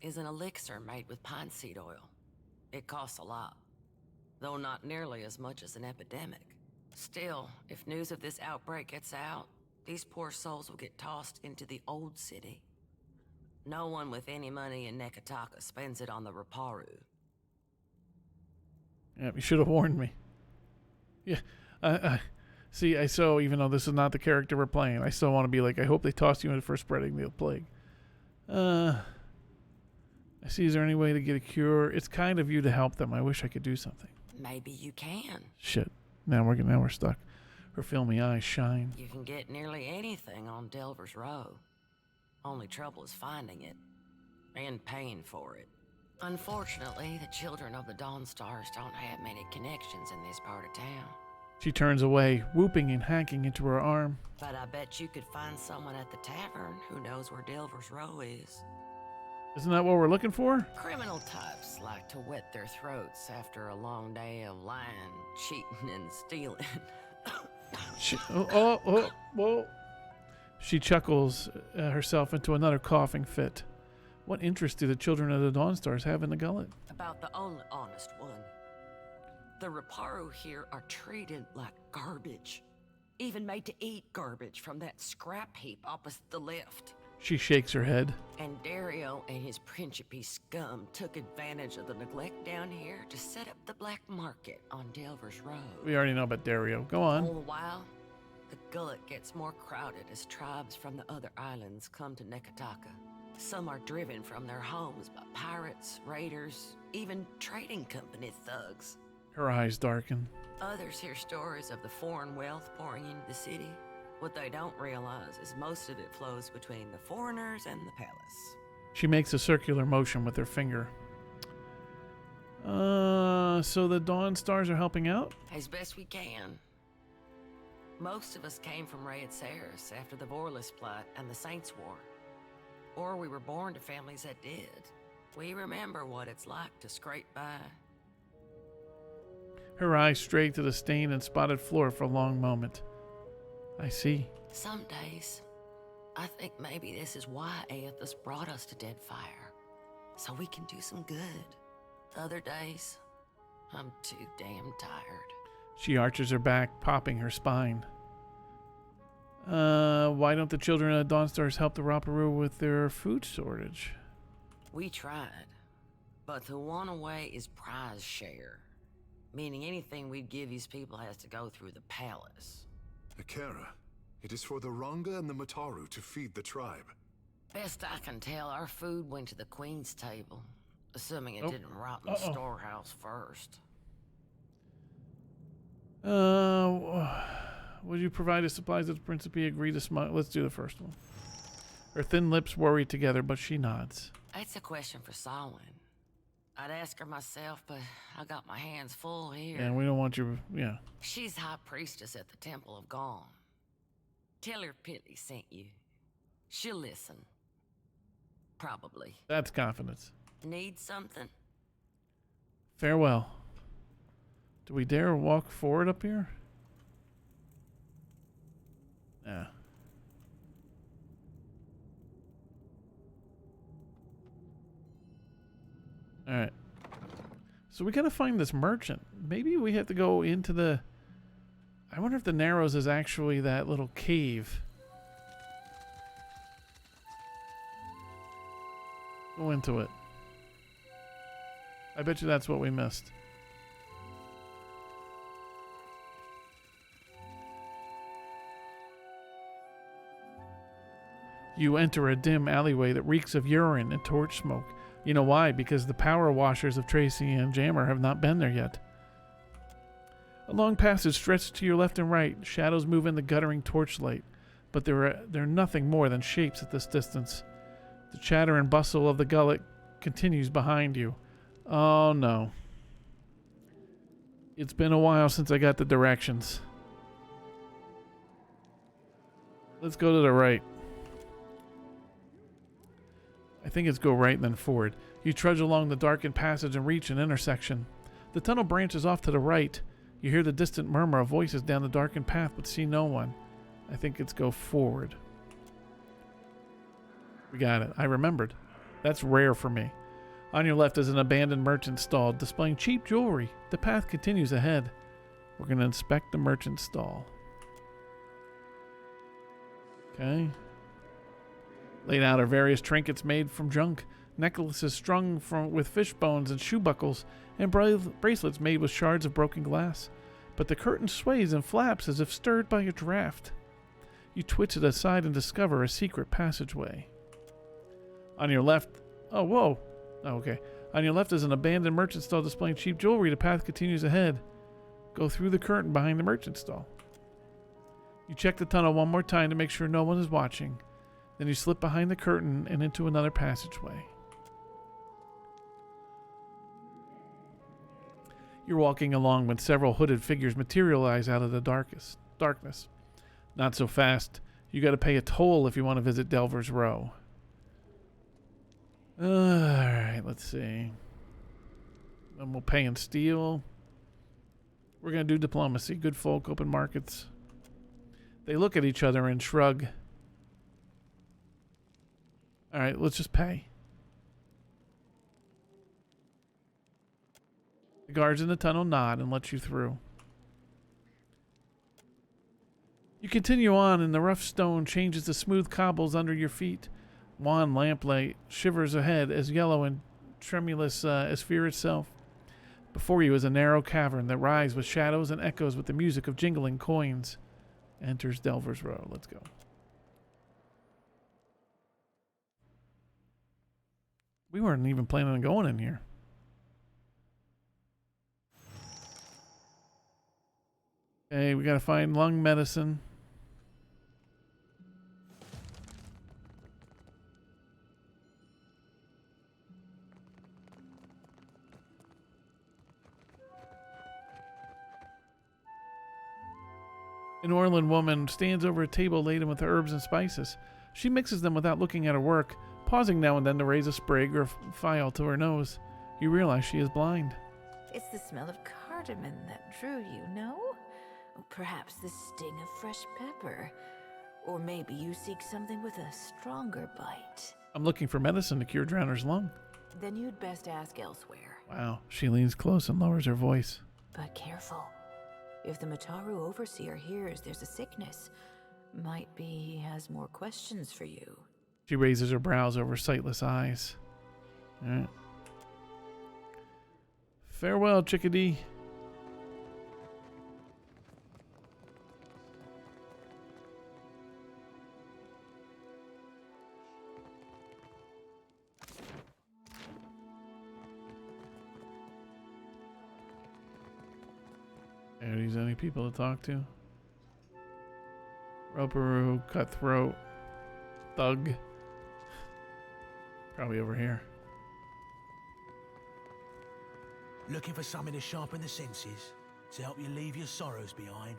is an elixir made with pine seed oil. It costs a lot, though not nearly as much as an epidemic. Still, if news of this outbreak gets out, these poor souls will get tossed into the old city. No one with any money in Nekataka spends it on the Raparu. Yeah, you should have warned me. Yeah, see, even though this is not the character we're playing, I still want to be like, I hope they toss you in for spreading the plague. I see, is there any way to get a cure? It's kind of you to help them. I wish I could do something. Maybe you can. Shit. Now we're stuck. Her filmy eyes shine. You can get nearly anything on Delver's Row. Only trouble is finding it. And paying for it. Unfortunately, the children of the Dawnstars don't have many connections in this part of town. She turns away, whooping and hacking into her arm. But I bet you could find someone at the tavern who knows where Delver's Row is. Isn't that what we're looking for? Criminal types like to wet their throats after a long day of lying, cheating, and stealing. Whoa. She chuckles herself into another coughing fit. What interest do the children of the Dawnstars have in the gullet? About the only honest one. The Raparu here are treated like garbage. Even made to eat garbage from that scrap heap opposite the lift. She shakes her head. And Dario and his Principe scum took advantage of the neglect down here to set up the black market on Delver's Road. We already know about Dario. Go on. All the while, the gullet gets more crowded as tribes from the other islands come to Nekataka. Some are driven from their homes by pirates, raiders, even trading company thugs. Her eyes darken. Others hear stories of the foreign wealth pouring into the city. What they don't realize is most of it flows between the foreigners and the palace. She makes a circular motion with her finger. So the Dawnstars are helping out? As best we can. Most of us came from Rayetsaris after the Vorlis Plot and the Saints War. Or we were born to families that did. We remember what it's like to scrape by. Her eyes strayed to the stained and spotted floor for a long moment. I see. Some days, I think maybe this is why Aethys brought us to Deadfire. So we can do some good. Other days, I'm too damn tired. She arches her back, popping her spine. Why don't the children of the Dawnstars help the Raparu with their food shortage? We tried, but the one away is prize share. Meaning anything we'd give these people has to go through the palace. Akara, it is for the Ranga and the Mataru to feed the tribe. Best I can tell, our food went to the Queen's table. Assuming it didn't rot in the storehouse first. Would you provide us supplies that the Principe agree to smuggle? Let's do the first one. Her thin lips worry together, but she nods. That's a question for Samhain. I'd ask her myself, but I got my hands full here. And we don't want you, yeah. She's high priestess at the Temple of Gone. Tell her Pitly sent you. She'll listen. Probably. That's confidence. Need something? Farewell. Do we dare walk forward up here? Yeah. Alright. So we gotta find this merchant. Maybe we have to go into the... I wonder if the Narrows is actually that little cave. Go into it. I bet you that's what we missed. You enter a dim alleyway that reeks of urine and torch smoke. You know why? Because the power washers of Tracy and Jammer have not been there yet. A long passage stretched to your left and right. Shadows move in the guttering torchlight, but they're nothing more than shapes at this distance. The chatter and bustle of the gullet continues behind you. Oh no. It's been a while since I got the directions. Let's go to the right. I think it's go right and then forward. You trudge along the darkened passage and reach an intersection. The tunnel branches off to the right. You hear the distant murmur of voices down the darkened path but see no one. I think it's go forward. We got it. I remembered. That's rare for me. On your left is an abandoned merchant stall displaying cheap jewelry. The path continues ahead. We're going to inspect the merchant stall. Okay. Laid out are various trinkets made from junk. Necklaces strung with fish bones and shoe buckles, and bracelets made with shards of broken glass. But the curtain sways and flaps as if stirred by a draft. You twitch it aside and discover a secret passageway. On your left... Oh, whoa. Oh, okay. On your left is an abandoned merchant stall displaying cheap jewelry. The path continues ahead. Go through the curtain behind the merchant stall. You check the tunnel one more time to make sure no one is watching. Then you slip behind the curtain and into another passageway. You're walking along when several hooded figures materialize out of the darkness. Not so fast. You got to pay a toll if you want to visit Delver's Row. Alright, let's see. Then we'll pay in steel. We're going to do diplomacy. Good folk, open markets. They look at each other and shrug. Alright, let's just pay. The guards in the tunnel nod and let you through. You continue on and the rough stone changes to smooth cobbles under your feet. Wan lamplight shivers ahead as yellow and tremulous as fear itself. Before you is a narrow cavern that rises with shadows and echoes with the music of jingling coins. Enters Delver's Row. Let's go. We weren't even planning on going in here. Okay, we gotta find lung medicine. An Orland woman stands over a table laden with herbs and spices. She mixes them without looking at her work, pausing now and then to raise a sprig or phial to her nose. You realize she is blind. It's the smell of cardamom that drew you, no? Perhaps the sting of fresh pepper. Or maybe you seek something with a stronger bite. I'm looking for medicine to cure Drowner's lung. Then you'd best ask elsewhere. Wow. She leans close and lowers her voice. But careful. If the Mataru overseer hears there's a sickness, might be he has more questions for you. She raises her brows over sightless eyes. All right. Farewell, chickadee. Are these any people to talk to? Roperoo, cutthroat, thug. Probably over here. Looking for something to sharpen the senses, to help you leave your sorrows behind?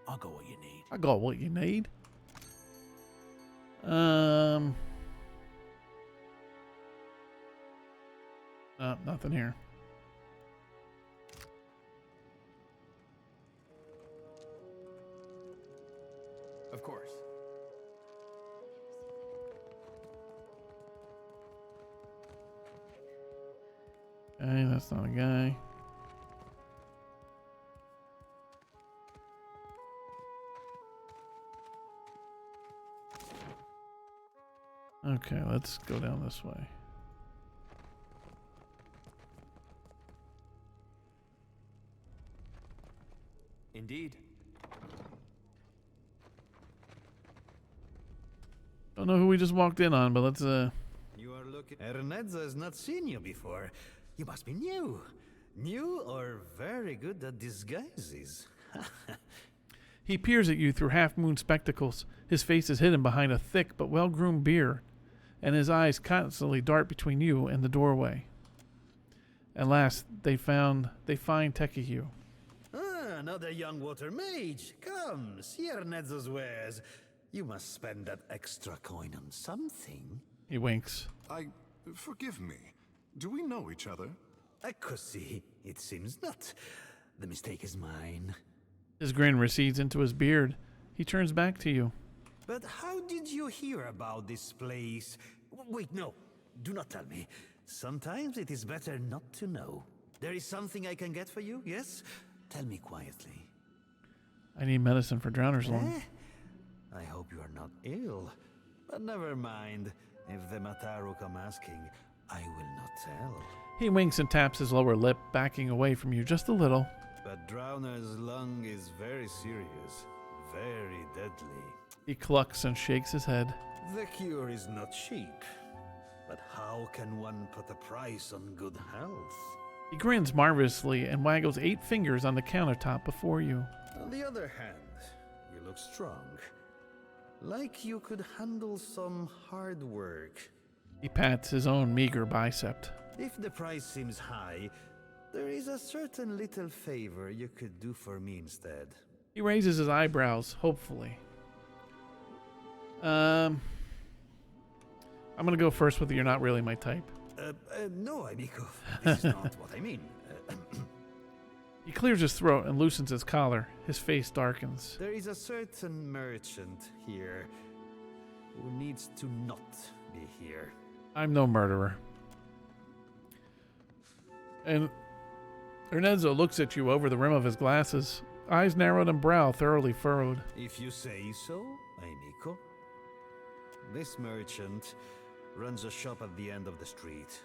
I got what you need. I got what you need. Nothing here. Of course. Okay, that's not a guy. Okay, let's go down this way. Indeed. Don't know who we just walked in on, but let's You are looking looking. Ernezzo has not seen you before. You must be new. New or very good at disguises. He peers at you through half-moon spectacles. His face is hidden behind a thick but well-groomed beard, and his eyes constantly dart between you and the doorway. At last, they find Tekihu. Ah, another young water mage. Come, see Ernezzo's wares. You must spend that extra coin on something. He winks. Forgive me. Do we know each other? Così, it seems not. The mistake is mine. His grin recedes into his beard. He turns back to you. But how did you hear about this place? Wait, no. Do not tell me. Sometimes it is better not to know. There is something I can get for you, yes? Tell me quietly. I need medicine for Drowner's Lung. I hope you are not ill. But never mind. If the Mataru come asking, I will not tell. He winks and taps his lower lip, backing away from you just a little. But Drowner's Lung is very serious. Very deadly. He clucks and shakes his head. The cure is not cheap. But how can one put a price on good health? He grins marvelously and waggles 8 fingers on the countertop before you. On the other hand, you look strong. Like you could handle some hard work. He pats his own meager bicep. If the price seems high, there is a certain little favor you could do for me instead. He raises his eyebrows, hopefully. I'm gonna go first with you're not really my type. No, amigo. This is not what I mean. He clears his throat and loosens his collar. His face darkens. There is a certain merchant here who needs to not be here. I'm no murderer. And Ernezzo looks at you over the rim of his glasses, eyes narrowed and brow thoroughly furrowed. If you say so, amico. This merchant runs a shop at the end of the street.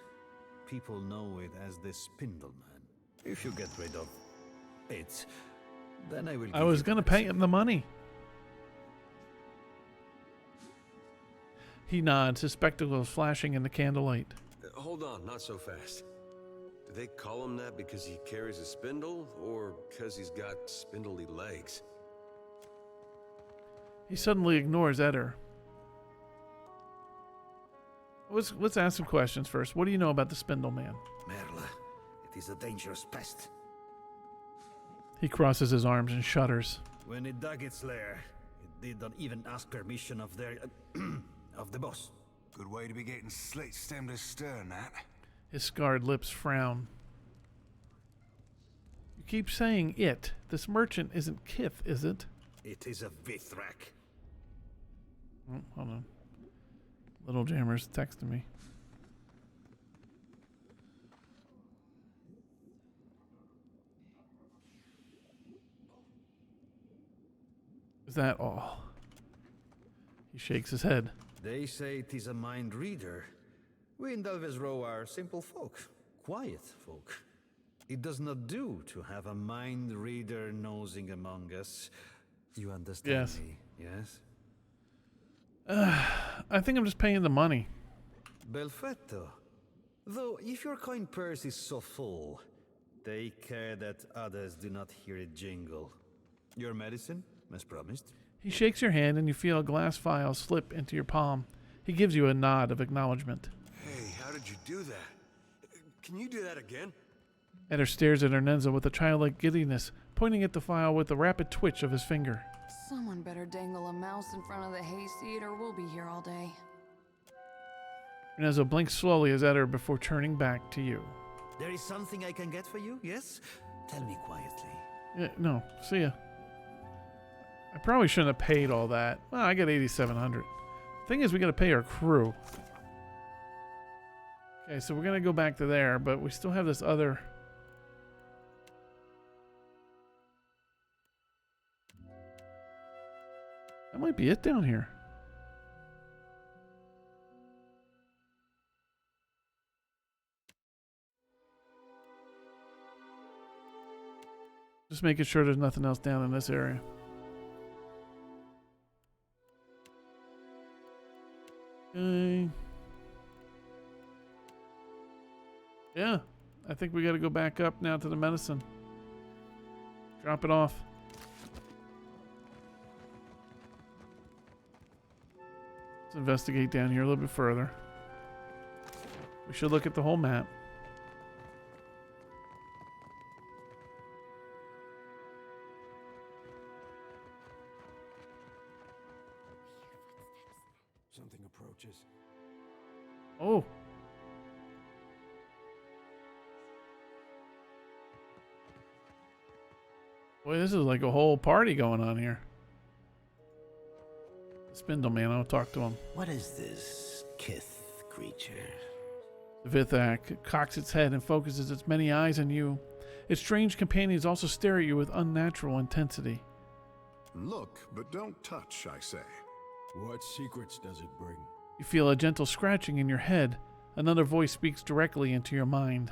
People know it as the Spindleman. If you get rid of it, then I will give I was you gonna pay him the money. He nods, his spectacles flashing in the candlelight. Hold on, not so fast. Do they call him that because he carries a spindle, or because he's got spindly legs? He suddenly ignores Eder. Let's ask some questions first. What do you know about the Spindle Man? Merla, it is a dangerous pest. He crosses his arms and shudders. When it dug its lair, it did not even ask permission of their... of the boss. Good way to be getting slit-stemmed astern, that. His scarred lips frown. You keep saying it. This merchant isn't Kith, is it? It is a Vithrak. Oh, hold on. Little Jammer's texting me. Is that all? He shakes his head. They say it is a mind reader. We in Delves Row are simple folk, quiet folk. It does not do to have a mind reader nosing among us. You understand Yes. me, yes? I think I'm just paying the money. Belfetto. Though if your coin purse is so full, take care that others do not hear it jingle. Your medicine, as promised. He shakes your hand and you feel a glass vial slip into your palm. He gives you a nod of acknowledgement. Hey, how did you do that? Can you do that again? Eder stares at Ernenza with a childlike giddiness, pointing at the vial with a rapid twitch of his finger. Someone better dangle a mouse in front of the hayseed or we'll be here all day. Ernenza blinks slowly as Eder before turning back to you. There is something I can get for you, yes? Tell me quietly. No, see ya. I probably shouldn't have paid all that. Well, I got 8,700. Thing is, we got to pay our crew. Okay, so we're going to go back to there, but we still have this other... That might be it down here. Just making sure there's nothing else down in this area. Okay. Yeah, I think we got to go back up now to the medicine. Drop it off. Let's investigate down here a little bit further. We should look at the whole map. Something approaches. Oh. Boy, this is like a whole party going on here. Spindle Man, I'll talk to him. What is this kith creature? The Vithrak cocks its head and focuses its many eyes on you. Its strange companions also stare at you with unnatural intensity. Look, but don't touch, I say. What secrets does it bring? You feel a gentle scratching in your head. Another voice speaks directly into your mind.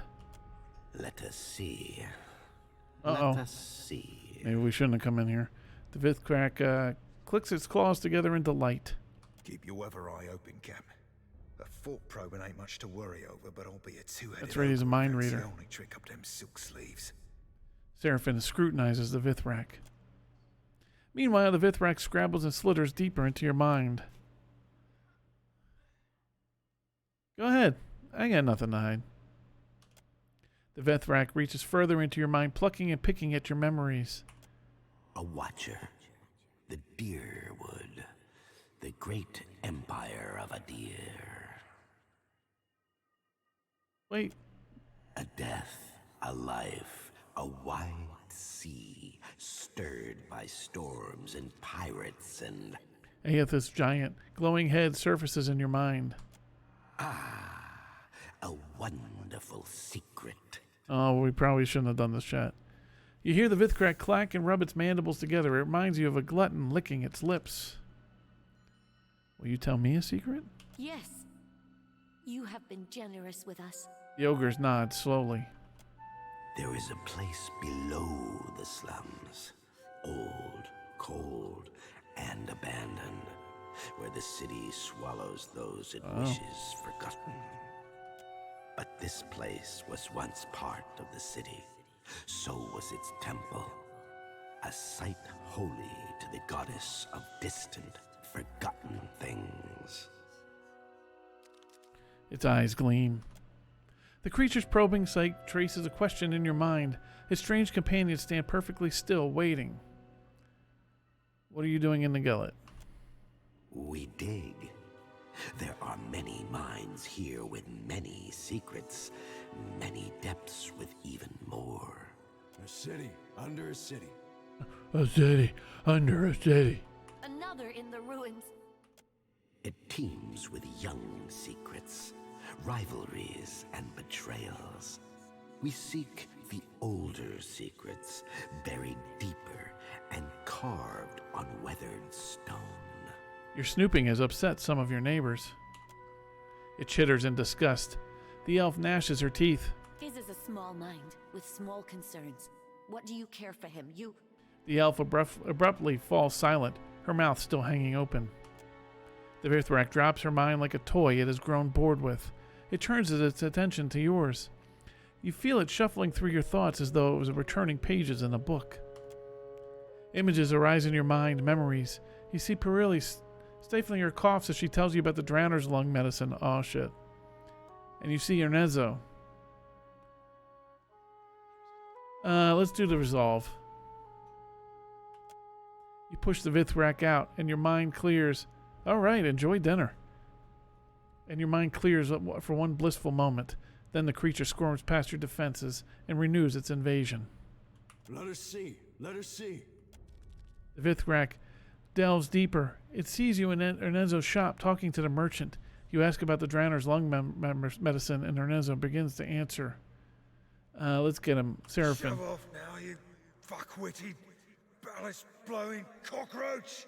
Let us see. Uh-oh. Let us see. Maybe we shouldn't have come in here. The Vithrak clicks its claws together into light. Keep your other eye open, Cap. A fork probing ain't much to worry over, but I'll be a two-headed. That's right, he's a mind ogre. reader. That's the only trick up them silk sleeves. Seraphin scrutinizes the Vithrak. Meanwhile, the Vithrak scrabbles and slitters deeper into your mind. Go ahead. I got nothing to hide. The Vithrak reaches further into your mind, plucking and picking at your memories. A watcher. The deer wood. The great empire of a deer. Wait. A death, a life, a wide sea, stirred by storms and pirates and... Aethith's giant, glowing head surfaces in your mind. A wonderful secret. Oh, we probably shouldn't have done this chat. You hear the Vithrak clack and rub its mandibles together. It reminds you of a glutton licking its lips. Will you tell me a secret? Yes. You have been generous with us. The ogres nod slowly. There is a place below the slums. Old, cold, and abandoned. Where the city swallows those it wishes forgotten. But this place was once part of the city. So was its temple. A site holy to the goddess of distant, forgotten things. Its eyes gleam. The creature's probing sight traces a question in your mind. Its strange companions stand perfectly still, waiting. What are you doing in the gullet? We dig. There are many minds here with many secrets, many depths with even more. A city under a city. A city under a city. Another in the ruins. It teems with young secrets, rivalries, and betrayals. We seek the older secrets, buried deeper and carved on weathered stone. Your snooping has upset some of your neighbors. It chitters in disgust. The elf gnashes her teeth. His is a small mind with small concerns. What do you care for him? You... The elf abruptly falls silent, her mouth still hanging open. The Vithrak drops her mind like a toy it has grown bored with. It turns its attention to yours. You feel it shuffling through your thoughts as though it was returning pages in a book. Images arise in your mind, memories. You see Perilli stifling her coughs as she tells you about the drowner's lung medicine. Oh shit. And you see Ernesto. Let's do the resolve. You push the Vithrak out and your mind clears. Alright, enjoy dinner. And your mind clears for one blissful moment. Then the creature squirms past your defenses and renews its invasion. Let us see. Let us see. The Vithrak delves deeper. It sees you in Ernesto's shop talking to the merchant. You ask about the drowner's lung medicine, and Ernesto begins to answer. Let's get him. Seraphin. Shove off now, you fuck-witted, ballast-blowing cockroach!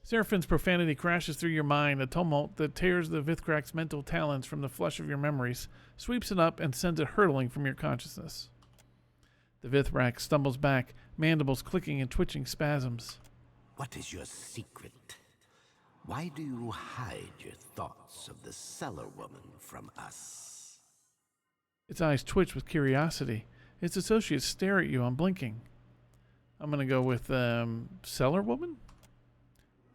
Seraphin's profanity crashes through your mind, a tumult that tears the Vithrak's mental talons from the flesh of your memories, sweeps it up, and sends it hurtling from your consciousness. The Vithrak stumbles back, mandibles clicking in twitching spasms. What is your secret? Why do you hide your thoughts of the cellar woman from us? Its eyes twitch with curiosity. Its associates stare at you, unblinking. I'm gonna go with Cellar Woman?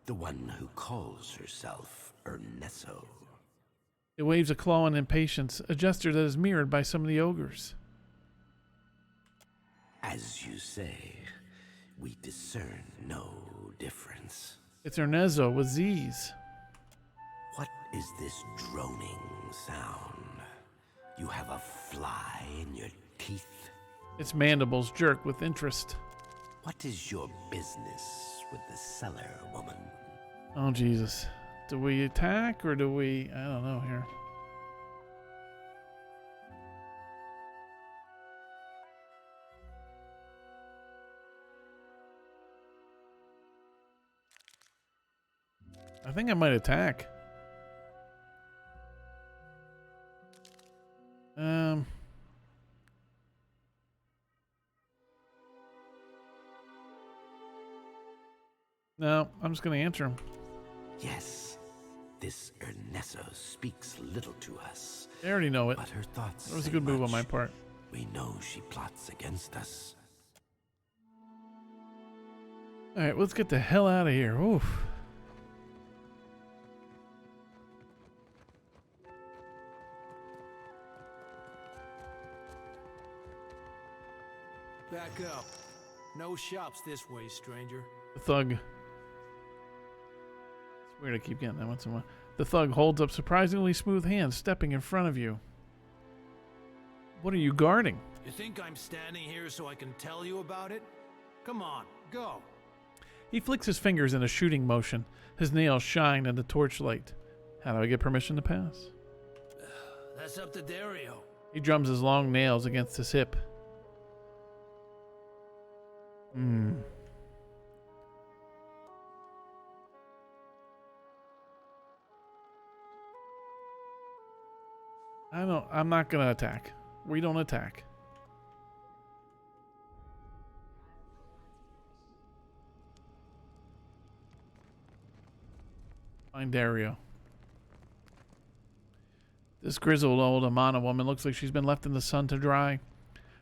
The one who calls herself Ernesto. It waves a claw in impatience, a gesture that is mirrored by some of the ogres. As you say, we discern no difference. It's Ernesto with Z's. What is this droning sound? You have a fly in your teeth? Its mandibles jerk with interest. What is your business with the cellar woman? Oh, Jesus. Do we attack or do we... I don't know here. I think I might attack. No, I'm just going to answer him. Yes, this Ernesto speaks little to us. I already know it. But her thoughts That was a say good move on much. my part. We know she plots against us. Alright, let's get the hell out of here. Oof. Back up. No shops this way, stranger. The thug. It's weird I keep getting that once in a while. The thug holds up surprisingly smooth hands, stepping in front of you. What are you guarding? You think I'm standing here so I can tell you about it? Come on, go. He flicks his fingers in a shooting motion. His nails shine in the torchlight. How do I get permission to pass? That's up to Dario. He drums his long nails against his hip. I'm not gonna attack. We don't attack. Find Dario. This grizzled old Amana woman looks like she's been left in the sun to dry.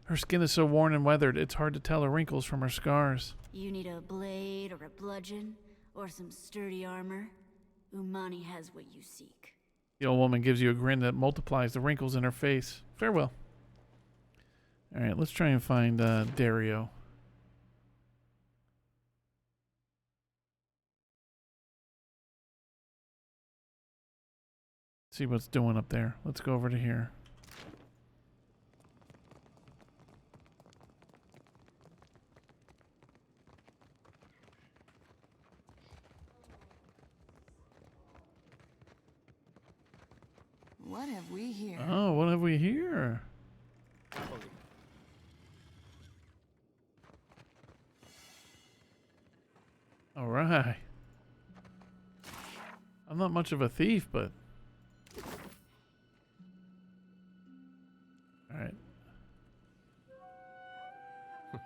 Her skin is so worn and weathered, it's hard to tell her wrinkles from her scars. You need a blade or a bludgeon or some sturdy armor. Umani has what you seek. The old woman gives you a grin that multiplies the wrinkles in her face. Farewell. Alright, let's try and find Dario. See what's doing up there. Let's go over to here. What have we here? Oh, what have we here? All right. I'm not much of a thief, but... All right.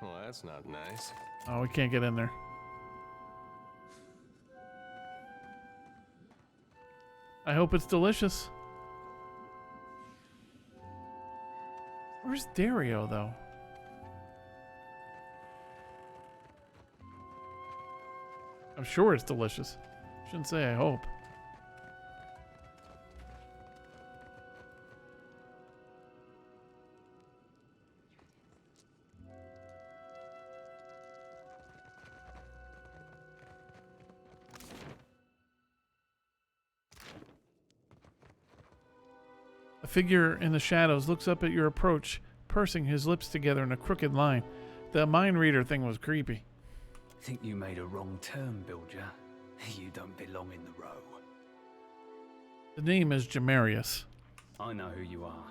Well, that's not nice. Oh, we can't get in there. I hope it's delicious. Where's Dario, though? I'm sure it's delicious. Shouldn't say I hope. A figure in the shadows looks up at your approach, pursing his lips together in a crooked line. The mind reader thing was creepy. Think you made a wrong turn, Bilger. You don't belong in the row. The name is Jamarius. I know who you are.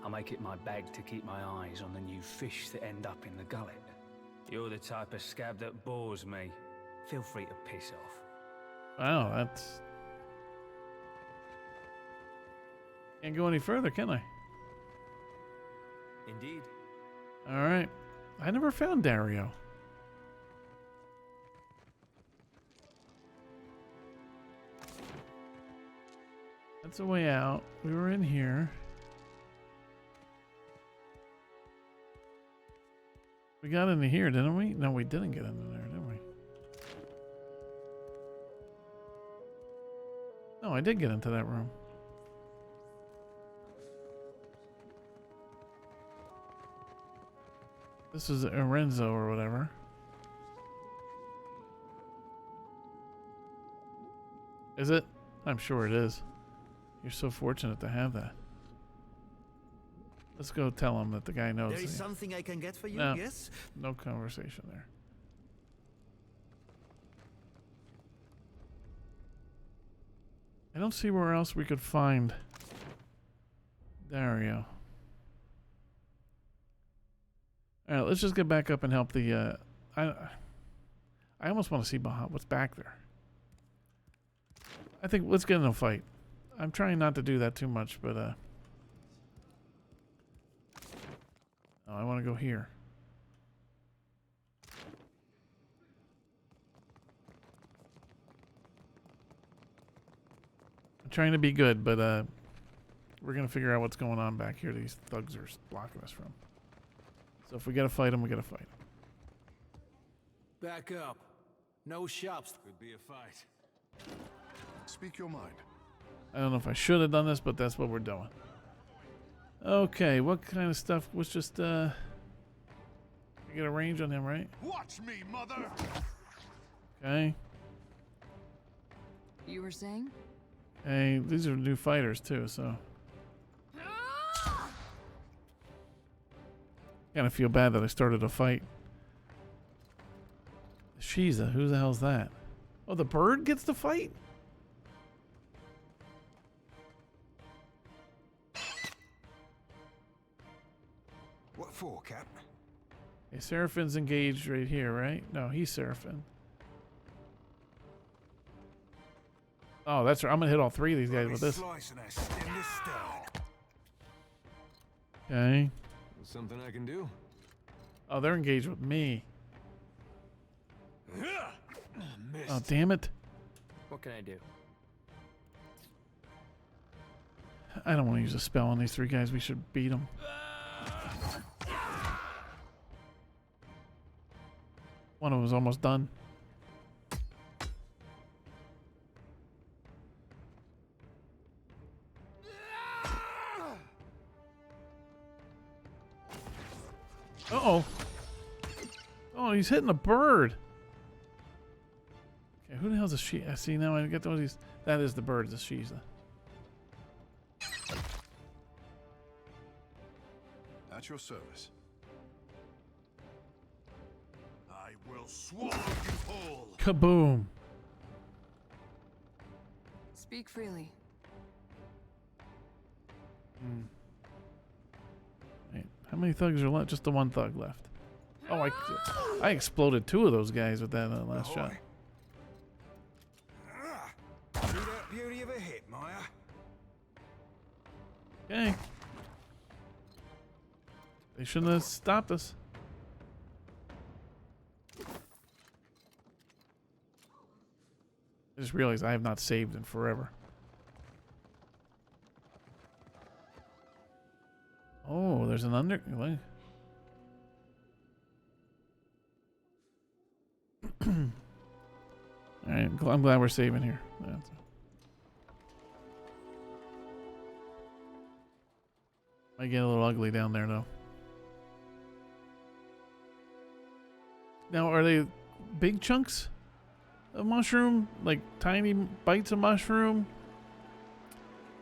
I make it my bag to keep my eyes on the new fish that end up in the gullet. You're the type of scab that bores me. Feel free to piss off. Wow, that's... Can't go any further, can I? Indeed. Alright. I never found Dario. That's a way out. We were in here. We got into here, didn't we? No, we didn't get into there, did we? No, I did get into that room. This is Lorenzo or whatever. Is it? I'm sure it is. You're so fortunate to have that. Let's go tell him that the guy knows. There is something I can get for you, No, yes? no conversation there. I don't see where else we could find Dario. Alright, let's just get back up and help the I almost want to see behind what's back there. I think let's get in a fight. I'm trying not to do that too much, but oh, I want to go here. I'm trying to be good, but we're gonna figure out what's going on back here. These thugs are blocking us from. So if we gotta fight them, we gotta fight them. Back up. No shops. Could be a fight. Speak your mind. I don't know if I should have done this, but that's what we're doing. Okay, what kind of stuff was just we get a range on him, right? Watch me, mother. Okay. You were saying? Hey, these are new fighters too, so kind of feel bad that I started a fight. Shiza, who the hell's that? Oh, the bird gets to fight? What for, Cap? Okay, Seraphin's engaged right here, right? No, he's Seraphin. Oh, that's right. I'm gonna hit all three of these guys with this. Okay. Something I can do? Oh, they're engaged with me. Oh, damn it. What can I do? I don't want to use a spell on these three guys. We should beat them. One of them was almost done. Uh-oh. Oh, he's hitting a bird. Okay, who the hell's a she? I see now I get those. That is the bird, the Shiza. At your service. I will swallow you whole. Kaboom. Speak freely. Wait, how many thugs are left? Just the one thug left. Oh, I exploded two of those guys with that last shot. See that beauty of a hit, Maya? Okay. They shouldn't have stopped us. I just realized I have not saved in forever. Oh, there's an under... Alright, I'm glad we're saving here. Might get a little ugly down there, though. Now, are they big chunks of mushroom? Like tiny bites of mushroom?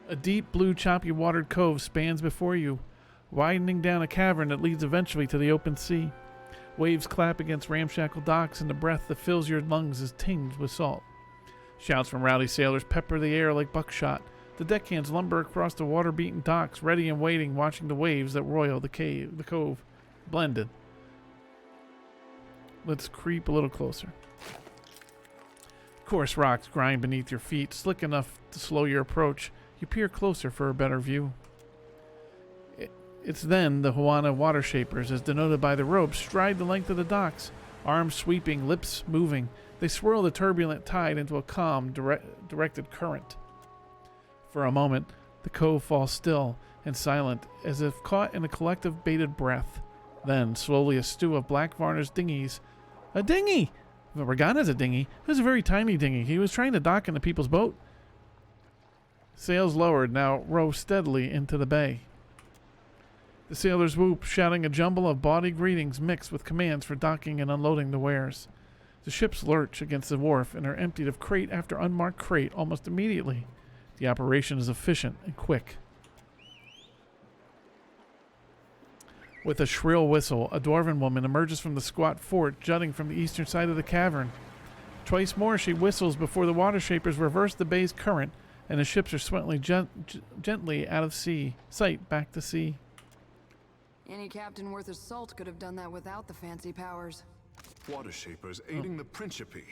A deep blue, choppy watered cove spans before you, widening down a cavern that leads eventually to the open sea. Waves clap against ramshackle docks, and the breath that fills your lungs is tinged with salt. Shouts from rowdy sailors pepper the air like buckshot. The deckhands lumber across the water-beaten docks, ready and waiting, watching the waves that roil the cove, blended. Let's creep a little closer. Coarse rocks grind beneath your feet, slick enough to slow your approach. You peer closer for a better view. It's then the Huana water shapers, as denoted by the ropes, stride the length of the docks, arms sweeping, lips moving. They swirl the turbulent tide into a calm, directed current. For a moment, the cove falls still and silent, as if caught in a collective bated breath. Then, slowly, a stew of black varnished dinghies. A dinghy! Morgana's a dinghy. It was a very tiny dinghy. He was trying to dock into people's boat. Sails lowered, now row steadily into the bay. The sailors whoop, shouting a jumble of bawdy greetings mixed with commands for docking and unloading the wares. The ships lurch against the wharf and are emptied of crate after unmarked crate almost immediately. The operation is efficient and quick. With a shrill whistle, a dwarven woman emerges from the squat fort jutting from the eastern side of the cavern. Twice more she whistles before the water shapers reverse the bay's current and the ships are swept gently out of sight back to sea. Any captain worth his salt could have done that without the fancy powers. Water shapers aiding the Principe,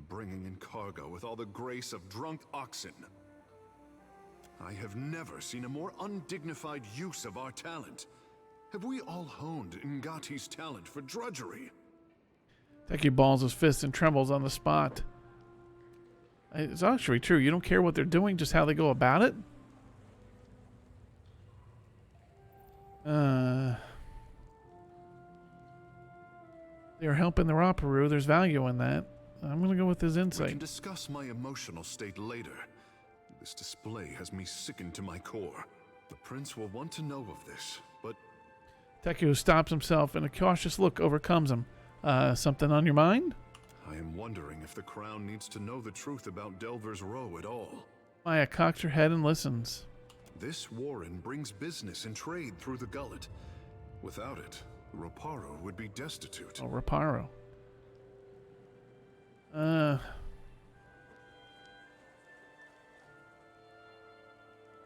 bringing in cargo with all the grace of drunk oxen. I have never seen a more undignified use of our talent. Have we all honed Ngati's talent for drudgery? Teki balls his fist and trembles on the spot. It's actually true. You don't care what they're doing, just how they go about it? They're helping the Raparu. There's value in that. I'm going to go with his We insight. can discuss my emotional state later. This display has me sickened to my core. The prince will want to know of this, but... Teku stops himself and a cautious look overcomes him. Something on your mind? I am wondering if the crown needs to know the truth about Delver's Row at all. Maya cocks her head and listens. This warren brings business and trade through the gullet. Without it, Reparo would be destitute. Oh, Reparo.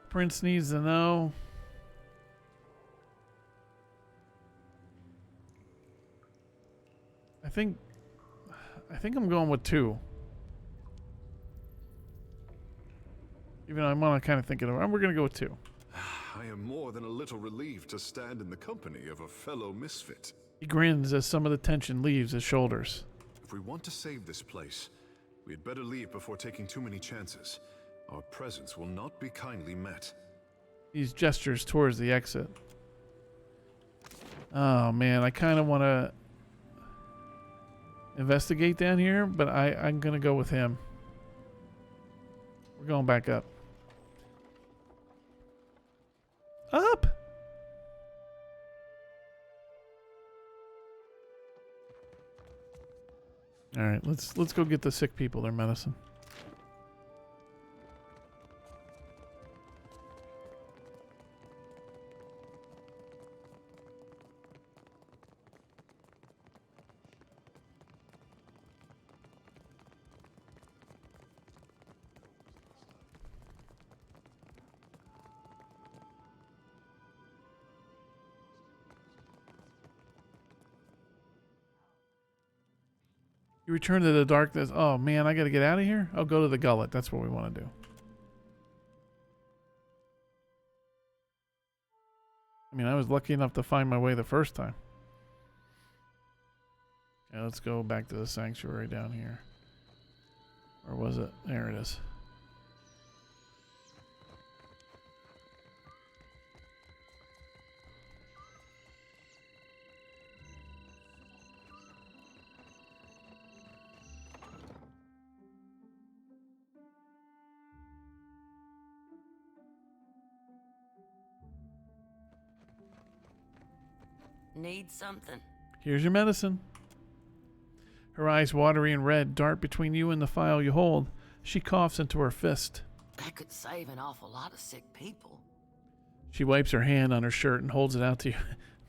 Prince needs to know. I think I'm going with 2. Even though I want to kind of think it over. We're going to go with 2. I am more than a little relieved to stand in the company of a fellow misfit. He grins as some of the tension leaves his shoulders. If we want to save this place, we had better leave before taking too many chances. Our presence will not be kindly met. He gestures towards the exit. Oh man, I kind of want to investigate down here, but I'm going to go with him. We're going back up. Up! All right, let's go get the sick people their medicine. You return to the darkness. Oh man, I gotta get out of here. I'll go to the gullet. That's what we want to do. I mean, I was lucky enough to find my way the first time. Yeah, let's go back to the sanctuary down here. Or was it? There it is. Need something? Here's your medicine. Her eyes, watery and red, dart between you and the file you hold. She coughs into her fist. That could save an awful lot of sick people. She wipes her hand on her shirt and holds it out to you.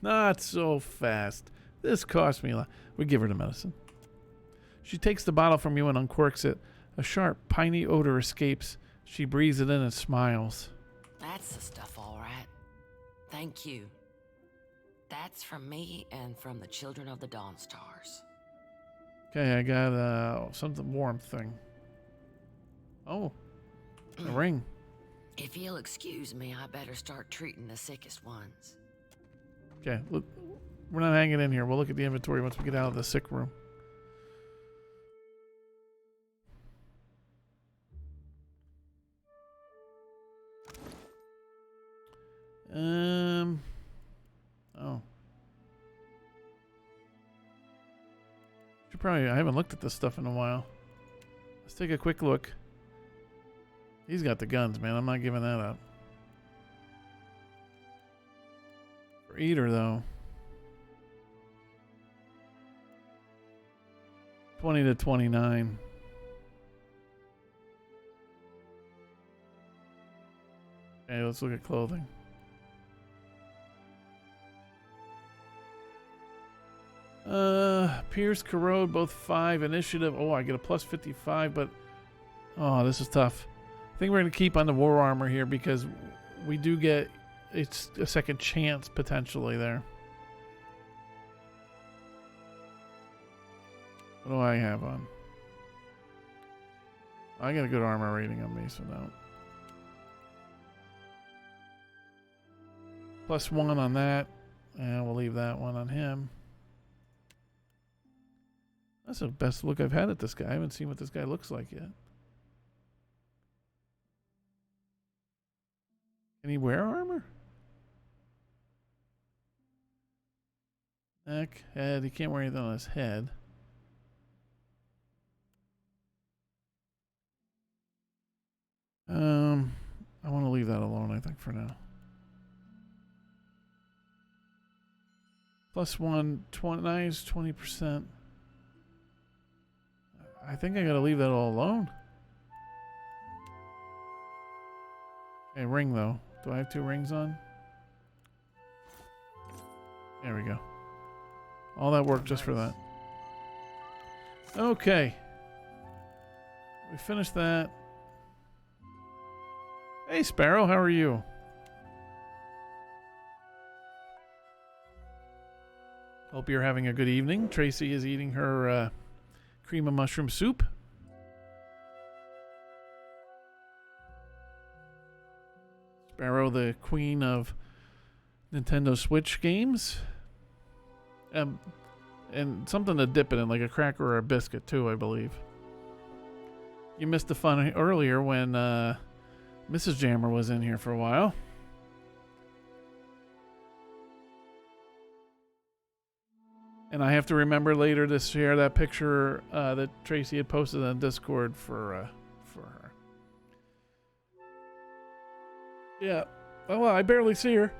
Not so fast. This cost me a lot. We give her the medicine. She takes the bottle from you and uncorks it. A sharp, piney odor escapes. She breathes it in and smiles. That's the stuff, all right. Thank you. That's from me and from the children of the Dawn Stars. Okay, I got something warm thing. Oh, a ring. If you'll excuse me, I better start treating the sickest ones. Okay, look, we're not hanging in here. We'll look at the inventory once we get out of the sick room. Oh. I haven't looked at this stuff in a while. Let's take a quick look. He's got the guns, man. I'm not giving that up. For Eater, though. 20 to 29. Okay, let's look at clothing. Pierce, Corrode, both 5. Initiative. Oh, I get a plus 55, but... Oh, this is tough. I think we're going to keep on the war armor here because we do get... It's a second chance, potentially, there. What do I have on? I got a good armor rating on me, so no. +1 on that. And we'll leave that one on him. That's the best look I've had at this guy. I haven't seen what this guy looks like yet. Can he wear armor? Neck, head. He can't wear anything on his head. I want to leave that alone, I think, for now. +1, 20%. I think I gotta leave that all alone. Okay, ring though. Do I have 2 rings on? There we go. All that work just for that. Okay. We finished that. Hey Sparrow, how are you? Hope you're having a good evening. Tracy is eating her cream of mushroom soup. Sparrow, the queen of Nintendo Switch games. And something to dip it in, like a cracker or a biscuit too, I believe. You missed the fun earlier when Mrs. Jammer was in here for a while. And I have to remember later to share that picture that Tracy had posted on Discord for her. Yeah. Well, I barely see her.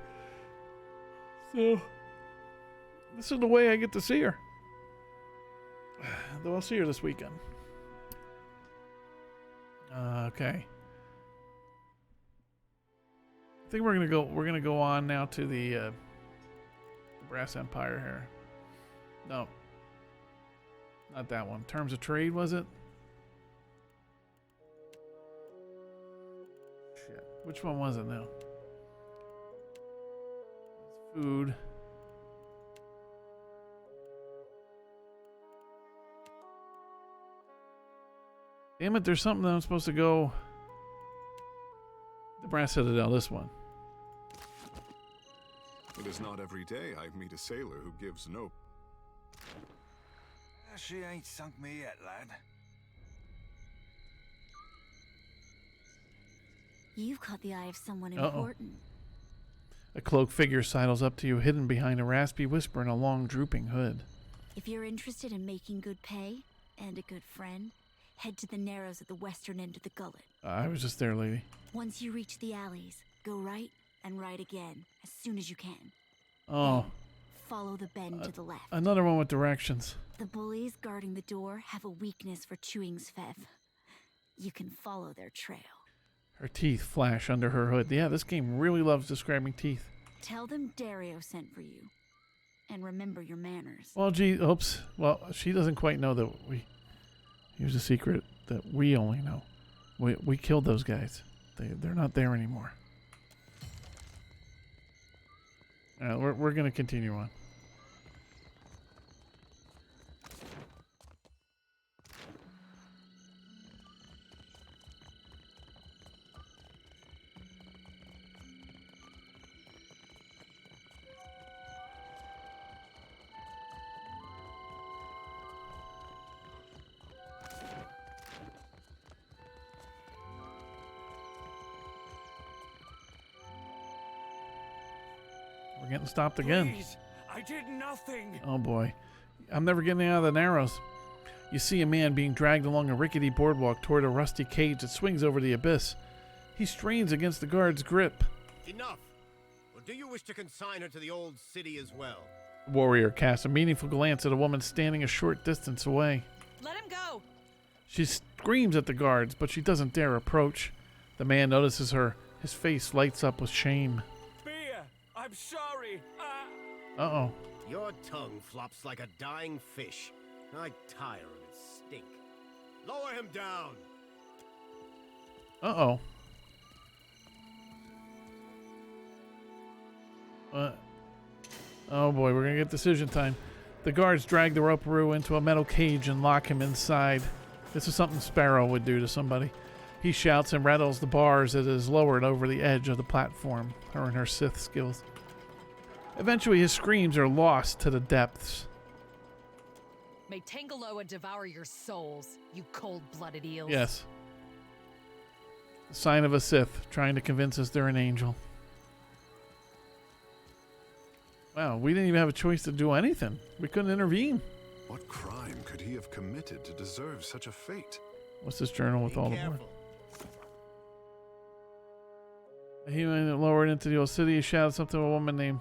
So, this is the way I get to see her. Though I'll see her this weekend. Okay. I think we're gonna go on now to the Brass Empire here. No. Not that one. Terms of trade, was it? Shit. Which one was it now? Food. Damn it, there's something that I'm supposed to go... The Brass Citadel, this one. It is not every day I meet a sailor who gives no... She ain't sunk me yet, lad. You've caught the eye of someone important. A cloaked figure sidles up to you, hidden behind a raspy whisper and a long, drooping hood. If you're interested in making good pay and a good friend, head to the Narrows at the western end of the gullet. I was just there, lady. Once you reach the alleys, go right and right again as soon as you can. Oh. Then follow the bend to the left. Another one with directions. The bullies guarding the door have a weakness for chewing Svev. You can follow their trail. Her teeth flash under her hood. Yeah, this game really loves describing teeth. Tell them Dario sent for you. And remember your manners. Well, gee, oops. Well, she doesn't quite know that here's a secret that we only know. We killed those guys. They're not there anymore. We're going to continue on. We're getting stopped again. Please, I did nothing. Oh boy. I'm never getting out of the Narrows. You see a man being dragged along a rickety boardwalk toward a rusty cage that swings over the abyss. He strains against the guard's grip. Enough! Or do you wish to consign her to the old city as well? The warrior casts a meaningful glance at a woman standing a short distance away. Let him go! She screams at the guards, but she doesn't dare approach. The man notices her. His face lights up with shame. Beer! I'm sorry! Uh-oh. Your tongue flops like a dying fish. I tire of its stink. Lower him down! Uh-oh. Oh boy, we're gonna get decision time. The guards drag the rope-a-roo into a metal cage and lock him inside. This is something Sparrow would do to somebody. He shouts and rattles the bars as it is lowered over the edge of the platform, her and her Sith skills. Eventually his screams are lost to the depths. May Tangaloa devour your souls, you cold-blooded eels. Yes. The sign of a Sith trying to convince us they're an angel. Wow, we didn't even have a choice to do anything. We couldn't intervene. What crime could he have committed to deserve such a fate? What's this journal with all the words? He went lowered into the old city. He shouted something to a woman named...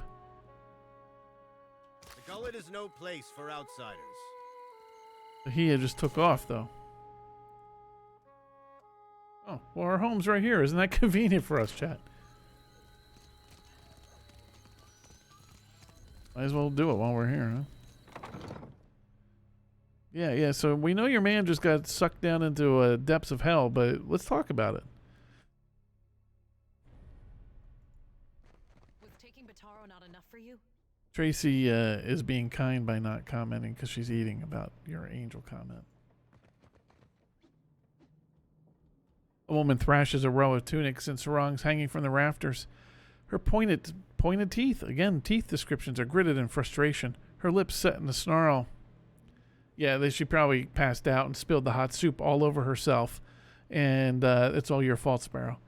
The gullet is no place for outsiders. He had just took off, though. Oh, well, our home's right here. Isn't that convenient for us, chat? Might as well do it while we're here, huh? Yeah, so we know your man just got sucked down into depths of hell, but let's talk about it. Was taking Bataro not enough for you? Tracy is being kind by not commenting because she's eating about your angel comment. A woman thrashes a row of tunics and sarongs hanging from the rafters. Her pointed teeth, again, teeth descriptions are gritted in frustration. Her lips set in a snarl. Yeah, she probably passed out and spilled the hot soup all over herself. And it's all your fault, Sparrow.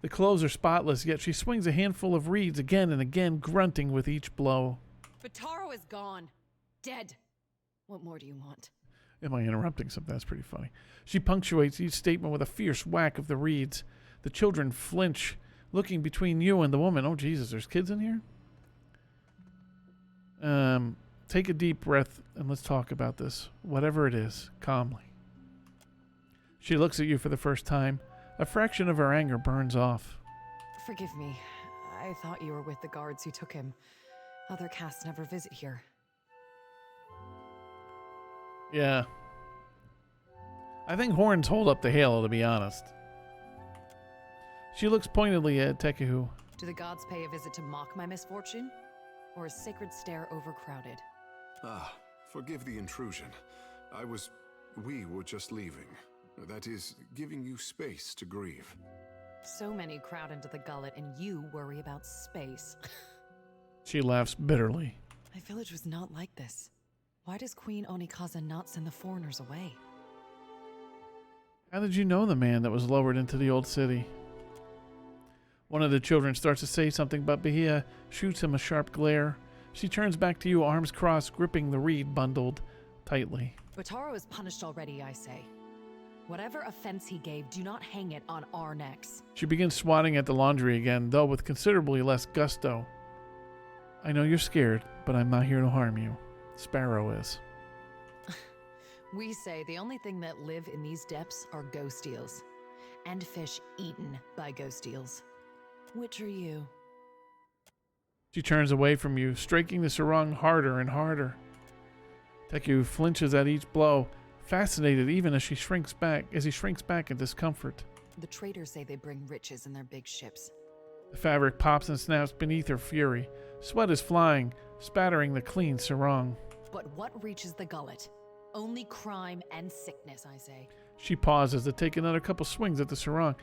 The clothes are spotless, yet she swings a handful of reeds again and again, grunting with each blow. Bataro is gone. Dead. What more do you want? Am I interrupting something? That's pretty funny. She punctuates each statement with a fierce whack of the reeds. The children flinch, looking between you and the woman. Oh, Jesus, there's kids in here? Take a deep breath and let's talk about this. Whatever it is, calmly. She looks at you for the first time. A fraction of her anger burns off. Forgive me. I thought you were with the guards who took him. Other casts never visit here. Yeah. I think horns hold up the halo, to be honest. She looks pointedly at Tekehu. Do the gods pay a visit to mock my misfortune? Or is Sacred Stair overcrowded? Ah, forgive the intrusion. We were just leaving. That is, giving you space to grieve. So many crowd into the gullet and you worry about space. She laughs bitterly. My village was not like this. Why does Queen Onikaza not send the foreigners away? How did you know the man that was lowered into the old city? One of the children starts to say something, but Bahia shoots him a sharp glare. She turns back to you, arms crossed, gripping the reed bundled tightly. Bataro is punished already, I say. Whatever offense he gave, do not hang it on our necks. She begins swatting at the laundry again, though with considerably less gusto. I know you're scared, but I'm not here to harm you. Sparrow is. We say the only thing that live in these depths are ghost eels. And fish eaten by ghost eels. Which are you? She turns away from you, striking the sarong harder and harder. Teku flinches at each blow, fascinated even as he shrinks back in discomfort. The traders say they bring riches in their big ships. The fabric pops and snaps beneath her fury. Sweat is flying, spattering the clean sarong. But what reaches the gullet? Only crime and sickness, I say. She pauses to take another couple swings at the sarong.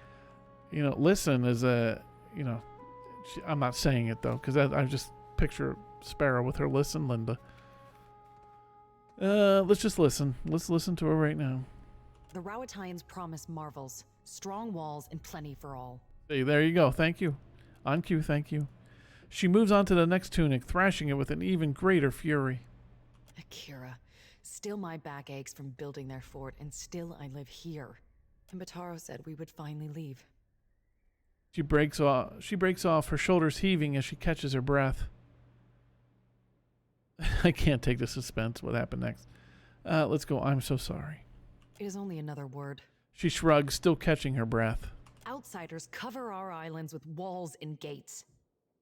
Listen is I'm not saying it though, because I just picture Sparrow with her listen, Linda. Let's just listen. Let's listen to her right now. The Rawatayans promise marvels, strong walls, and plenty for all. Hey, there you go. Thank you. On cue, thank you. She moves on to the next tunic, thrashing it with an even greater fury. Akira, Still my back aches from building their fort, and still I live here. And Bataro said we would finally leave. She breaks off, her shoulders heaving as she catches her breath. I can't take the suspense. What happened next? Let's go. I'm so sorry. It is only another word. She shrugs, still catching her breath. Outsiders cover our islands with walls and gates.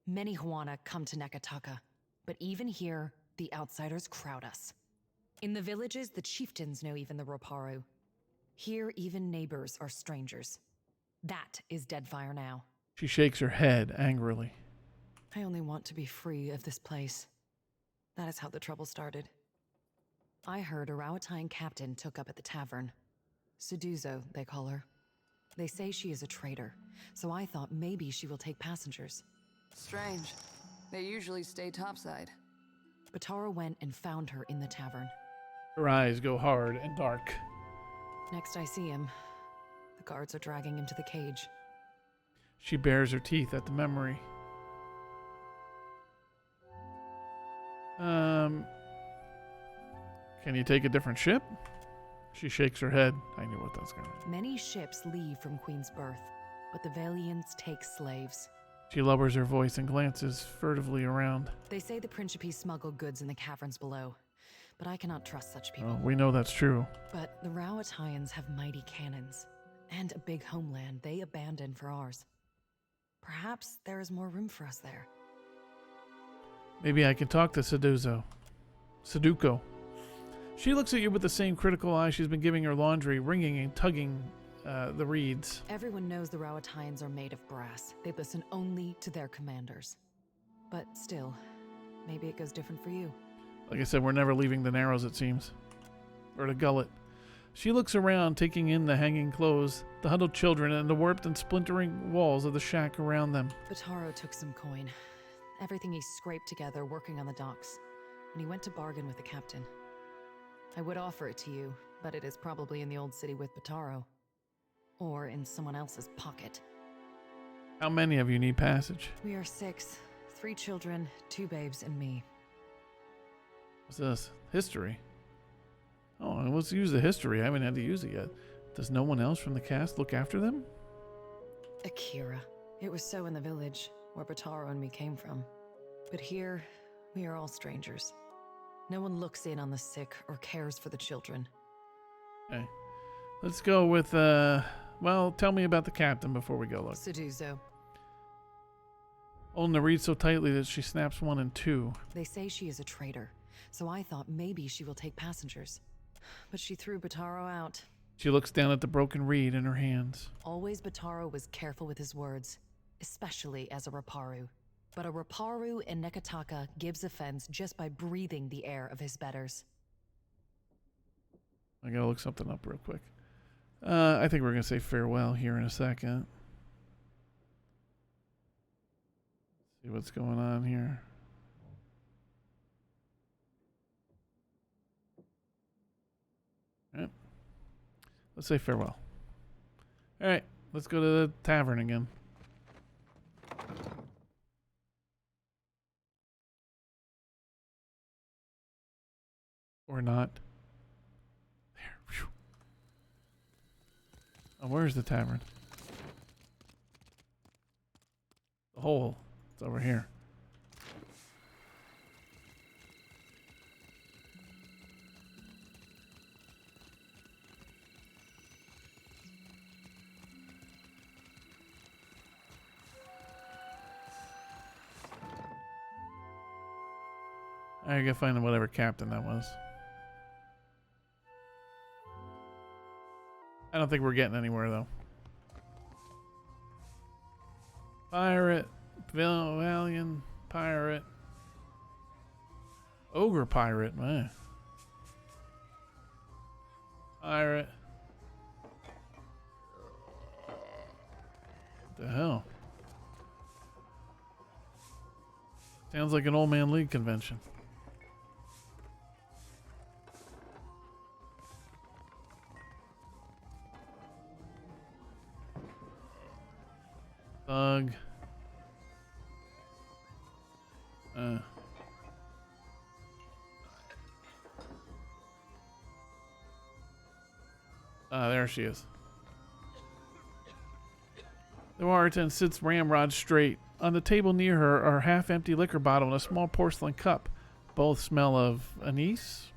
Many Huana come to Nekataka, but even here, the outsiders crowd us. In the villages, the chieftains know even the Roparu. Here, even neighbors are strangers. That is Deadfire now. She shakes her head angrily. I only want to be free of this place. That is how the trouble started. I heard a Rawatine captain took up at the tavern. Suduzo, they call her. They say she is a traitor, so I thought maybe she will take passengers. Strange. They usually stay topside. Bataro went and found her in the tavern. Her eyes go hard and dark. Next I see him, the guards are dragging him to the cage. She bares her teeth at the memory. Can you take a different ship? She shakes her head. I knew what that's going to be. Many ships leave from Queen's Birth, but the Valians take slaves. She lowers her voice and glances furtively around. They say the Principe smuggle goods in the caverns below, but I cannot trust such people. Oh, we know that's true. But the Rawatayans have mighty cannons, and a big homeland they abandoned for ours. Perhaps there is more room for us there. Maybe I can talk to Suduko. She looks at you with the same critical eye she's been giving her laundry, wringing and tugging the reeds. Everyone knows the Rawatayans are made of brass. They listen only to their commanders. But still, maybe it goes different for you. Like I said, we're never leaving the Narrows, it seems. Or the Gullet. She looks around, taking in the hanging clothes, the huddled children, and the warped and splintering walls of the shack around them. Bataro took some coin. Everything he scraped together working on the docks. And he went to bargain with the captain. I would offer it to you, but it is probably in the old city with Bataro. Or in someone else's pocket. How many of you need passage? We are 6. 3 children, 2 babes, and me. What's this? History? Oh, let's use the history. I haven't had to use it yet. Does no one else from the cast look after them? Akira. It was so in the village, where Bataro and me came from. But here, we are all strangers. No one looks in on the sick or cares for the children. Okay. Let's go with, well, tell me about the captain before we go look. Suduzo. Holding the reed so tightly that she snaps 1 and 2. They say she is a traitor, so I thought maybe she will take passengers. But she threw Bataro out. She looks down at the broken reed in her hands. Always Bataro was careful with his words, especially as a Roparu. But a Roparu in Nekataka gives offense just by breathing the air of his betters. I gotta look something up real quick. I think we're gonna say farewell here in a second. See what's going on here. Alright. Let's say farewell. Alright, let's go to the tavern again. Or not. There. Whew. Oh, where's the tavern? The hole. It's over here. I gotta find whatever captain that was. I don't think we're getting anywhere though. Pirate, Valiant, pirate, ogre pirate, man. Pirate. What the hell? Sounds like an old man league convention. Thug. Ah, there she is. The bartender sits ramrod straight. On the table near her are a half-empty liquor bottle and a small porcelain cup. Both smell of anise.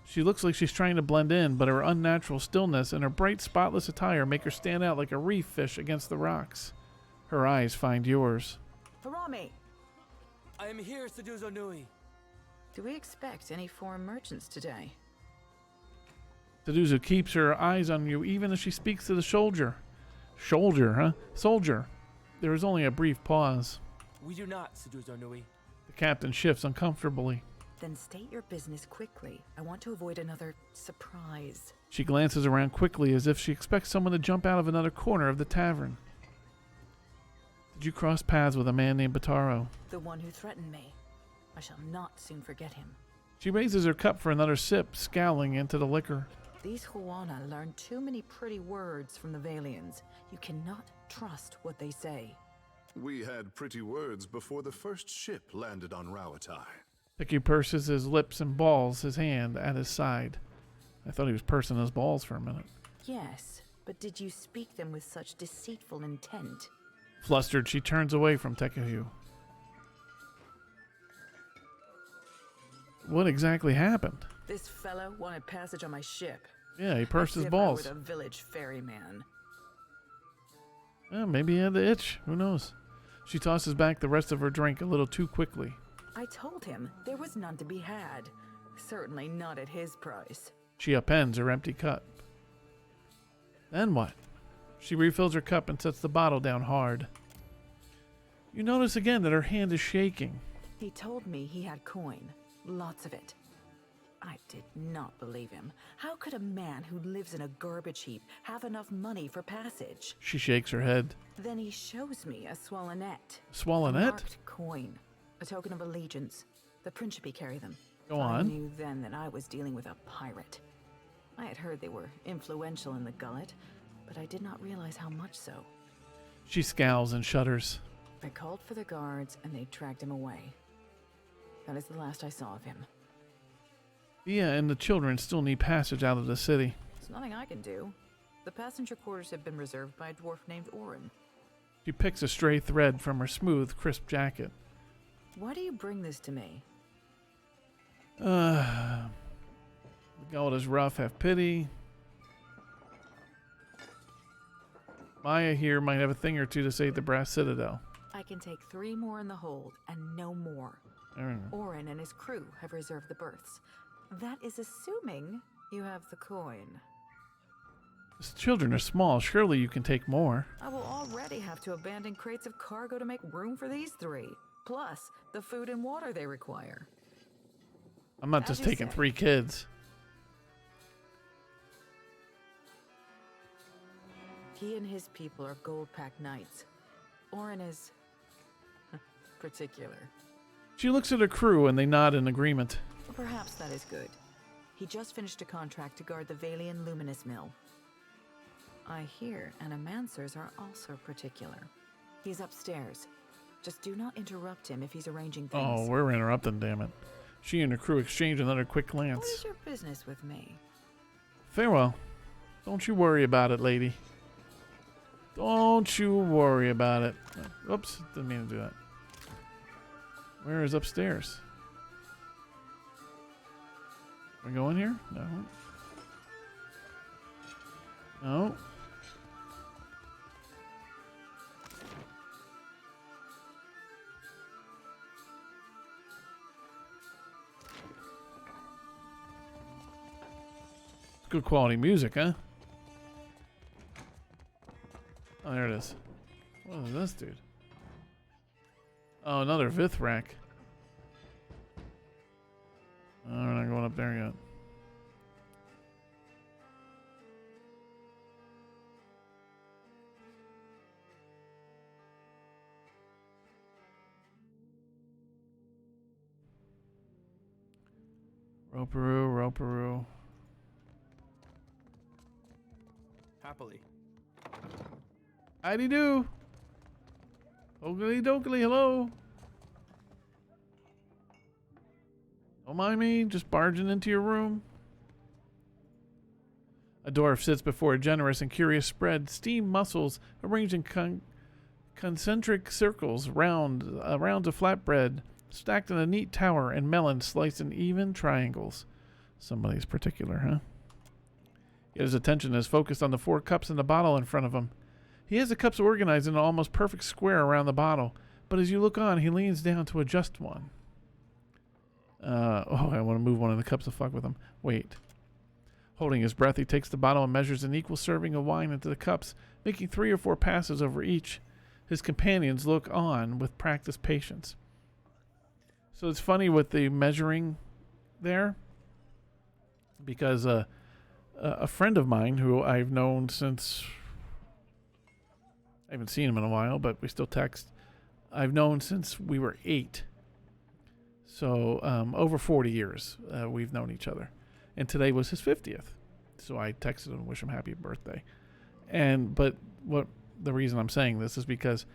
She looks like she's trying to blend in, but her unnatural stillness and her bright, spotless attire make her stand out like a reef fish against the rocks. Her eyes find yours. Harami! I am here, Seduzo Nui. Do we expect any foreign merchants today? Seduzo keeps her eyes on you even as she speaks to the soldier. Soldier, huh? Soldier. There is only a brief pause. We do not, Seduzo Nui. The captain shifts uncomfortably. Then state your business quickly. I want to avoid another surprise. She glances around quickly as if she expects someone to jump out of another corner of the tavern. Did you cross paths with a man named Bataro? The one who threatened me. I shall not soon forget him. She raises her cup for another sip, scowling into the liquor. These Huana learn too many pretty words from the Valians. You cannot trust what they say. We had pretty words before the first ship landed on Rawatai. Vicky purses his lips and balls his hand at his side. I thought he was pursing his balls for a minute. Yes, but did you speak them with such deceitful intent? Flustered, she turns away from Tekahu. What exactly happened? This fellow wanted passage on my ship. Yeah, he pursed his As if balls. I were the village ferryman. Maybe he had the itch. Who knows? She tosses back the rest of her drink a little too quickly. I told him there was none to be had. Certainly not at his price. She upends her empty cup. Then what? She refills her cup and sets the bottle down hard. You notice again that her hand is shaking. He told me he had coin. Lots of it. I did not believe him. How could a man who lives in a garbage heap have enough money for passage? She shakes her head. Then he shows me a swallonet. Swallonet? A marked coin. A token of allegiance. The Principe carry them. Go I on. knew then that I was dealing with a pirate. I had heard they were influential in the gullet, but I did not realize how much so. She scowls and shudders. I called for the guards and they tracked him away. That is the last I saw of him. Thea and the children still need passage out of the city. There's nothing I can do. The passenger quarters have been reserved by a dwarf named Orin. She picks a stray thread from her smooth, crisp jacket. Why do you bring this to me? The gullet is rough, have pity. Maya here might have a thing or two to say at the Brass Citadel. I can take 3 more in the hold and no more. Orin and his crew have reserved the berths. That is assuming you have the coin. These children are small. Surely you can take more. I will already have to abandon crates of cargo to make room for these 3. Plus, the food and water they require. I'm not As just you taking say. 3 kids. He and his people are gold-packed knights. Orin is particular. She looks at her crew and they nod in agreement. Perhaps that is good. He just finished a contract to guard the Valian Luminous Mill. I hear animancers are also particular. He's upstairs. Just do not interrupt him if he's arranging things. Oh, we're interrupting, damn it. She and her crew exchange another quick What glance. is your business with me? Farewell. Don't you worry about it, lady. Don't you worry about it. Oops, didn't mean to do that. Where is upstairs? Are we going here? No. No. Good quality music, huh? Oh, there it is. What is this, dude? Oh, another Vithrak. Oh, we're not going up there yet. Roperoo, Roperoo. Happily. Howdy do. Oakley dokley, hello. Don't mind me, just barging into your room. A dwarf sits before a generous and curious spread, steam mussels arranged in concentric circles round a flatbread stacked in a neat tower, and melons sliced in even triangles. Somebody's particular, huh? Yet his attention is focused on the 4 cups in the bottle in front of him. He has the cups organized in an almost perfect square around the bottle, but as you look on, he leans down to adjust one. I want to move one of the cups to fuck with him. Wait. Holding his breath, he takes the bottle and measures an equal serving of wine into the cups, making 3 or 4 passes over each. His companions look on with practiced patience. So it's funny with the measuring there, because a friend of mine who I've known since, I haven't seen him in a while, but we still text. I've known since we were 8. So over 40 years we've known each other. And today was his 50th. So I texted him and wished him happy birthday. But the reason I'm saying this is because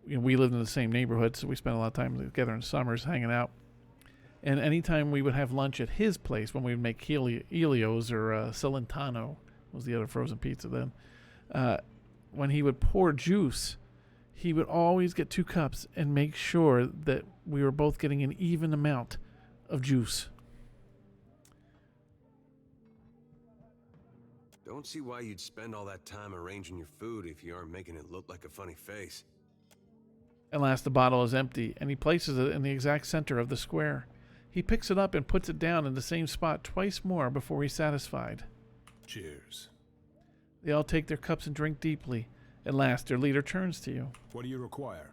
we lived in the same neighborhood, so we spent a lot of time together in summers hanging out. And anytime we would have lunch at his place, when we would make Elio's or Celentano, was the other frozen pizza then, when he would pour juice, he would always get 2 cups and make sure that we were both getting an even amount of juice. Don't see why you'd spend all that time arranging your food if you aren't making it look like a funny face. At last the bottle is empty, and he places it in the exact center of the square. He picks it up and puts it down in the same spot twice more before he's satisfied. Cheers. They all take their cups and drink deeply. At last, their leader turns to you. What do you require?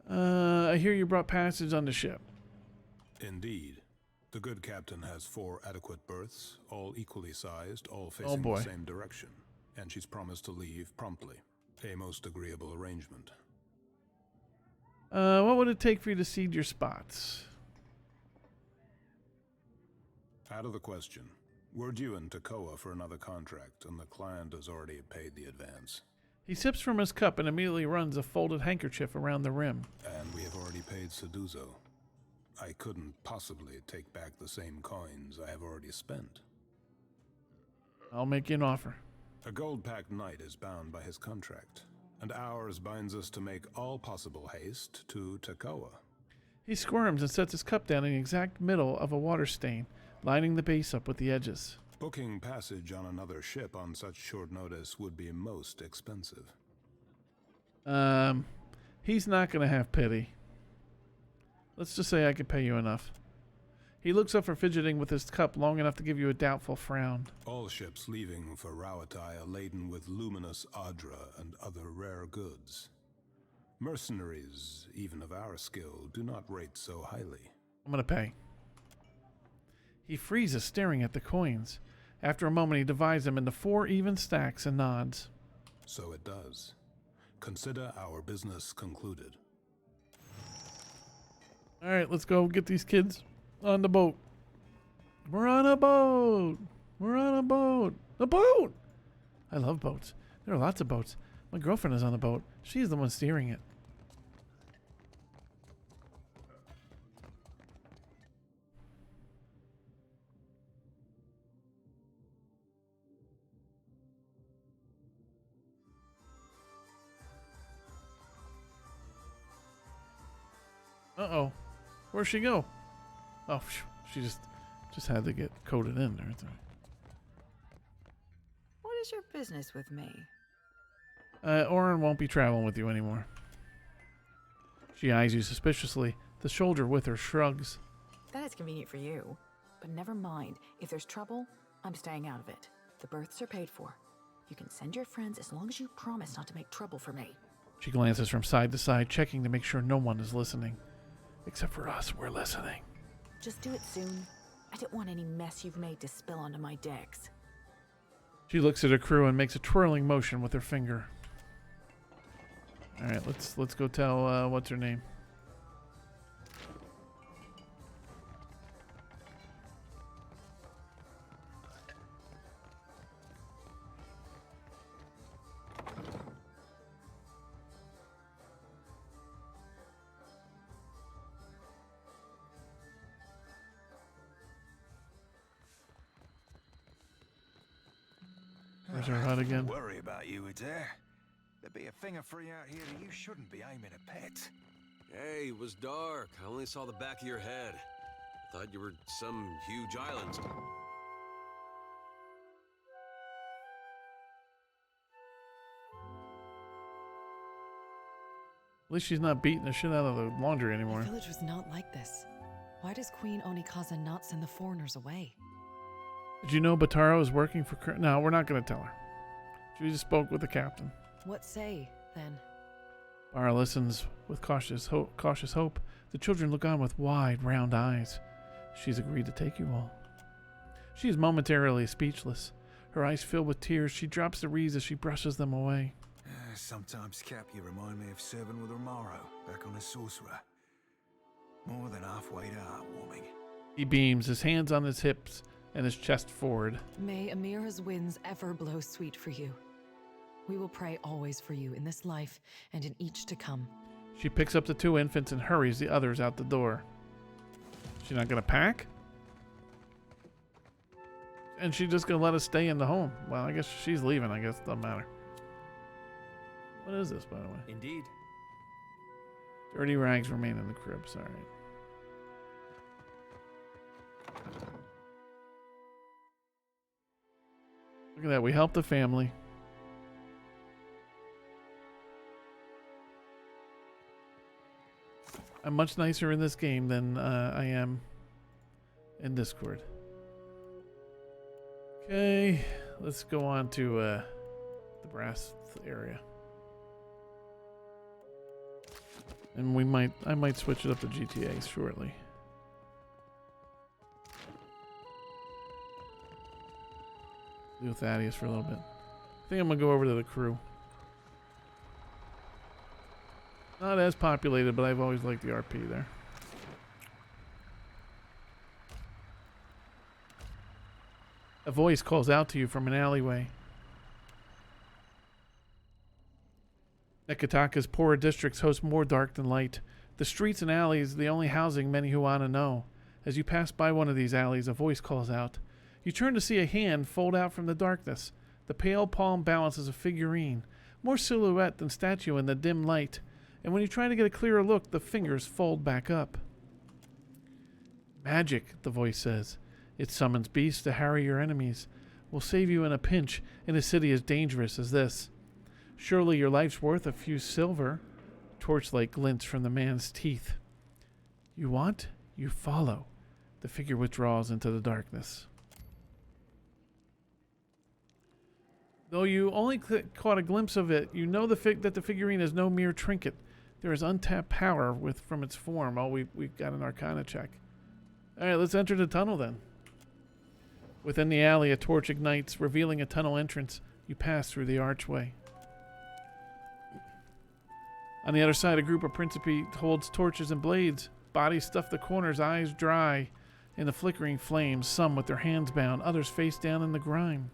I hear you brought passage on the ship. Indeed. The good captain has 4 adequate berths, all equally sized, all facing the same direction. And she's promised to leave promptly. A most agreeable arrangement. What would it take for you to cede your spots? Out of the question. We're due in Takoa for another contract, and the client has already paid the advance. He sips from his cup and immediately runs a folded handkerchief around the rim. And we have already paid Seduzo. I couldn't possibly take back the same coins I have already spent. I'll make you an offer. A gold-packed knight is bound by his contract, and ours binds us to make all possible haste to Takoa. He squirms and sets his cup down in the exact middle of a water stain, lining the base up with the edges. Booking passage on another ship on such short notice would be most expensive. He's not going to have pity. Let's just say I could pay you enough. He looks up for fidgeting with his cup long enough to give you a doubtful frown. All ships leaving for Rauatai are laden with luminous Adra and other rare goods. Mercenaries, even of our skill, do not rate so highly. I'm going to pay. He freezes, staring at the coins. After a moment, he divides them into 4 even stacks and nods. So it does. Consider our business concluded. All right, let's go get these kids on the boat. We're on a boat. We're on a boat. A boat! I love boats. There are lots of boats. My girlfriend is on the boat. She's the one steering it. Uh-oh. Where'd she go? Oh, she just had to get coded in there. What is your business with me? Orin won't be traveling with you anymore. She eyes you suspiciously. The shoulder with her shrugs. That is convenient for you. But never mind. If there's trouble, I'm staying out of it. The berths are paid for. You can send your friends as long as you promise not to make trouble for me. She glances from side to side, checking to make sure no one is listening. Except for us, we're listening. Just do it soon. I don't want any mess you've made to spill onto my decks. She looks at her crew and makes a twirling motion with her finger. All right, let's go tell what's her name. There's our hut again. Worry about you, Adair. There'd be a thing of free out here that you shouldn't be aiming at pets. Hey, it was dark. I only saw the back of your head. Thought you were some huge island. At least she's not beating the shit out of the laundry The anymore. village was not like this. Why does Queen Onikaza not send the foreigners away? Did you know Bataro is working for... No, we're not going to tell her. She just spoke with the captain. What say, then? Bara listens with cautious hope. The children look on with wide, round eyes. She's agreed to take you all. She is momentarily speechless. Her eyes filled with tears. She drops the reeds as she brushes them away. Sometimes, Cap, you remind me of serving with Romaro back on the Sorcerer. More than halfway to heartwarming. He beams, his hands on his hips and his chest forward. May Amira's winds ever blow sweet for you. We will pray always for you in this life and in each to come. She picks up the 2 infants and hurries the others out the door. She's not going to pack? And she's just going to let us stay in the home. Well, I guess she's leaving. I guess it doesn't matter. What is this, by the way? Indeed. Dirty rags remain in the cribs. All right. Look at that. We helped the family. I'm much nicer in this game than I am in Discord. Okay. Let's go on to the brass area. And I might switch it up to GTA shortly. Do Thaddeus for a little bit. I think I'm gonna go over to the crew. Not as populated, but I've always liked the RP there. A voice calls out to you from an alleyway. Nekataka's poorer districts host more dark than light. The streets and alleys the only housing many Huana know. As you pass by one of these alleys, a voice calls out. You turn to see a hand fold out from the darkness. The pale palm balances a figurine, more silhouette than statue in the dim light. And when you try to get a clearer look, the fingers fold back up. Magic, the voice says. It summons beasts to harry your enemies. Will save you in a pinch in a city as dangerous as this. Surely your life's worth a few silver. Torchlight glints from the man's teeth. You want? You follow. The figure withdraws into the darkness. Though you only caught a glimpse of it, you know that the figurine is no mere trinket. There is untapped power from its form. Oh, we've got an Arcana check. All right, let's enter the tunnel then. Within the alley, a torch ignites, revealing a tunnel entrance. You pass through the archway. On the other side, a group of Principi holds torches and blades. Bodies stuff the corners, eyes dry in the flickering flames, some with their hands bound, others face down in the grime.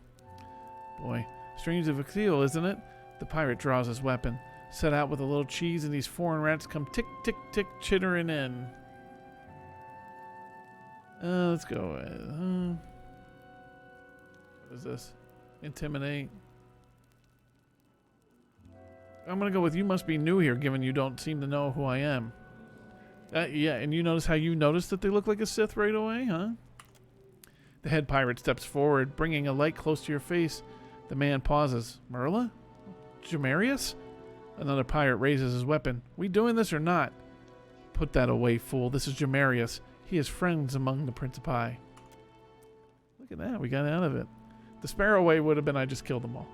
Boy, strange of a feel, isn't it? The pirate draws his weapon. Set out with a little cheese, and these foreign rats come tick, tick, tick, chittering in. Let's go. What is this? Intimidate. I'm going to go with you must be new here, given you don't seem to know who I am. Yeah, and you notice how you noticed that they look like a Sith right away, huh? The head pirate steps forward, bringing a light close to your face. The man pauses. Merla? Jamarius? Another pirate raises his weapon. We doing this or not? Put that away, fool. This is Jamarius. He has friends among the Principi. Look at that. We got out of it. The Sparrow way would have been I just killed them all.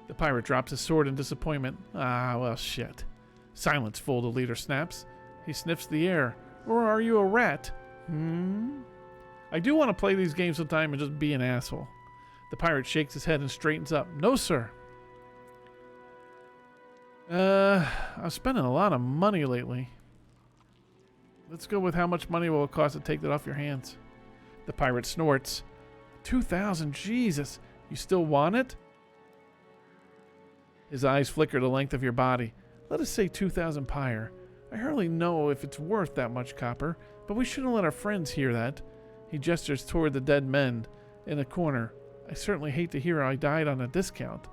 The pirate drops his sword in disappointment. Ah, well, shit. Silence, fool, the leader snaps. He sniffs the air. Or are you a rat? I do want to play these games sometime and just be an asshole. The pirate shakes his head and straightens up. No, sir. I'm spending a lot of money lately. Let's go with how much money will it cost to take that off your hands. The pirate snorts. 2,000, Jesus. You still want it? His eyes flicker the length of your body. Let us say 2,000 pyre. I hardly know if it's worth that much copper, but we shouldn't let our friends hear that. He gestures toward the dead men in a corner. I certainly hate to hear I died on a discount.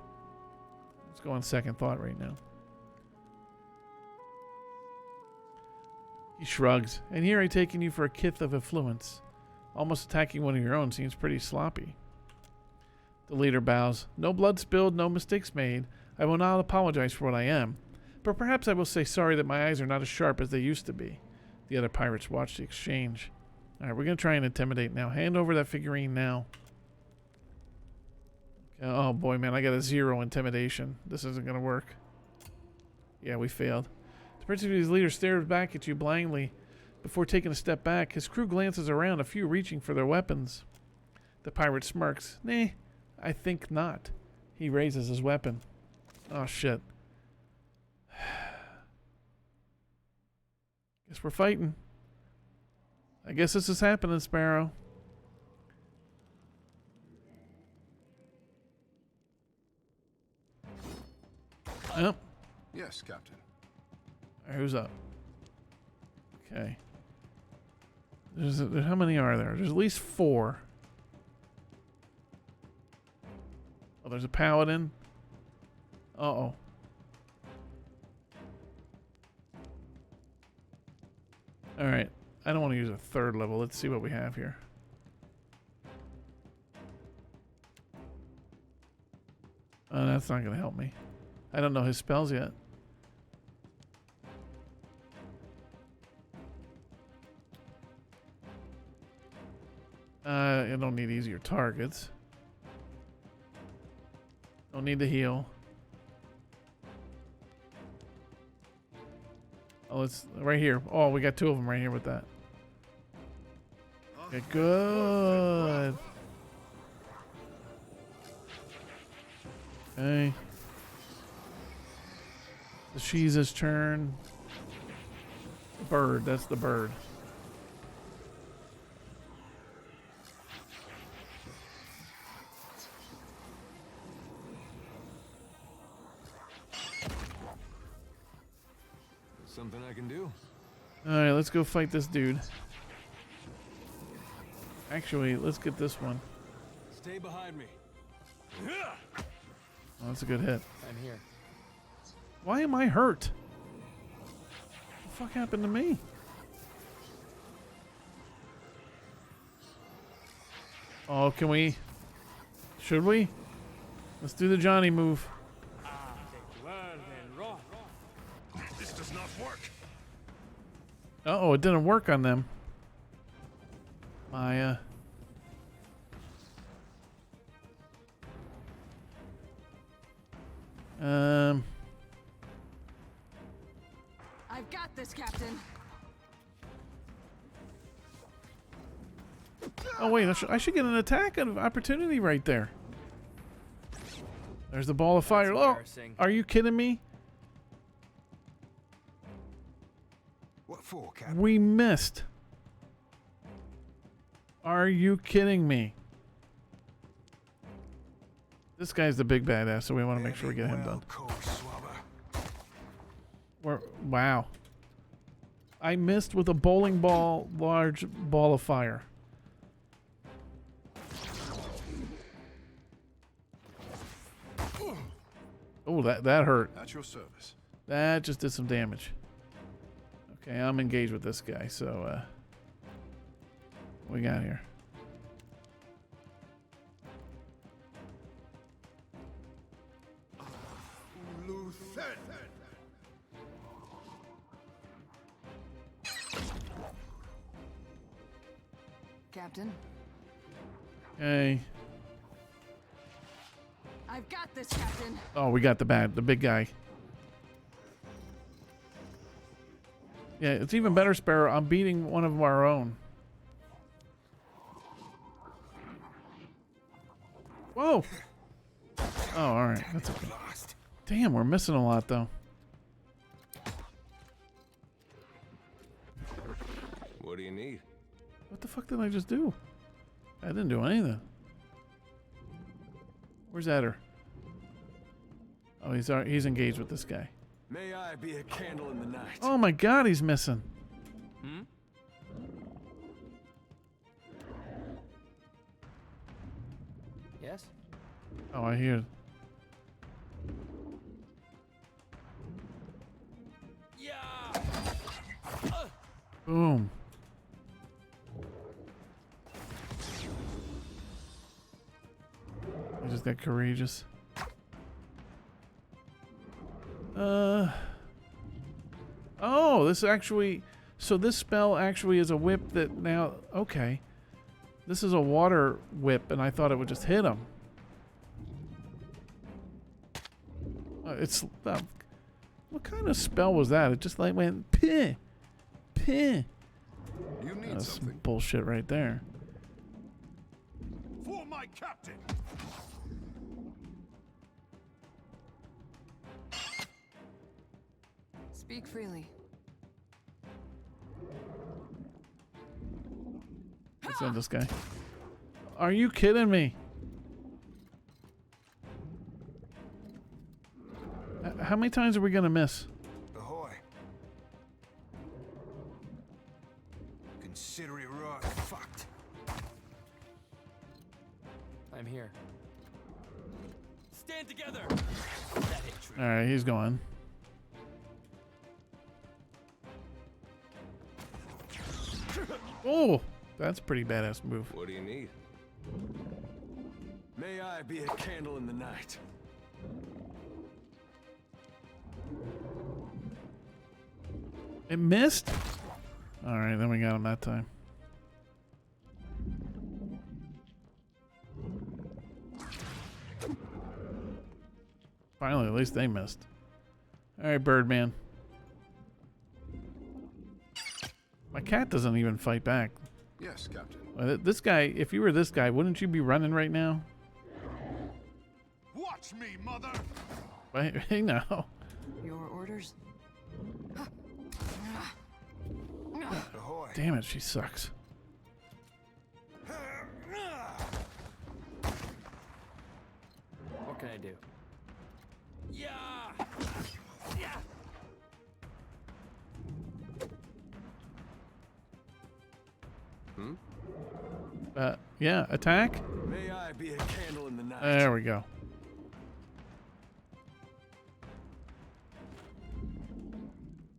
Let's go on second thought right now. He shrugs. And here I taken you for a kith of affluence. Almost attacking one of your own seems pretty sloppy. The leader bows. No blood spilled, no mistakes made. I will not apologize for what I am. But perhaps I will say sorry that my eyes are not as sharp as they used to be. The other pirates watch the exchange. Alright, we're going to try and intimidate now. Hand over that figurine now. Oh boy, man, I got a 0 intimidation. This isn't going to work. Yeah, we failed. The Prince of his leader stares back at you blindly. Before taking a step back, his crew glances around, a few reaching for their weapons. The pirate smirks. Nah, I think not. He raises his weapon. Oh, shit. Guess we're fighting. I guess this is happening, Sparrow. Yep. Yes, Captain. Alright, who's up? Okay. How many are there? There's at least 4. Oh, there's a paladin. Uh-oh. Alright. I don't want to use a 3rd level. Let's see what we have here. Oh, that's not going to help me. I don't know his spells yet. I don't need easier targets. Don't need to heal. Oh, it's right here. Oh, we got 2 of them right here with that. Okay, good. Okay. The Shiza's turn. The bird, that's the bird. Something I can do? Alright, let's go fight this dude. Actually, let's get this one. Stay behind me. Oh, that's a good hit. I'm here. Why am I hurt? What the fuck happened to me? Oh, can we? Should we? Let's do the Johnny move. This does not work. Uh-oh, it didn't work on them. Maya. I've got this, Captain. Oh wait, I should get an attack of opportunity right there. There's the ball of fire. Oh, are you kidding me? What for, Captain? We missed. Are you kidding me? This guy's the big badass, so we want to make sure we get him done. Wow. I missed with a bowling ball, large ball of fire. Oh, that hurt. At your service. That just did some damage. Okay, I'm engaged with this guy, so what we got here? Captain. Hey. I've got this, Captain. Oh, we got the big guy. Yeah, it's even better, Sparrow. I'm beating one of our own. Whoa. Oh, all right. That's okay. Damn, we're missing a lot, though. What do you need? What the fuck did I just do? I didn't do anything. Where's Eder? Oh, he's engaged with this guy. May I be a candle in the night? Oh my god, he's missing. Hmm? Yes? Oh, I hear. Boom. I just got courageous. Oh, this actually. So this spell actually is a whip that now. Okay. This is a water whip, and I thought it would just hit him. It's. What kind of spell was that? It just like went. Peh. Peh. You need That's something. some bullshit right there. For my captain. Speak freely. Let's end this guy. Are you kidding me? How many times are we gonna miss? Ahoy. Consider it right fucked. I'm here. Stand together! Alright, he's going. Oh, that's a pretty badass move. What do you need? May I be a candle in the night. It missed? Alright, then we got him that time. Finally, at least they missed. Alright, Birdman. My cat doesn't even fight back. Yes, Captain. This guy, if you were this guy, wouldn't you be running right now? Watch me, mother. Wait, hey now. Your orders? Damn it, she sucks. What can I do? Yeah! Yeah! Yeah, attack. May I be a candle in the night. There we go.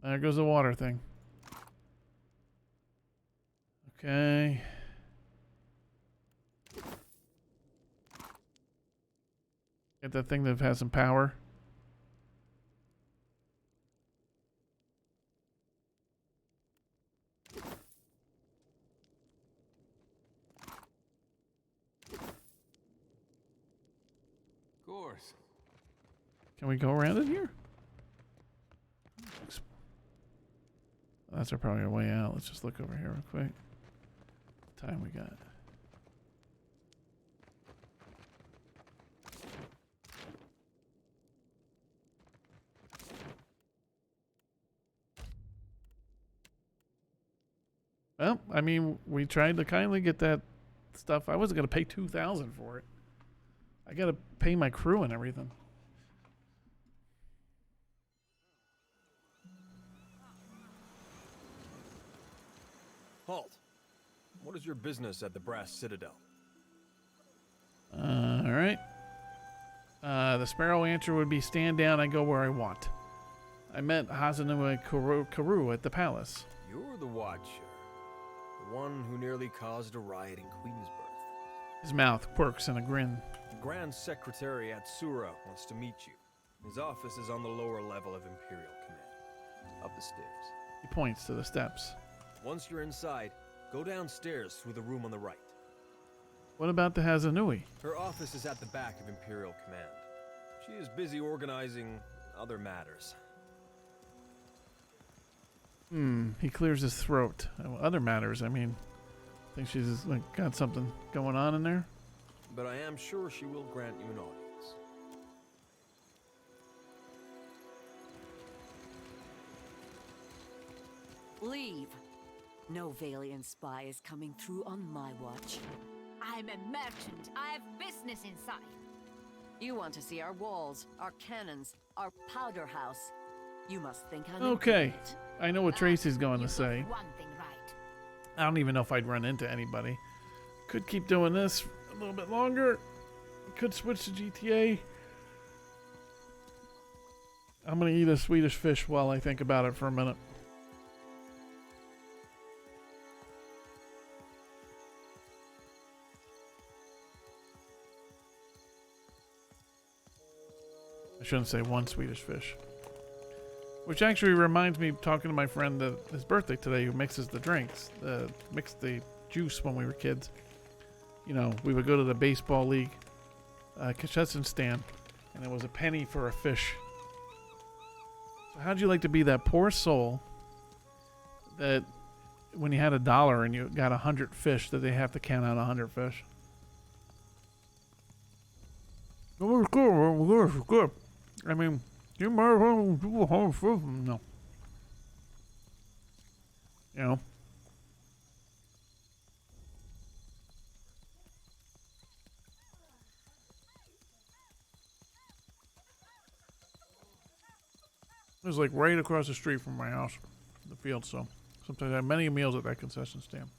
There goes the water thing. Okay. Get that thing that has some power. Of course. Can we go around it here? That's probably our way out. Let's just look over here real quick. What time we got? Well, I mean, we tried to kindly get that stuff. I wasn't gonna pay 2,000 for it. I gotta pay my crew and everything. Halt. What is your business at the Brass Citadel? All right. The Sparrow answer would be stand down and go where I want. I met Hazanua Karu at the palace. You're the Watcher. The one who nearly caused a riot in Queensburg. His mouth quirks in a grin. The Grand Secretary at Sura wants to meet you. His office is on the lower level of Imperial Command. Up the stairs. He points to the steps. Once you're inside, go downstairs through the room on the right. What about the Hazanui? Her office is at the back of Imperial Command. She is busy organizing other matters. He clears his throat. Other matters, I mean. Think she's like, got something going on in there? But I am sure she will grant you an audience. Leave. No Valiant spy is coming through on my watch. I'm a merchant. I have business inside. You want to see our walls, our cannons, our powder house. You must think I'm Okay. I know what Tracy's going to say. One thing right. I don't even know if I'd run into anybody. Could keep doing this a little bit longer. Could switch to GTA. I'm gonna eat a Swedish fish while I think about it for a minute. I shouldn't say one Swedish fish. Which actually reminds me, talking to my friend that his birthday today, who mixes the drinks, mixed the juice when we were kids. You know, we would go to the baseball league concession stand, and it was a penny for a fish. So how'd you like to be that poor soul that when you had $1 and you got 100 fish, that they have to count out 100 fish? It was good. I mean, you might as well do a whole fish. No. You know? It was like right across the street from my house, the field, so sometimes I have many meals at that concession stand.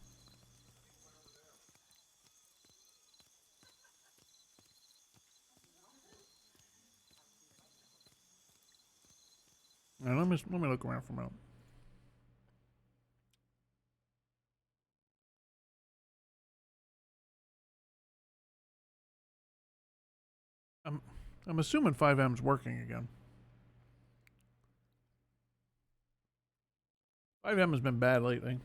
Now let me look around for a minute. I'm assuming 5M's working again. 5M has been bad lately.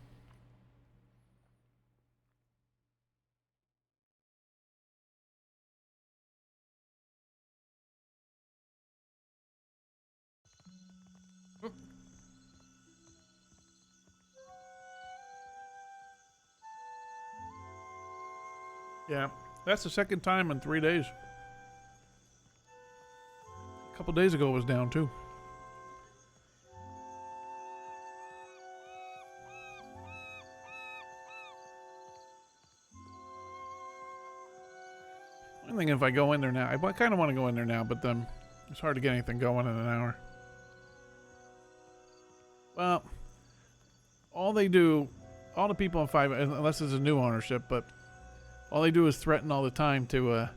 Yeah, that's the second time in 3 days. A couple days ago it was down too. I'm thinking if I go in there now, I kind of want to go in there now, but then it's hard to get anything going in an hour. Well, all they do, all the people in 5, unless it's a new ownership, but all they do is threaten all the time to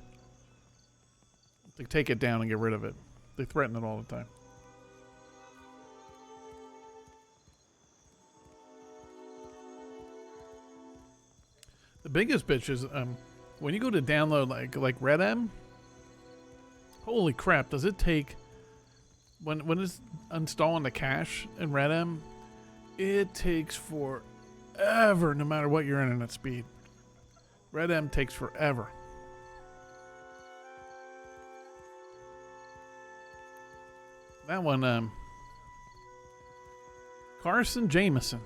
take it down and get rid of it. They threaten it all the time. The biggest bitch is when you go to download like Red M. Holy crap! Does it take when it's installing the cache in Red M? It takes forever, no matter what your internet speed. Red M takes forever. That one, Carson Jameson.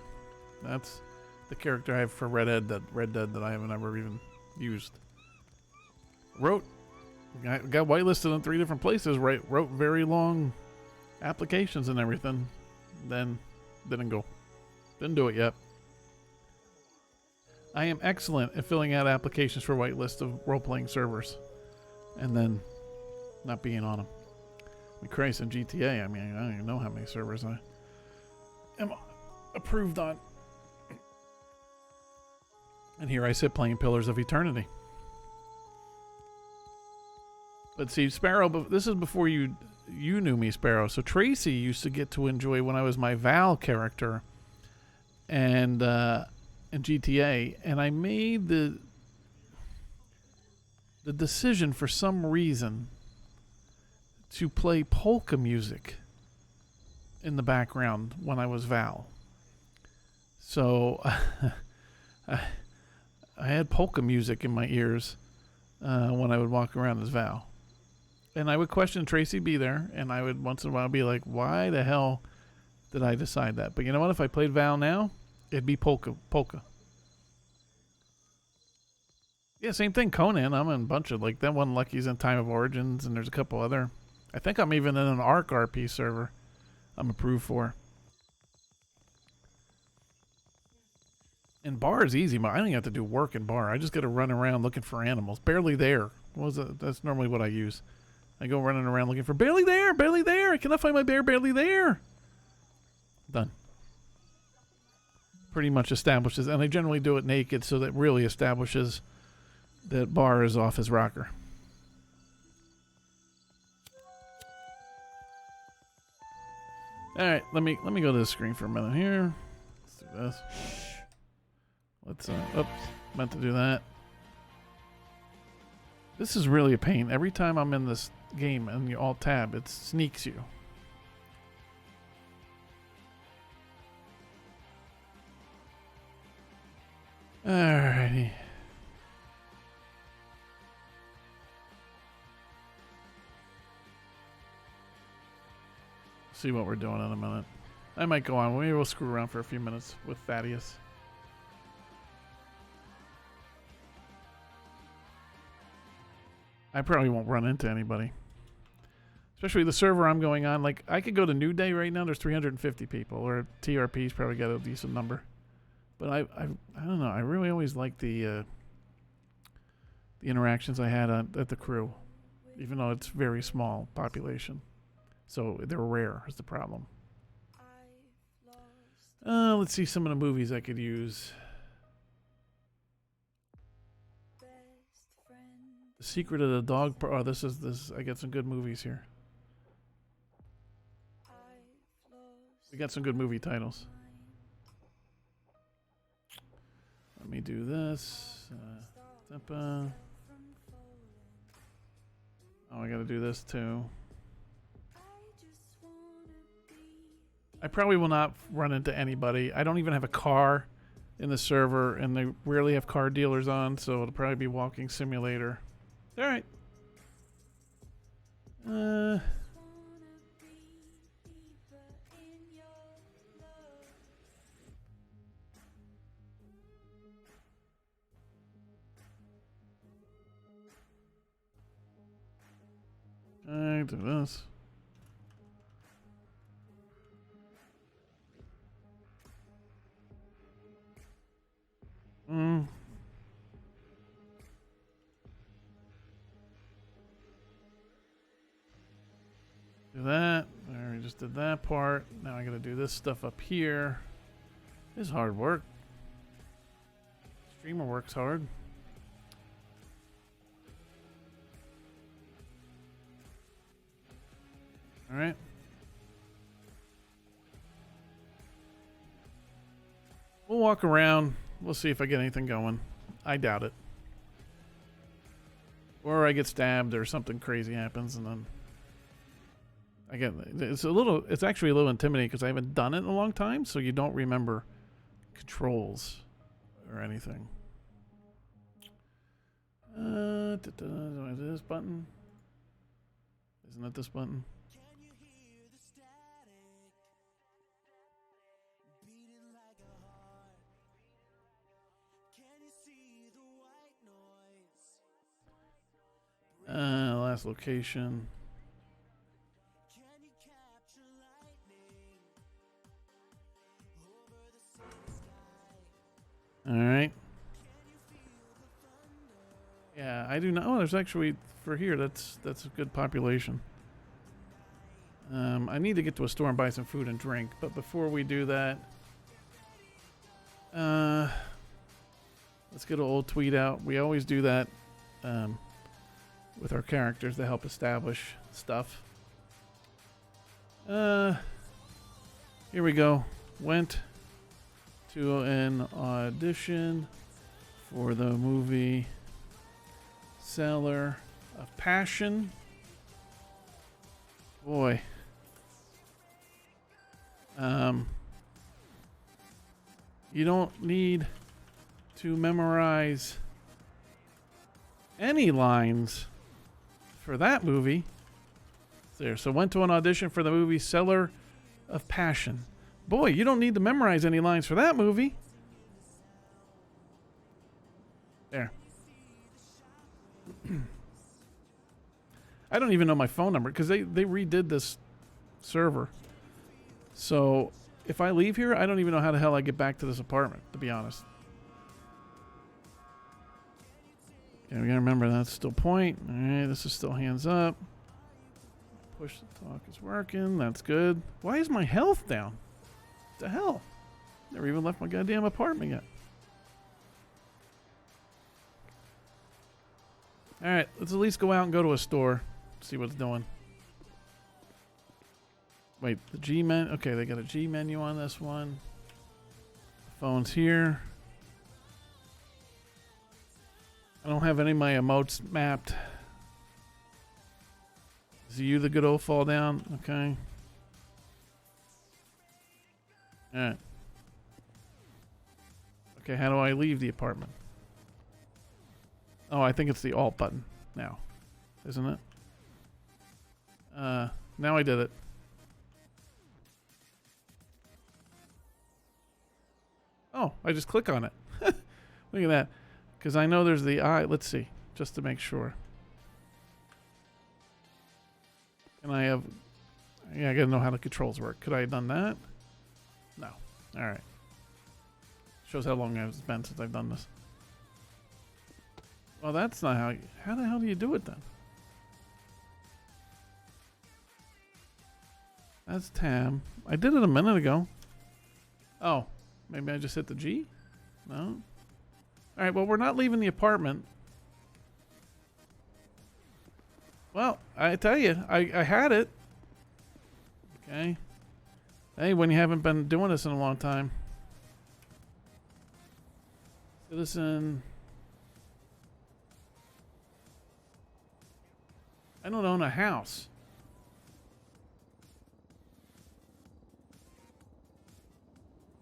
That's the character I have for Red Dead that I haven't ever even used. Got whitelisted in 3 different places. Wrote very long applications and everything. Then didn't do it yet. I am excellent at filling out applications for whitelist of role-playing servers, and then not being on them. I mean, Christ, in GTA, I mean, I don't even know how many servers I am approved on. And here I sit playing Pillars of Eternity. But see, Sparrow, this is before you knew me, Sparrow. So Tracy used to get to enjoy when I was my Val character and in GTA, and I made the decision for some reason to play polka music in the background when I was Val. So I had polka music in my ears when I would walk around as Val. And I would question Tracy be there, and I would once in a while be like, why the hell did I decide that? But you know what? If I played Val now, it'd be polka. Yeah, same thing. Conan, I'm in a bunch of, like, that one Lucky's in Time of Origins, and there's a couple other. I think I'm even in an ARC RP server I'm approved for. And bar is easy. I don't even have to do work in bar. I just got to run around looking for animals. Barely there. That's normally what I use. I go running around looking for barely there. I cannot find my bear. Barely there. Done. Pretty much establishes, and I generally do it naked, so that really establishes that bar is off his rocker. All right, let me go to the screen for a minute here. Let's do this. Let's oops, meant to do that. This is really a pain. Every time I'm in this game and you alt tab, it sneaks you. Alrighty. See what we're doing in a minute. I might go on. Maybe we'll screw around for a few minutes with Thaddeus. I probably won't run into anybody. Especially the server I'm going on. Like, I could go to New Day right now. There's 350 people. Or TRP's probably got a decent number. But I don't know. I really always liked the interactions I had at the crew. Even though it's very small population. So they're rare is the problem. Let's see some of the movies I could use. The Secret of the Dog. Oh, this. I got some good movies here. We got some good movie titles. Let me do this. Oh, I got to do this too. I probably will not run into anybody. I don't even have a car in the server, and they rarely have car dealers on, so it'll probably be Walking Simulator. All right. I do this. Do that. There, we just did that part. Now I gotta do this stuff up here. This is hard work. Streamer works hard. Alright. We'll walk around. We'll see if I get anything going. I doubt it. Or I get stabbed or something crazy happens and then it's actually a little intimidating because I haven't done it in a long time, so you don't remember controls or anything. This button? Isn't it this button? Last location. All right. Yeah, I do know. Oh, there's actually for here. That's a good population. I need to get to a store and buy some food and drink, but before we do that, let's get an old tweet out. We always do that with our characters to help establish stuff. Here we go. Went to an audition for the movie Seller of Passion. Boy. You don't need to memorize any lines for that movie. There. So went to an audition for the movie Seller of Passion. Boy, you don't need to memorize any lines for that movie. There. I don't even know my phone number because they redid this server. So if I leave here, I don't even know how the hell I get back to this apartment, to be honest. Yeah, we gotta remember that's still point. Alright, this is still hands up. Push to talk is working. That's good. Why is my health down? What the hell? Never even left my goddamn apartment yet. Alright, let's at least go out and go to a store. See what's doing. Wait, the G menu. Okay, they got a G menu on this one. Phone's here. I don't have any of my emotes mapped. Is you the good old fall down? Okay. Alright. Okay, how do I leave the apartment? Oh, I think it's the alt button now. Isn't it? Now I did it. Oh, I just click on it. Look at that. Because I know there's the eye. Let's see. Just to make sure. And I have... Yeah, I gotta know how the controls work. Could I have done that? No. Alright. Shows how long it's been since I've done this. Well, that's not how... How the hell do you do it then? That's tab. I did it a minute ago. Oh. Maybe I just hit the G? No? Alright, well, we're not leaving the apartment. Well, I tell you, I had it. Okay. Hey, when you haven't been doing this in a long time. Citizen. I don't own a house.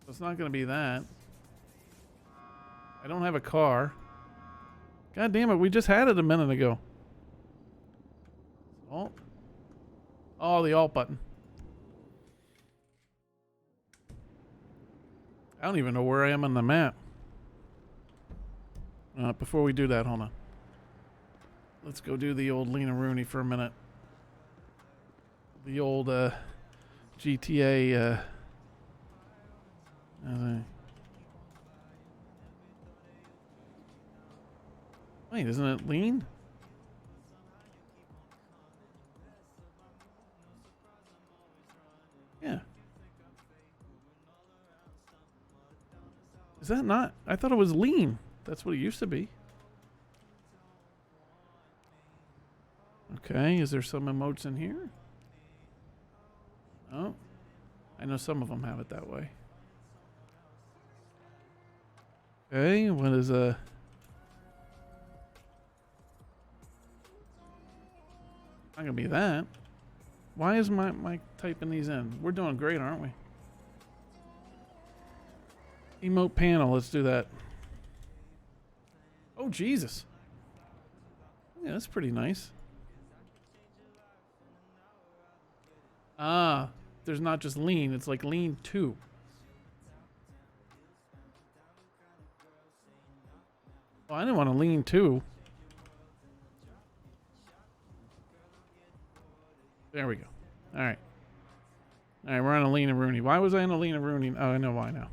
So it's not going to be that. I don't have a car. God damn it, we just had it a minute ago. Alt. Oh, the alt button. I don't even know where I am on the map. Before we do that, hold on. Let's go do the old Lena Rooney for a minute. The old GTA. Wait, isn't it lean? Yeah. Is that not? I thought it was lean. That's what it used to be. Okay, is there some emotes in here? Oh. I know some of them have it that way. Okay, what is not gonna be that. Why is my typing these in? We're doing great, aren't we? Emote panel, let's do that. Oh, Jesus. Yeah, that's pretty nice. Ah, there's not just lean, it's like lean 2. Well, I didn't want to lean 2. There we go. Alright. Alright, we're on a Lena Rooney. Why was I on a Lena Rooney? Oh, I know why now.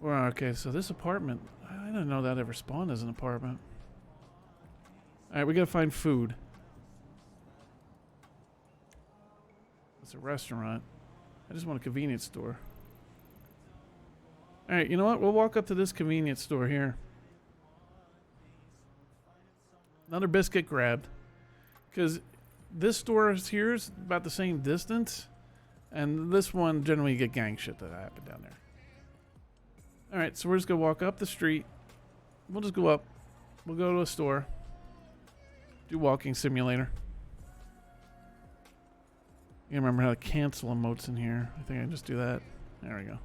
Well, okay, so this apartment, I didn't know that ever spawned as an apartment. Alright, we gotta find food. It's a restaurant. I just want a convenience store. Alright, you know what? We'll walk up to this convenience store here. Another biscuit grabbed. Because this store here is about the same distance. And this one, generally you get gang shit that happen down there. Alright, so we're just going to walk up the street. We'll just go up. We'll go to a store. Do walking simulator. You remember how to cancel emotes in here. I think I just do that. There we go.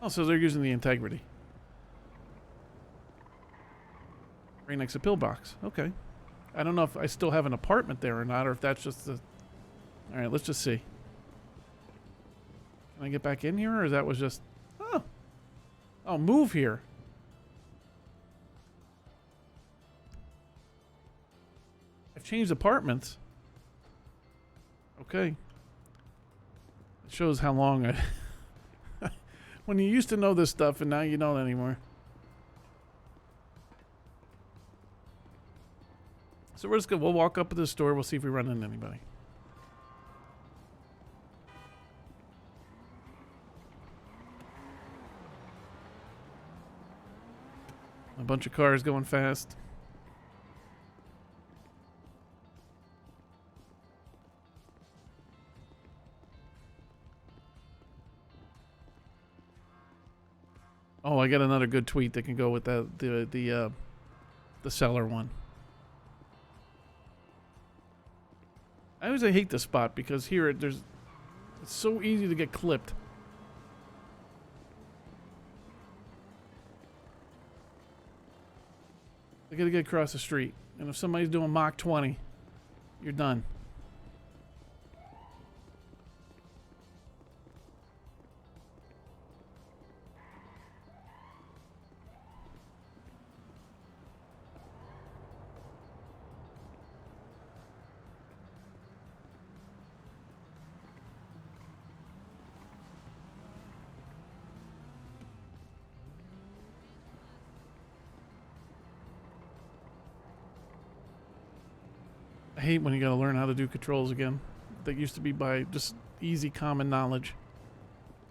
Oh, so they're using the integrity. Right next to pillbox. Okay. I don't know if I still have an apartment there or not, or if that's just the... Alright, let's just see. Can I get back in here, or that was just... Oh. Oh, move here. I've changed apartments. Okay. It shows how long I... When you used to know this stuff and now you don't anymore. So we're just gonna, we'll walk up to the store, we'll see if we run into anybody. A bunch of cars going fast. Oh, I got another good tweet that can go with the cellar one. I always hate this spot because here it's so easy to get clipped. I gotta get across the street, and if somebody's doing Mach 20, you're done. I hate when you gotta learn how to do controls again. That used to be by just easy common knowledge.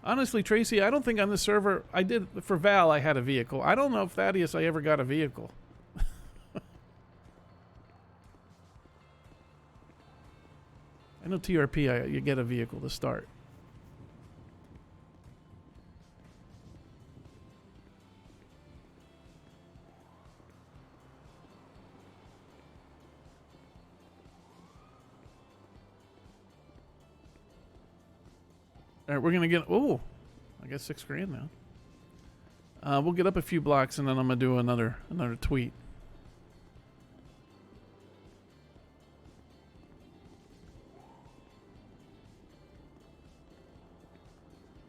Honestly, Tracy, I don't think on this server, I did, for Val, I had a vehicle. I don't know if Thaddeus, I ever got a vehicle. I know TRP, you get a vehicle to start. All right, we're gonna get. Oh, I got $6 grand now. We'll get up a few blocks and then I'm gonna do another tweet.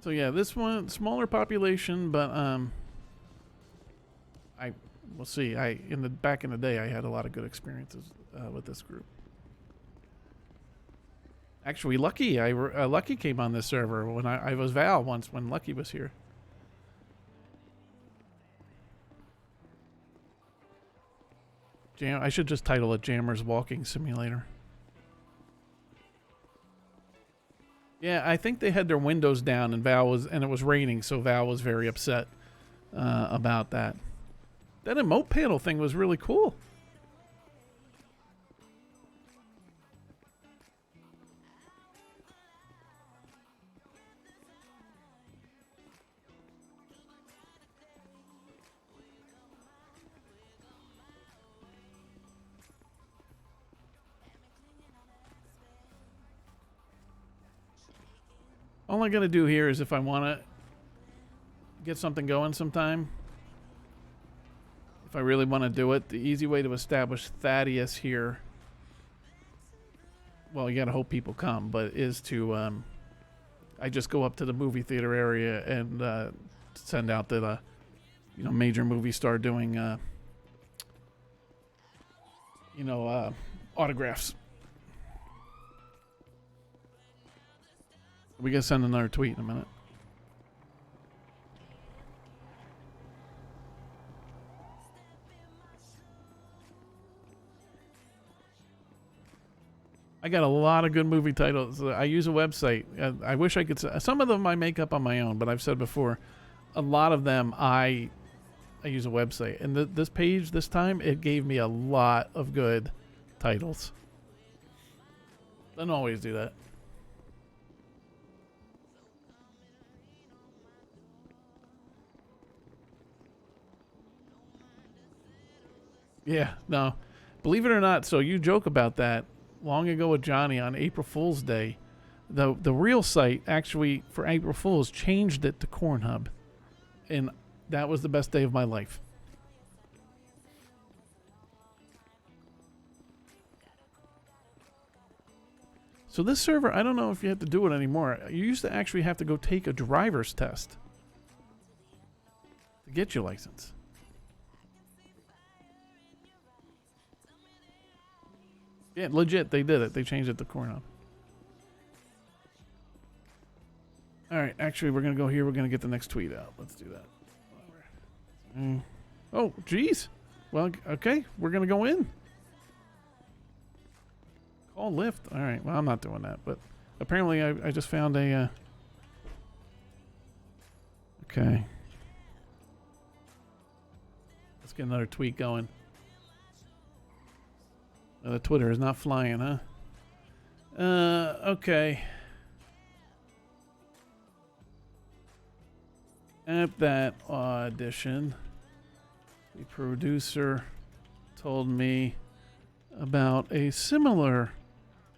So yeah, this one smaller population, but we'll see. Back in the day, I had a lot of good experiences with this group. Actually, Lucky came on this server when I was Val once when Lucky was here. I should just title it Jammer's Walking Simulator. Yeah, I think they had their windows down and it was raining, so Val was very upset about that. That emote panel thing was really cool. All I gotta do here is if I want to get something going sometime, if I really want to do it, the easy way to establish Thaddeus here, well, you gotta hope people come, but is to, I just go up to the movie theater area and send out that, major movie star doing, autographs. We gotta send another tweet in a minute. I got a lot of good movie titles. I use a website. I wish I could. Some of them I make up on my own, but I've said before, a lot of them I use a website. And this page this time, it gave me a lot of good titles. Doesn't always do that. Yeah, no. Believe it or not, so you joke about that. Long ago with Johnny on April Fool's Day, the real site actually for April Fool's changed it to Cornhub. And that was the best day of my life. So this server, I don't know if you have to do it anymore. You used to actually have to go take a driver's test to get your license. Yeah, legit, they did it. They changed it to Cornhub. Alright, actually, we're going to go here. We're going to get the next tweet out. Let's do that. Oh, geez. Well, okay, we're going to go in. Call Lyft. Alright, well, I'm not doing that, but apparently I just found a... Okay. Let's get another tweet going. The Twitter is not flying, huh? Okay. At that audition, the producer told me about a similar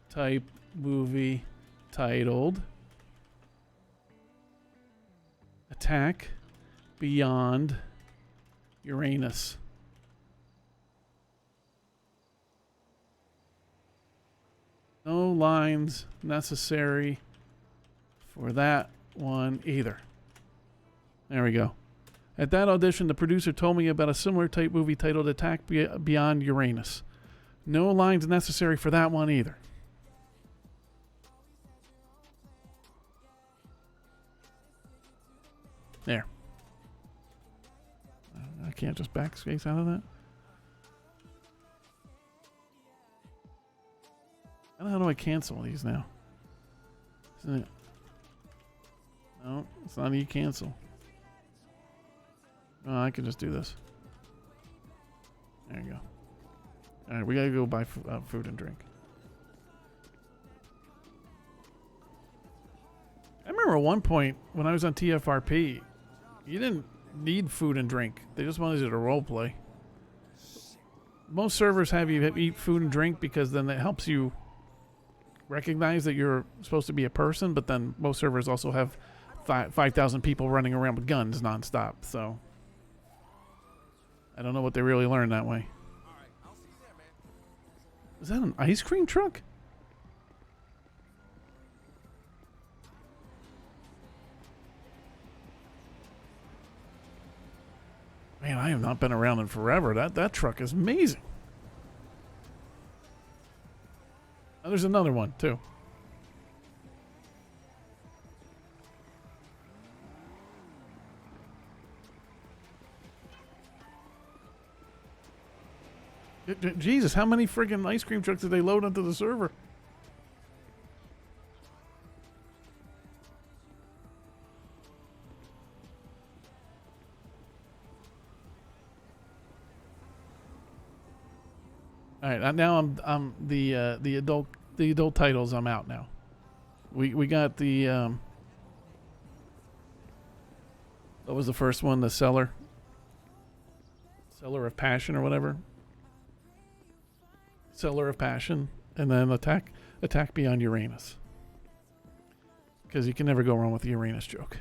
type movie titled Attack Beyond Uranus. No lines necessary for that one either. There we go. At that audition, the producer told me about a similar type movie titled Attack Beyond Uranus. No lines necessary for that one either. There. I can't just backspace out of that. How do I cancel these now? Isn't it? No, it's not e-cancel. Oh, I can just do this. There you go. Alright, we gotta go buy food and drink. I remember at one point when I was on TFRP, you didn't need food and drink. They just wanted you to roleplay. Most servers have you eat food and drink because then it helps you recognize that you're supposed to be a person, but then most servers also have 5,000 people running around with guns nonstop, so I don't know what they really learned that way. Is that an ice cream truck? Man, I have not been around in forever. That truck is amazing. Oh, there's another one, too. Jesus, how many friggin' ice cream trucks did they load onto the server? All right, now I'm the adult titles. I'm out now. We got the what was the first one? The Cellar of Passion or whatever. Cellar of Passion, and then Attack Beyond Uranus. Because you can never go wrong with the Uranus joke.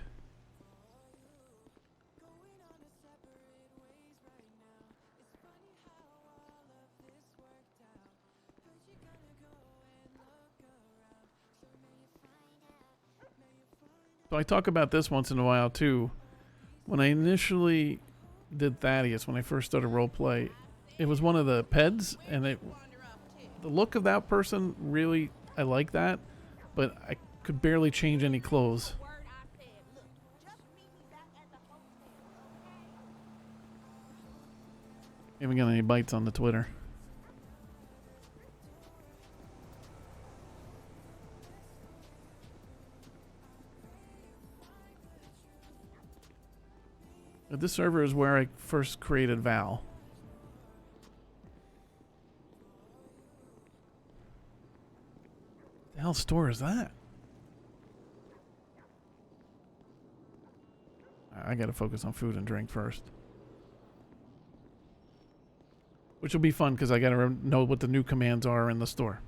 So I talk about this once in a while too. When I initially did Thaddeus, when I first started roleplay, it was one of the PEDs, and the look of that person, really, I like that, but I could barely change any clothes. Haven't got any bites on the Twitter. But this server is where I first created Val. What the hell store is that? I gotta focus on food and drink first. Which will be fun because I gotta know what the new commands are in the store.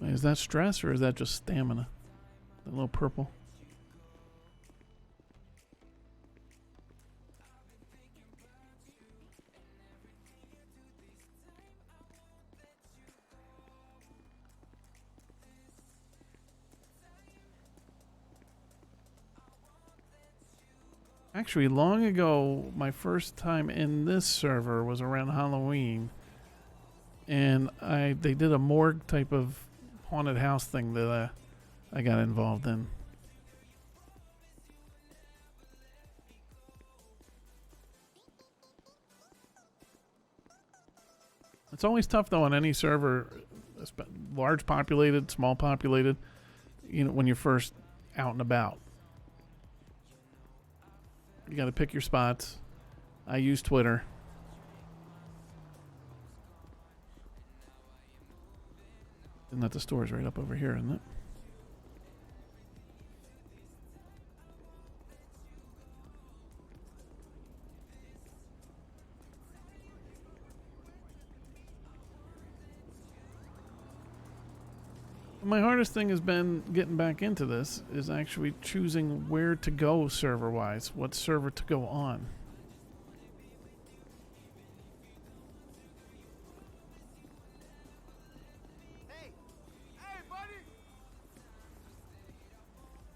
Is that stress or is that just stamina? The little purple. Actually, long ago, my first time in this server was around Halloween, and they did a morgue type of haunted house thing that I got involved in. It's always tough though on any server large populated, small populated, you know, when you're first out and about. You got to pick your spots. I use Twitter. Isn't that the store's right up over here, isn't it? My hardest thing has been getting back into this is actually choosing where to go server-wise, what server to go on.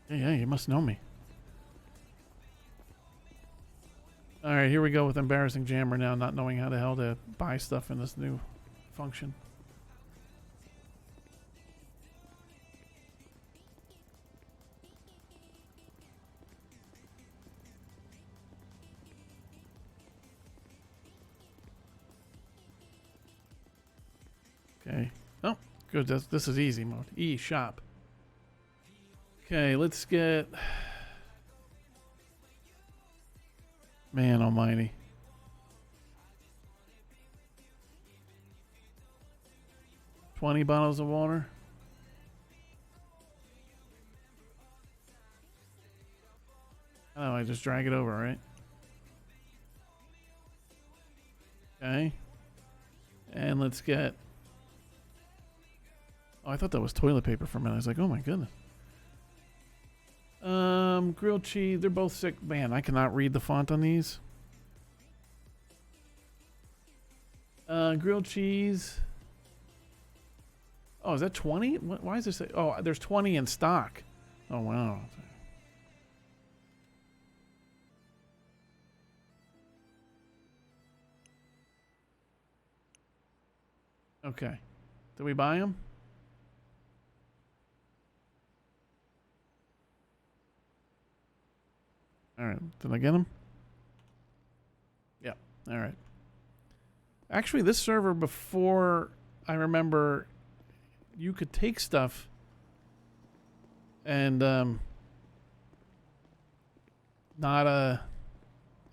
Yeah, you must know me. Alright, here we go with embarrassing Jammer now, not knowing how the hell to buy stuff in this new function. Okay. Oh, good. This is easy mode. E, shop. Okay, let's get... Man almighty. $20 bottles of water. Oh, I just drag it over, right? Okay. And let's get... Oh, I thought that was toilet paper for a minute. I was like, oh my goodness. Grilled cheese. They're both sick. Man, I cannot read the font on these. Grilled cheese. Oh, is that 20? Why is this? Oh, there's 20 in stock. Oh, wow. Okay. Did we buy them? All right. Did I get them? Yep. All right. Actually, this server before, I remember you could take stuff and not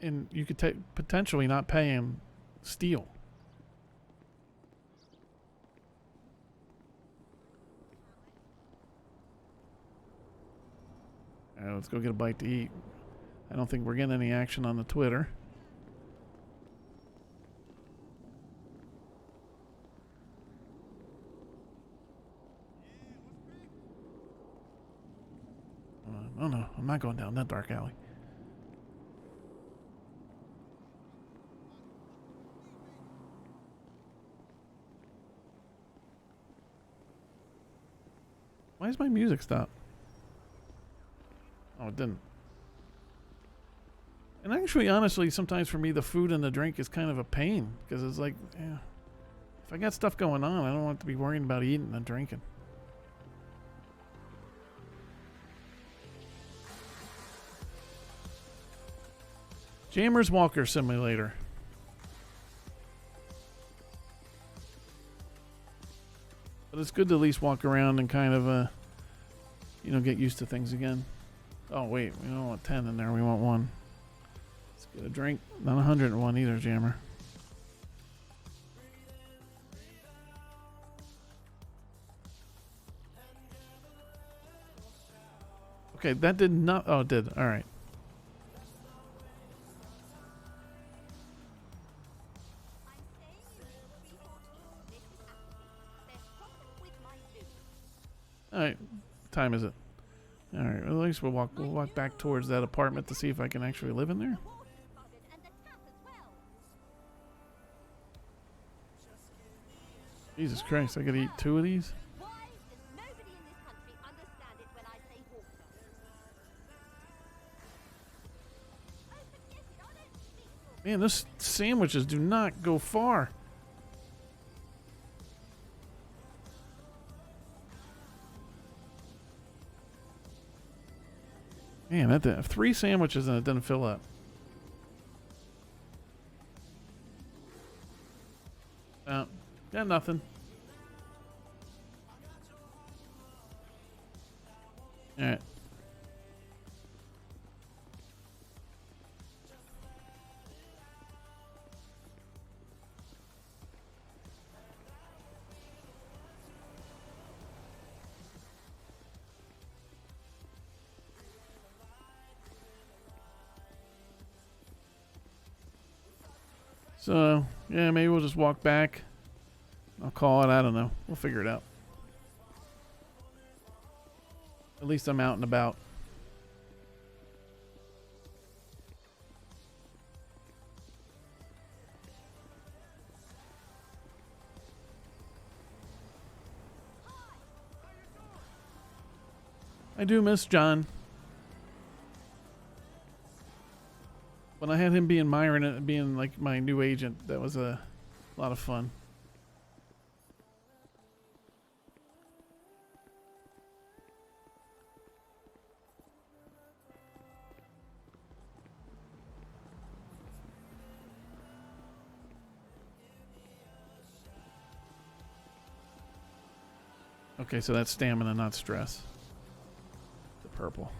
and you could take potentially not pay him steal. All right, let's go get a bite to eat. I don't think we're getting any action on the Twitter. Oh no, I'm not going down that dark alley. Why does my music stop? Oh, it didn't. And actually, honestly, sometimes for me, the food and the drink is kind of a pain. Because it's like, yeah, if I got stuff going on, I don't want to be worrying about eating and drinking. Jammer's Walker Simulator. But it's good to at least walk around and kind of, you know, get used to things again. Oh, wait, we don't want 10 in there. We want 1. Let's get a drink. Not 101 either, Jammer. Okay, that did not... Oh, it did. All right. All right. What time is it? All right. Well, at least we'll walk back towards that apartment to see if I can actually live in there. Jesus Christ! I gotta eat 2 of these. Man, those sandwiches do not go far. Man, that did 3 sandwiches and it didn't fill up. Got nothing. All right. So, yeah, maybe we'll just walk back. I'll call it. I don't know. We'll figure it out. At least I'm out and about. I do miss John. When I had him being Myron and being like my new agent, that was a lot of fun. Okay, so that's stamina, not stress. The purple.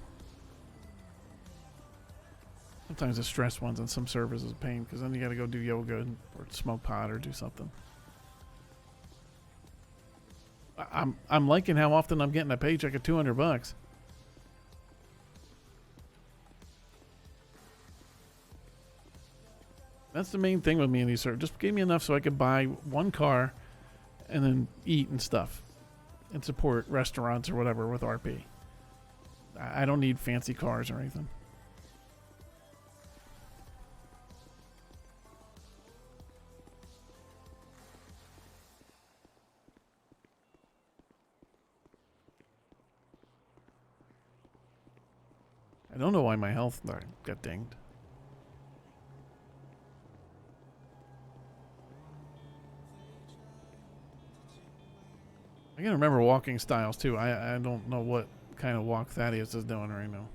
Sometimes the stress ones on some servers is a pain because then you got to go do yoga or smoke pot or do something. I'm liking how often I'm getting a paycheck of $200. That's the main thing with me in these servers. Just give me enough so I could buy one car and then eat and stuff and support restaurants or whatever with RP. I don't need fancy cars or anything. I don't know why my health got dinged. I gotta remember walking styles too. I don't know what kind of walk Thaddeus is doing right now.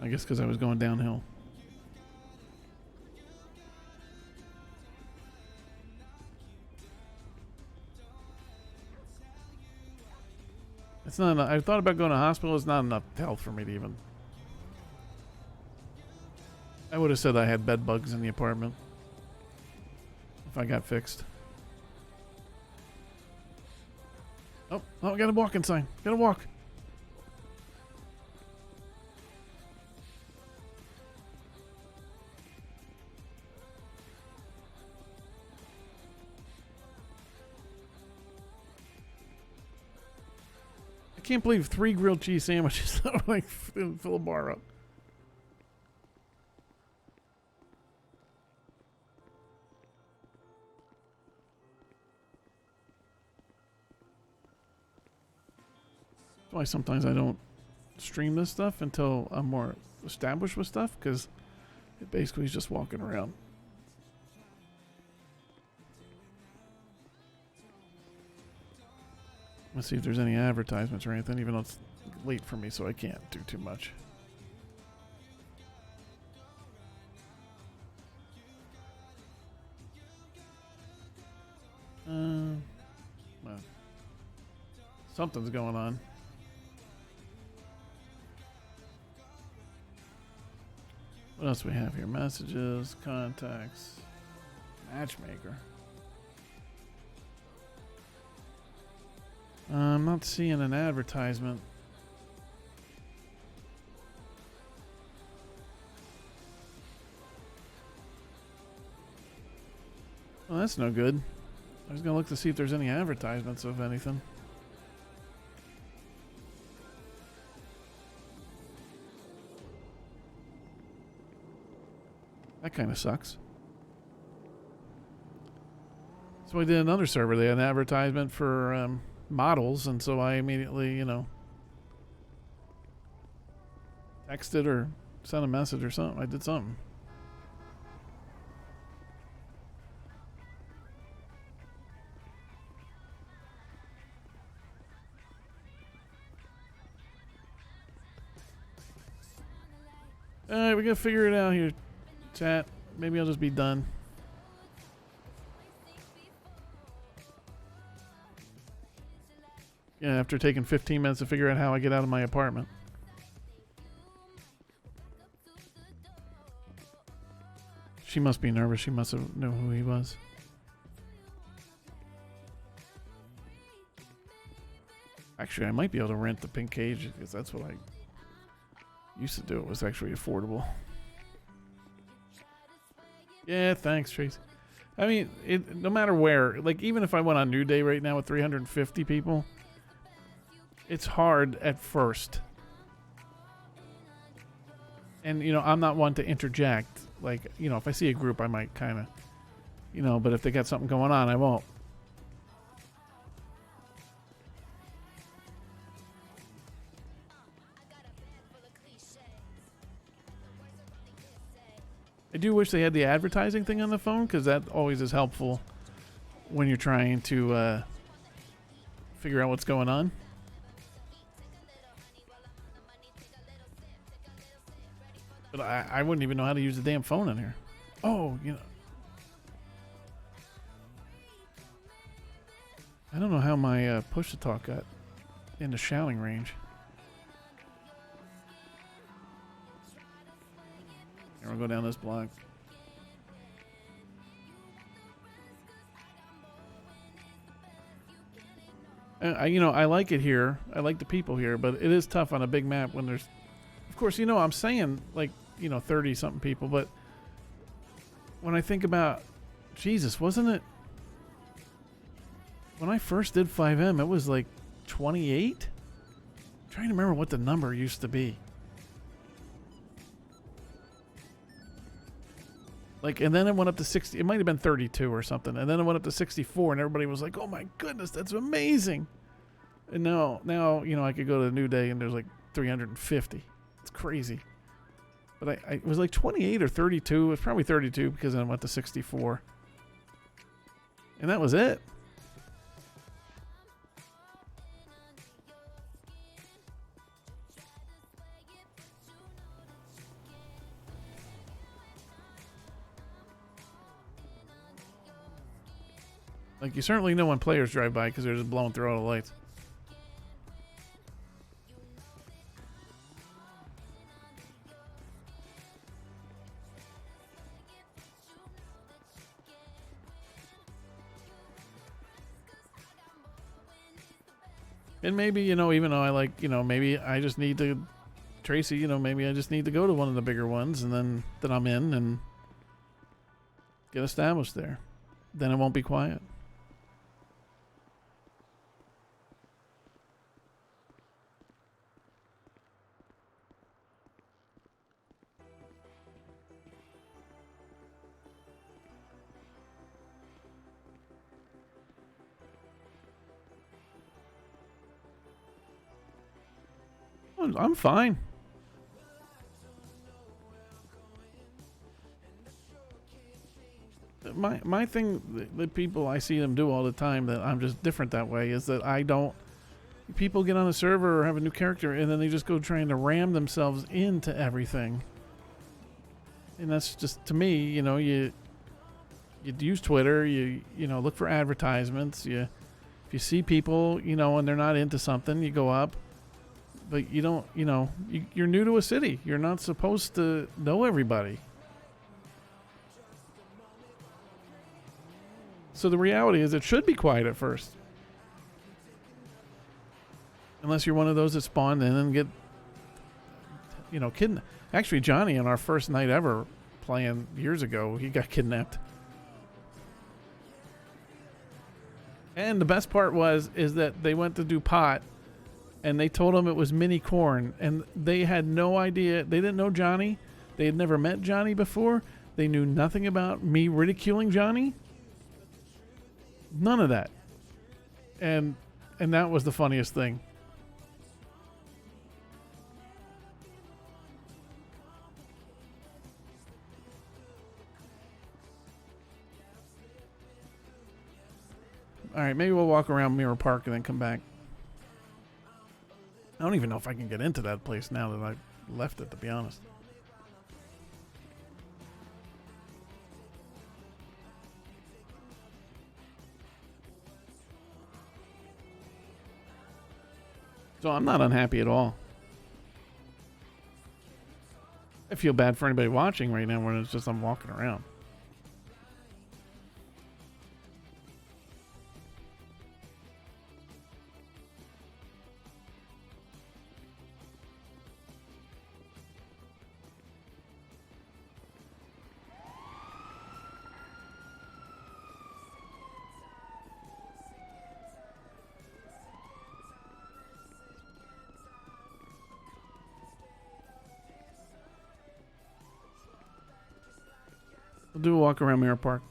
I guess because I was going downhill. It's not enough. I thought about going to hospital. It's not enough health for me to even. I would have said I had bed bugs in the apartment if I got fixed. Oh, I got a walking sign. Gotta walk. I can't believe 3 grilled cheese sandwiches like fill a bar up. That's why sometimes I don't stream this stuff until I'm more established with stuff, because it basically is just walking around. Let's see if there's any advertisements or anything, even though it's late for me, so I can't do too much. Well, something's going on. What else we have here? Messages, contacts, matchmaker. I'm not seeing an advertisement. Well, that's no good. I was gonna look to see if there's any advertisements of anything. That kind of sucks. So I did another server. They had an advertisement for models, and so I immediately, texted or sent a message or something. I did something. Alright, we're gonna figure it out here, chat. Maybe I'll just be done. Yeah, after taking 15 minutes to figure out how I get out of my apartment. She must be nervous. She must have known who he was. Actually, I might be able to rent the pink cage because that's what I used to do. It was actually affordable. Yeah, thanks, Trace. I mean, no matter where, like even if I went on New Day right now with 350 people, it's hard at first. And, you know, I'm not one to interject. Like, you know, if I see a group, I might kind of, you know, but if they got something going on, I won't. I do wish they had the advertising thing on the phone, because that always is helpful when you're trying to figure out what's going on. But I wouldn't even know how to use the damn phone in here. Oh, you know. I don't know how my push-to-talk got into shouting range. Here, we'll go down this block. You know, I like it here. I like the people here, but it is tough on a big map when there's... Of course, you know, I'm saying, like, you know, 30-something people, but when I think about... Jesus, wasn't it... When I first did 5M, it was like 28? I'm trying to remember what the number used to be. Like, and then it went up to 60. It might have been 32 or something. And then it went up to 64, and everybody was like, oh my goodness, that's amazing. And now, you know, I could go to a New Day, and there's like 350. It's crazy. But it was like 28 or 32. It was probably 32 because then it went to 64. And that was it. Like, you certainly know when players drive by because they're just blowing through all the lights. And maybe, you know, even though I like, you know, maybe I just need to, Tracy, you know, maybe I just need to go to one of the bigger ones and then I'm in and get established there. Then it won't be quiet. I'm fine. My thing, the people I see them do all the time, that I'm just different that way, is that I don't... People get on a server or have a new character, and then they just go trying to ram themselves into everything. And that's just, to me, you know, you use Twitter, you know, look for advertisements, if you see people, you know, and they're not into something, you go up. But you don't, you know, you're new to a city. You're not supposed to know everybody. So the reality is it should be quiet at first. Unless you're one of those that spawn in and get, you know, kidnapped. Actually, Johnny, on our first night ever playing years ago, he got kidnapped. And the best part is that they went to do pot, and they told him it was mini corn, and they had no idea. They didn't know Johnny. They had never met Johnny before. They knew nothing about me ridiculing Johnny. None of that. And that was the funniest thing. All right, maybe we'll walk around Mirror Park and then come back. I don't even know if I can get into that place now that I left it, to be honest. So I'm not unhappy at all. I feel bad for anybody watching right now when it's just I'm walking around. We'll do a walk around Mirror Park.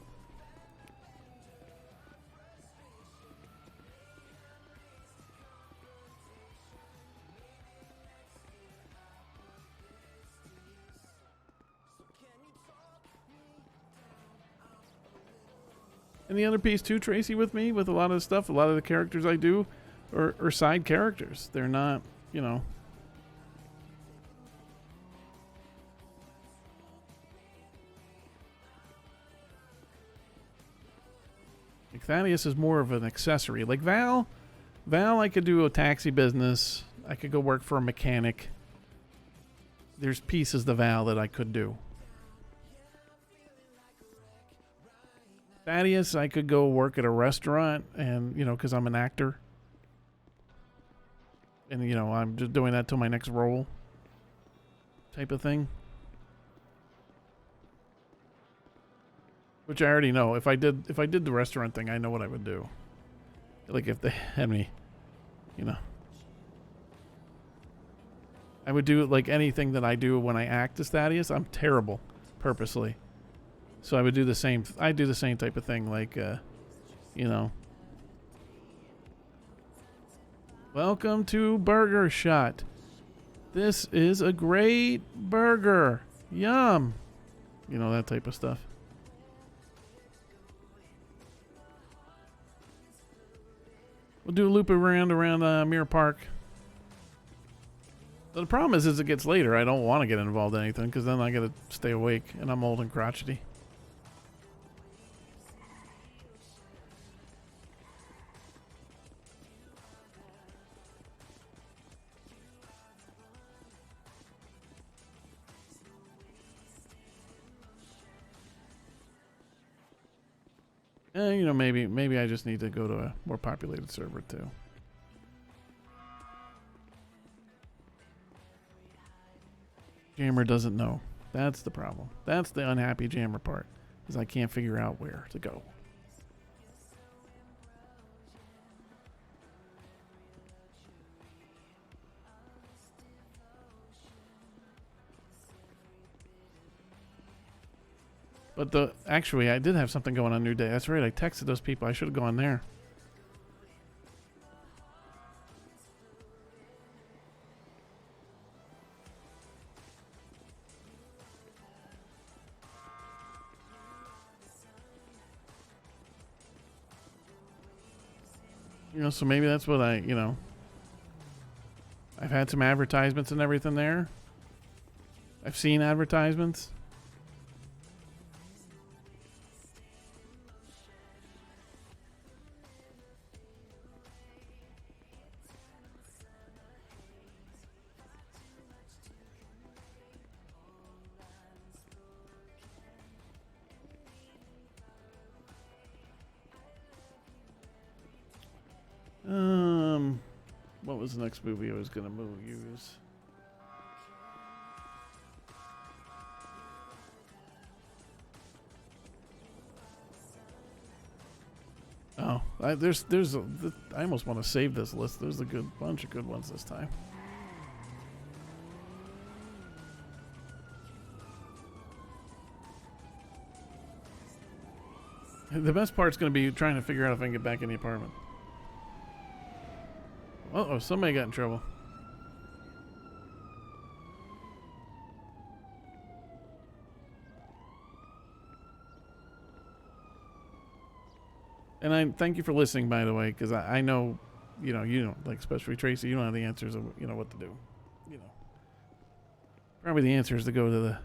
And the other piece too, Tracy, with me, with a lot of stuff, a lot of the characters I do are side characters. They're not, you know. Like Thaddeus is more of an accessory. Like Val, I could do a taxi business. I could go work for a mechanic. There's pieces to Val that I could do. Thaddeus, I could go work at a restaurant and, you know, because I'm an actor. And, you know, I'm just doing that till my next role type of thing. Which I already know. If I did the restaurant thing, I know what I would do. Like if they had me, you know. I would do like anything that I do when I act as Thaddeus. I'm terrible, purposely. So I would do the same. I do the same type of thing, like, you know. Welcome to Burger Shot. This is a great burger. Yum. You know, that type of stuff. We'll do a loop around Mirror Park. But the problem is, as it gets later, I don't want to get involved in anything because then I got to stay awake and I'm old and crotchety. You know, maybe I just need to go to a more populated server too. Jammer doesn't know. That's the problem. That's the unhappy Jammer part, is I can't figure out where to go. But actually, I did have something going on New Day. That's right. I texted those people. I should have gone there. You know, so maybe that's what I've had some advertisements and everything there. I've seen advertisements. What was the next movie I was gonna use? Oh, I almost want to save this list. There's a good bunch of good ones this time. The best part's going to be trying to figure out if I can get back in the apartment. Uh-oh, somebody got in trouble. And I thank you for listening, by the way, because I know, you don't, like, especially Tracy, you don't have the answers of, what to do. Probably the answer is to go to the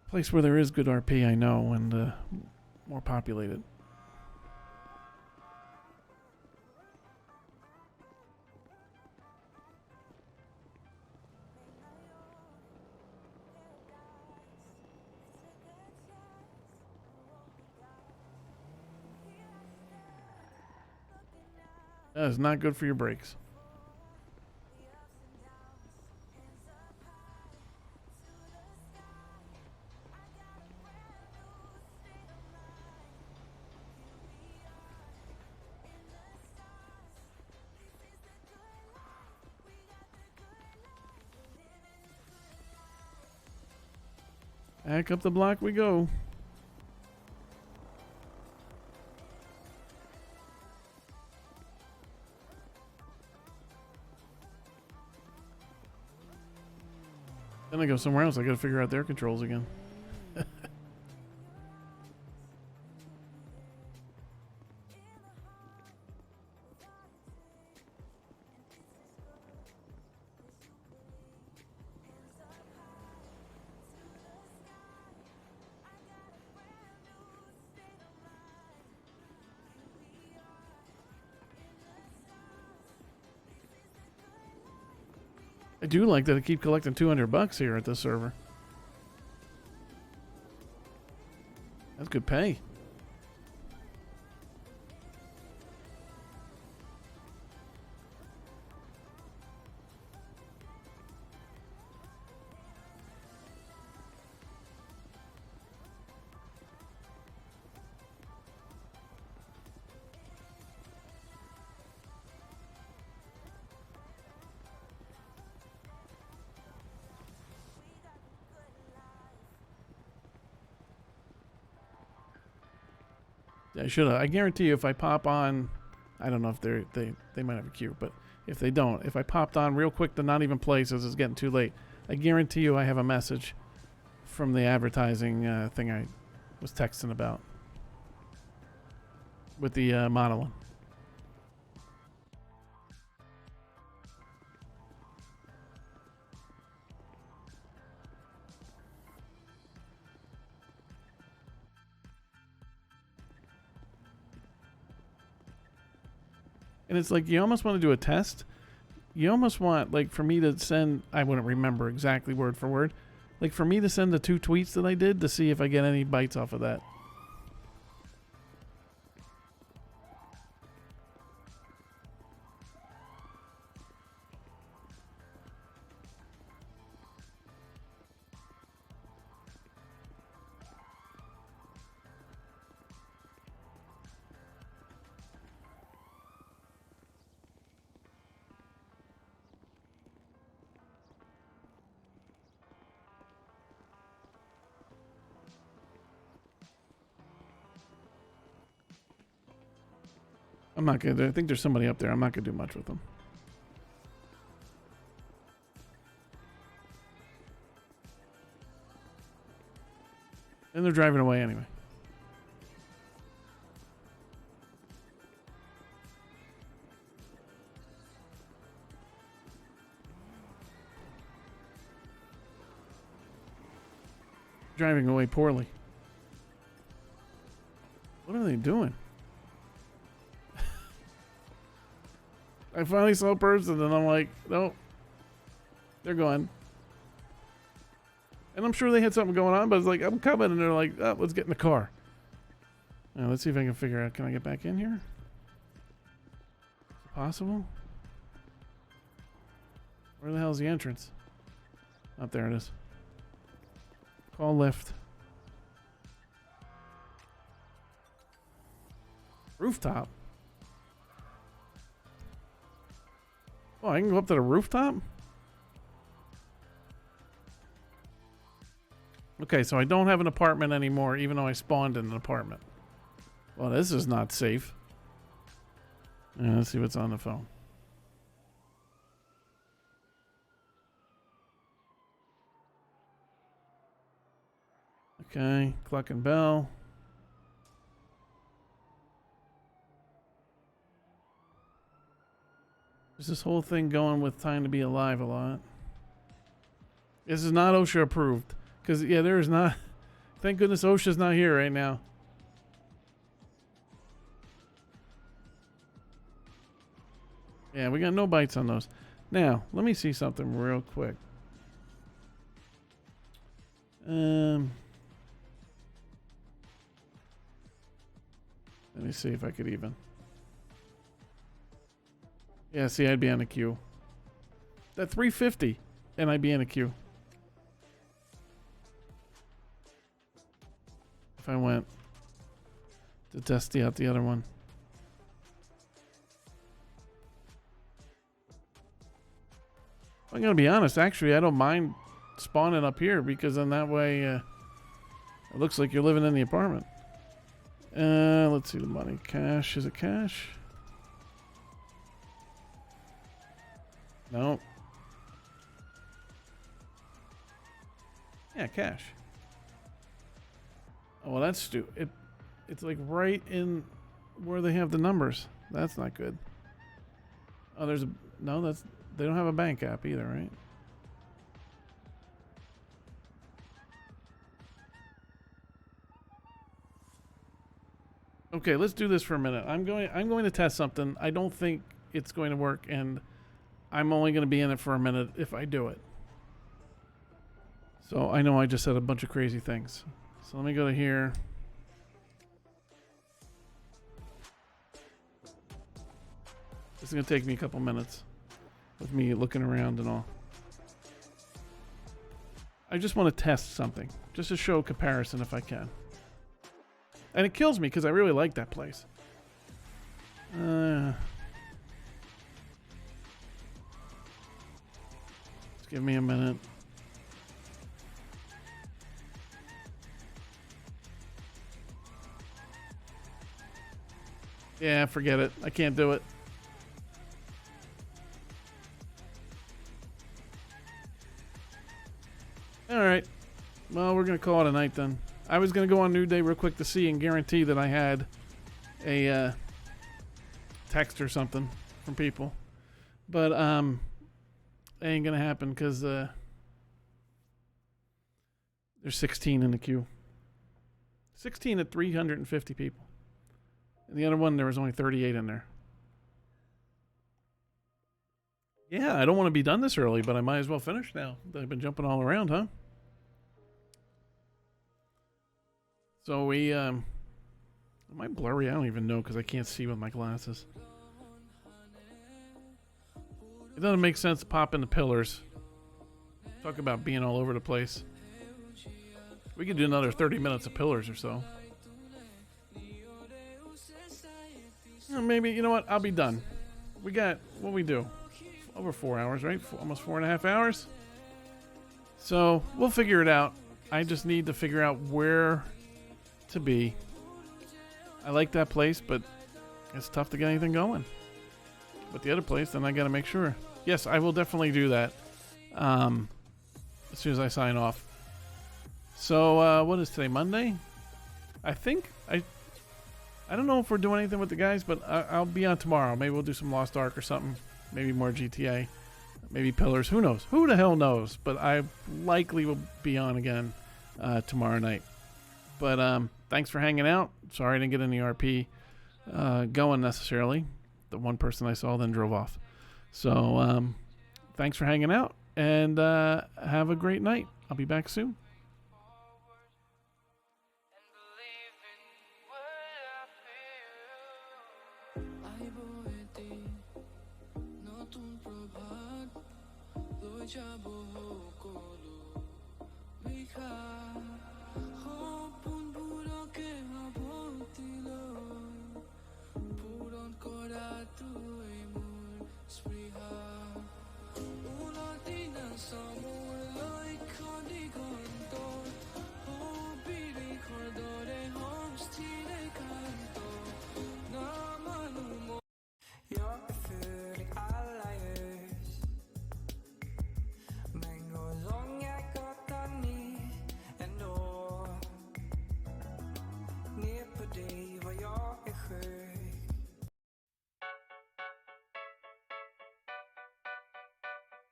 place where there is good RP, I know, and more populated. That is not good for your brakes. Back up the block we go. Then I go somewhere else. I gotta figure out their controls again. I do like that I keep collecting $200 here at this server. That's good pay. I should have. I guarantee you, if I pop on, I don't know if they might have a queue, but if they don't, if I popped on real quick to not even play, since it's getting too late, I guarantee you, I have a message from the advertising thing I was texting about with the modeling. And it's like, you almost want to do a test. You almost want, like, for me to send, I wouldn't remember exactly word for word, like for me to send the 2 tweets that I did to see if I get any bites off of that. I'm not gonna. I think there's somebody up there. I'm not gonna do much with them. And they're driving away anyway. Driving away poorly. What are they doing? I finally saw a person and I'm like, nope. They're going. And I'm sure they had something going on, but it's like, I'm coming, and they're like, oh, let's get in the car. Now, let's see if I can figure out, can I get back in here? Is it possible? Where the hell is the entrance? Oh, there it is. Call lift. Rooftop. Oh, I can go up to the rooftop? Okay, so I don't have an apartment anymore, even though I spawned in an apartment. Well, this is not safe. Yeah, let's see what's on the phone. Okay, Cluck and Bell. Is this whole thing going with time to be alive a lot? This is not OSHA approved. Because, yeah, there is not... Thank goodness OSHA's not here right now. Yeah, we got no bites on those. Now, let me see something real quick. Let me see if I could even... Yeah, see, I'd be on a queue. That 350, and I'd be in a queue. If I went to test out the other one. I'm gonna be honest, actually, I don't mind spawning up here because then that way it looks like you're living in the apartment. Let's see the money. Cash. Is it cash? No. Yeah, cash. Oh, well, that's stupid. It's like right in where they have the numbers. That's not good. Oh, there's a... No, that's... They don't have a bank app either, right? Okay, let's do this for a minute. I'm going to test something. I don't think it's going to work, and I'm only going to be in it for a minute if I do it. So I know I just said a bunch of crazy things. So let me go to here. This is going to take me a couple minutes with me looking around and all. I just want to test something, just to show comparison if I can. And it kills me because I really like that place. Just give me a minute. Yeah, forget it. I can't do it. Alright. Well, we're going to call it a night then. I was going to go on New Day real quick to see and guarantee that I had a text or something from people. But it ain't going to happen because there's 16 in the queue. 16 at 350 people. And the other one, there was only 38 in there. Yeah, I don't want to be done this early, but I might as well finish now. I've been jumping all around, huh? So we, am I blurry? I don't even know because I can't see with my glasses. It doesn't make sense to pop in the pillars. Talk about being all over the place. We could do another 30 minutes of pillars or so. Maybe, you know what? I'll be done. We got, what we do? Over 4 hours, right? Almost 4.5 hours. So we'll figure it out. I just need to figure out where to be. I like that place, but it's tough to get anything going. But the other place, then I got to make sure. Yes, I will definitely do that as soon as I sign off. So what is today? Monday? I think I don't know if we're doing anything with the guys, but I'll be on tomorrow. Maybe we'll do some Lost Ark or something. Maybe more GTA. Maybe Pillars. Who knows? Who the hell knows? But I likely will be on again tomorrow night. But thanks for hanging out. Sorry I didn't get any RP going necessarily. The one person I saw then drove off. So thanks for hanging out. And have a great night. I'll be back soon.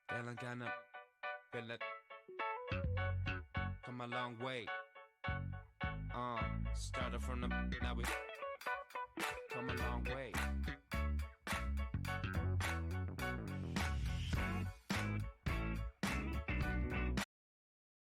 Telangana, Billet, come a long way. Started from the now we